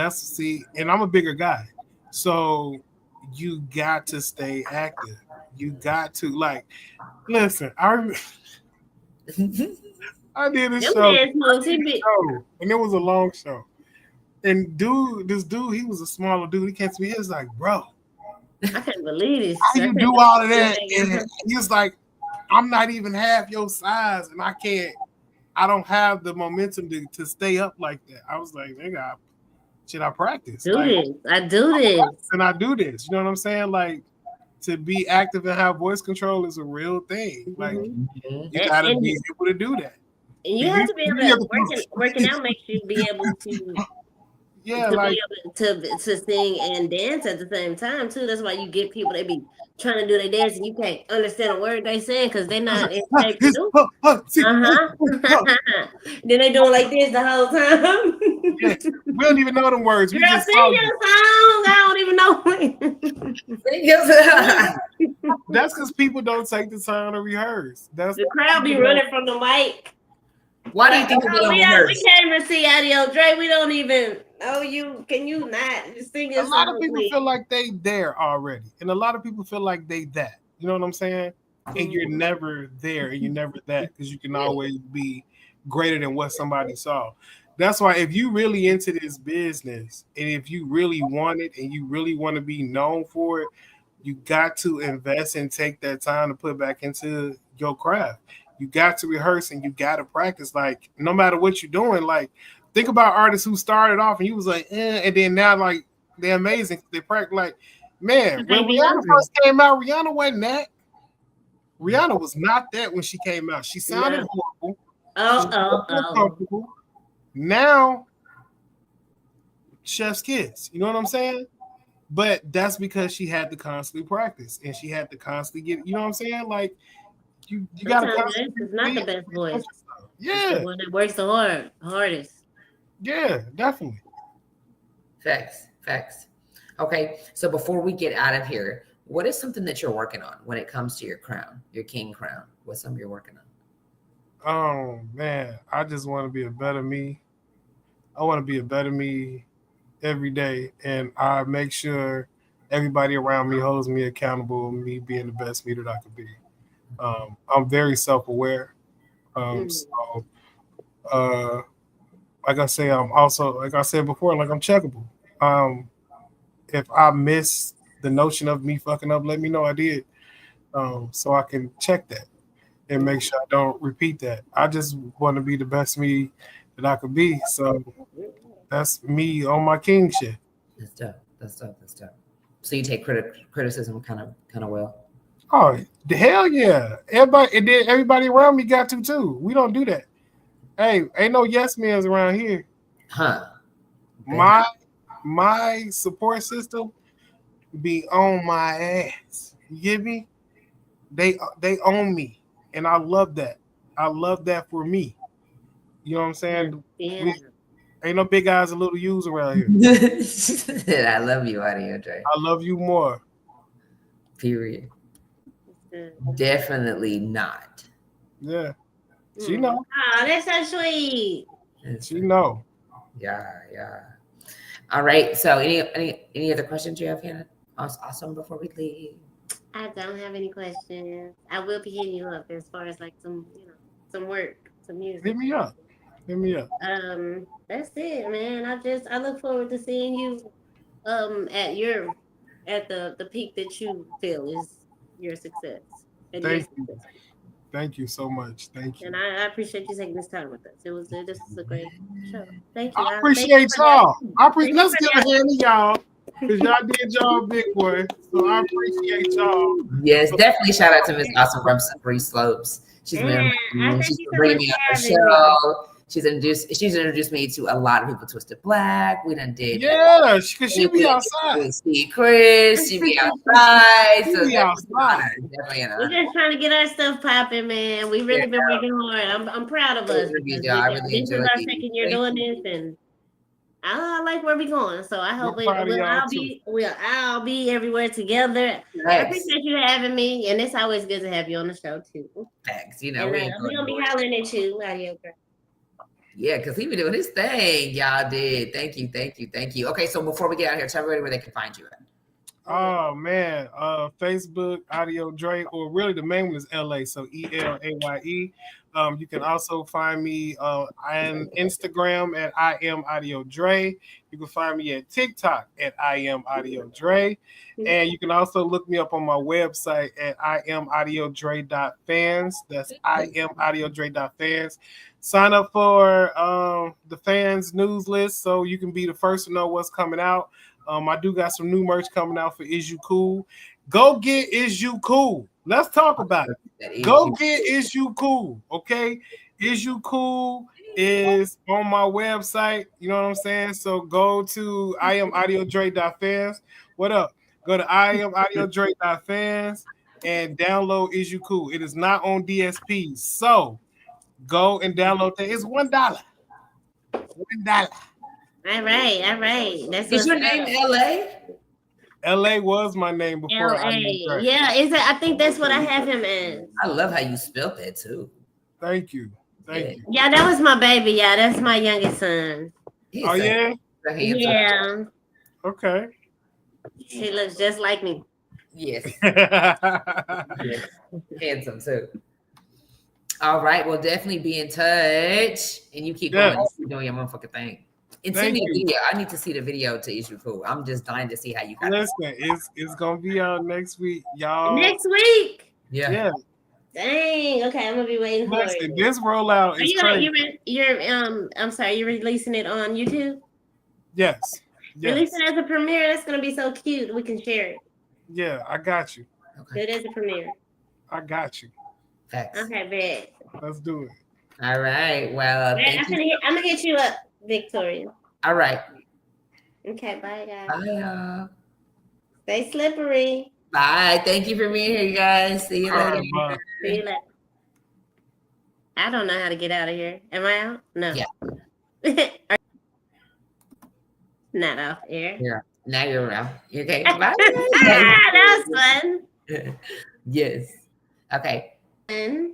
and I'm a bigger guy. So you got to stay active. You got to listen, I did a show, and it was a long show. And this dude, he was a smaller dude. He came to me, he was like, bro, I can't believe this. how you do all of that? And he was like, I'm not even half your size, and I don't have the momentum to stay up like that. I was like, nigga, should I practice? I do this. And I do this. You know what I'm saying? Like, to be active and have voice control is a real thing. Like, you gotta be able to do that. And you have to be able to working out makes you be able to be able to sing and dance at the same time too. That's why you get people they be trying to do their dance and you can't understand a word they saying because they're not in shape to do. Then they doing like this the whole time. Yeah, we don't even know them words. Girl, We just sing your song. I don't even know. That's because people don't take the time to rehearse. That's the crowd be running from the mic. Why do you think people don't rehearse? We can't even see AudioDre. We don't even know you. Can you not sing your song? A lot of people feel like they there already, and a lot of people feel like they that. You know what I'm saying? And you're never there, and you're never that because you can always be greater than what somebody saw. That's why if you really into this business, and if you really want it, and you really want to be known for it, you got to invest and take that time to put back into your craft. You got to rehearse and you got to practice. Like, no matter what you're doing, like, think about artists who started off and you was like, and then now, like, they're amazing. They practice, like, man, when Rihanna first came out, Rihanna wasn't that. Rihanna was not that when she came out. She sounded horrible. Uncomfortable. Now, chef's kiss. You know what I'm saying? But that's because she had to constantly practice and she had to constantly get, you know what I'm saying? Like, you got to constantly. It's not the best voice. Yeah. It's the one that works the hardest. Yeah, definitely. Facts. Okay, so before we get out of here, What is something that you're working on when it comes to your crown, your king crown? What's something you're working on? Oh man, I just want to be a better me. I want to be a better me every day, and I make sure everybody around me holds me accountable. Me being the best me that I could be. I'm very self-aware. So, uh, like I say, I'm also, like I said before, like I'm checkable. Um, if I miss the notion of me fucking up, let me know I did, so I can check that and make sure I don't repeat that. I just want to be the best me that I could be. So that's me on my king shit. That's dope. That's dope. That's dope. So you take criticism kind of well. Oh, the hell yeah! Everybody, and then everybody around me got to too. We don't do that. Hey, ain't no yes men's around here. Huh. My support system be on my ass. You get me? They own me, and I love that. I love that for me. You know what I'm saying? Yeah. Ain't no big eyes and little U's around here. I love you, AudioDre. I love you more. Period. Definitely not. Yeah, she know. Oh, that's so sweet. She know. Yeah. All right. So any other questions you have, Hannah? Awesome. Before we leave. I don't have any questions. I will be hitting you up as far as like some, some work, some music. Hit me up. That's it, man. I look forward to seeing you at the peak that you feel is your success. Thank you so much. Thank you. And I appreciate you taking this time with us. This was a great show. Thank you. I appreciate y'all. Let's give a hand to y'all. Because y'all did y'all big boy. So I appreciate y'all. Yes, definitely shout out to Miss Awesome from Slippery Slopes. She's been bringing me on her show. She's introduced me to a lot of people. Twisted Black. We done did. Yeah, because she be outside. See Chris. She be outside. So be outside. We're just trying to get our stuff popping, man. We really been working hard. I'm proud of us. This is our second year doing this, and I like where we're going. So I hope I'll be everywhere together. Nice. I appreciate you having me, and it's always good to have you on the show too. Thanks. We're gonna be hollering at you, AudioDre. Yeah, because he been doing his thing. Y'all did. Thank you. Okay, so before we get out of here, tell everybody where they can find you at. Oh man, Facebook, AudioDre, or really the main one is LA, so ELAYE. You can also find me on Instagram at I am AudioDre. You can find me at TikTok at I am AudioDre. And you can also look me up on my website at IamAudioDre.fans. That's IamAudioDre.fans. Sign up for the fans news list so you can be the first to know what's coming out. I do got some new merch coming out for Is You Cool. Go get Is You Cool. Let's talk about it. Go get Is You Cool. Okay. Is You Cool is on my website. You know what I'm saying? So go to IamAudioDre.fans. What up? Go to IamAudioDre.fans and download Is You Cool. It is not on DSP. So go and download that. It's $1. $1. All right. Is your name LA? LA was my name before. LA. Yeah, I think that's what I have him as. I love how you spelled that too. Thank you. Yeah, that was my baby. Yeah, that's my youngest son. Oh yeah? Yeah. Okay. She looks just like me. Yes. Yes. Handsome too. All right. Well, definitely be in touch. And you keep going. Keep doing your motherfucking thing. And send me a video. I need to see the video to Is You Cool. I'm just dying to see how you got it. Listen, it's gonna be out next week, y'all. Next week? Yeah. Dang. Okay, I'm gonna be waiting for it. This rollout is crazy. I'm sorry, you're releasing it on YouTube? Yes. Release it as a premiere. That's gonna be so cute. We can share it. Yeah, I got you. Okay. It is a premiere. I got you. Thanks. Okay, bet. Let's do it. All right. Well, I'm gonna hit you up, Victoria. All right. Okay, bye guys. Bye y'all. Stay slippery. Bye. Thank you for being here, guys. See you later. See you later. I don't know how to get out of here. Am I out? No. Yeah. Not off air. Yeah. Now you're around. Okay. Bye. That was fun. Yes. Okay. And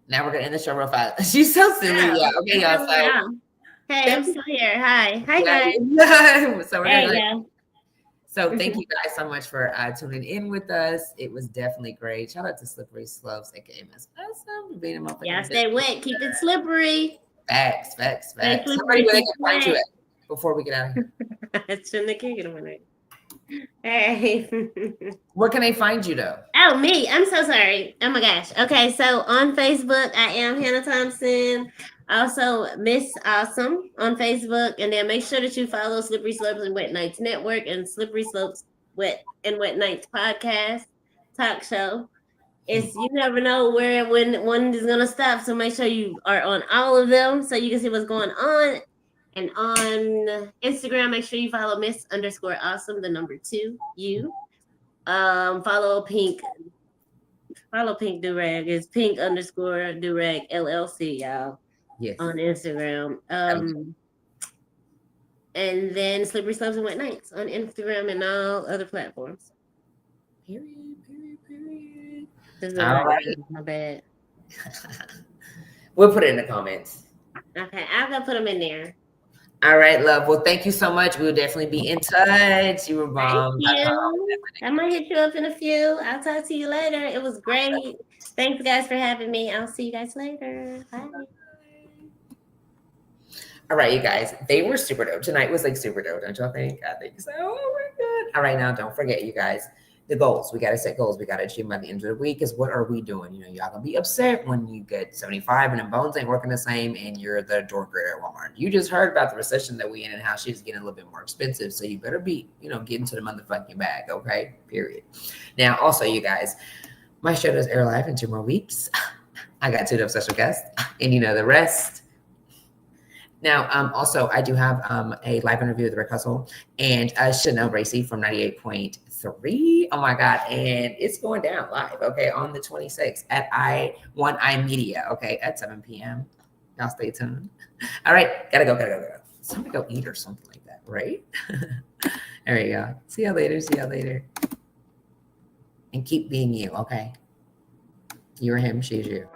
Now we're gonna end the show real fast. She's so silly. Yeah. Okay, y'all. So hey, I'm still here. Hi, guys. So we're There gonna. you go. So thank you guys so much for tuning in with us. It was definitely great. Shout out to Slippery Slopes, aka Miss Awesome, for being a motherfucking Y'all stay wet. Keep it slippery. Facts. Stay Somebody slippery. where they can find you at before we get out of here. It's in the kitchen. Hey. Where can they find you though? Oh, me. I'm so sorry. Oh my gosh. Okay, so on Facebook, I am Hannah Thompson. Also, Miss Awesome on Facebook. And then make sure that you follow Slippery Slopes and Wet Nights Network and Slippery Slopes Wet Nights podcast talk show. It's you never know when one is gonna stop. So make sure you are on all of them so you can see what's going on. And on Instagram, make sure you follow Miss_Awesome, the number 2, you. Follow Pink Durag. It's Pink_Durag LLC, y'all. Yes. On Instagram. And then Slippery Slopes and Wet Nights on Instagram and all other platforms. Period. This is All right. my bad. We'll put it in the comments. Okay, I'm gonna put them in there. All right, love. Well, thank you so much. We'll definitely be in touch. You were bomb. Thank you. I might hit you up in a few. I'll talk to you later. It was great. Thanks, guys, for having me. I'll see you guys later. Bye. All right, you guys. They were super dope. Tonight was like super dope, don't y'all think? I think so. Oh my God. All right, now don't forget, you guys, the goals. We got to set goals. We got to achieve by the end of the week. Is what are we doing? You know, y'all gonna be upset when you get 75 and the bones ain't working the same and you're the door grader at Walmart. You just heard about the recession that we in and how she's getting a little bit more expensive. So you better be, getting to the motherfucking bag, okay? Period. Now, also, you guys, my show does air live in 2 more weeks. I got 2 special guests, and you know the rest. Now, also, I do have a live interview with Rick Hustle and Chanel Racy from 98.3. Oh my God. And it's going down live, okay, on the 26th at I1I Media, okay, at 7 p.m. Y'all stay tuned. All right. Gotta go. Somebody go eat or something like that, right? There you go. See y'all later. And keep being you, okay? You're him, she's you.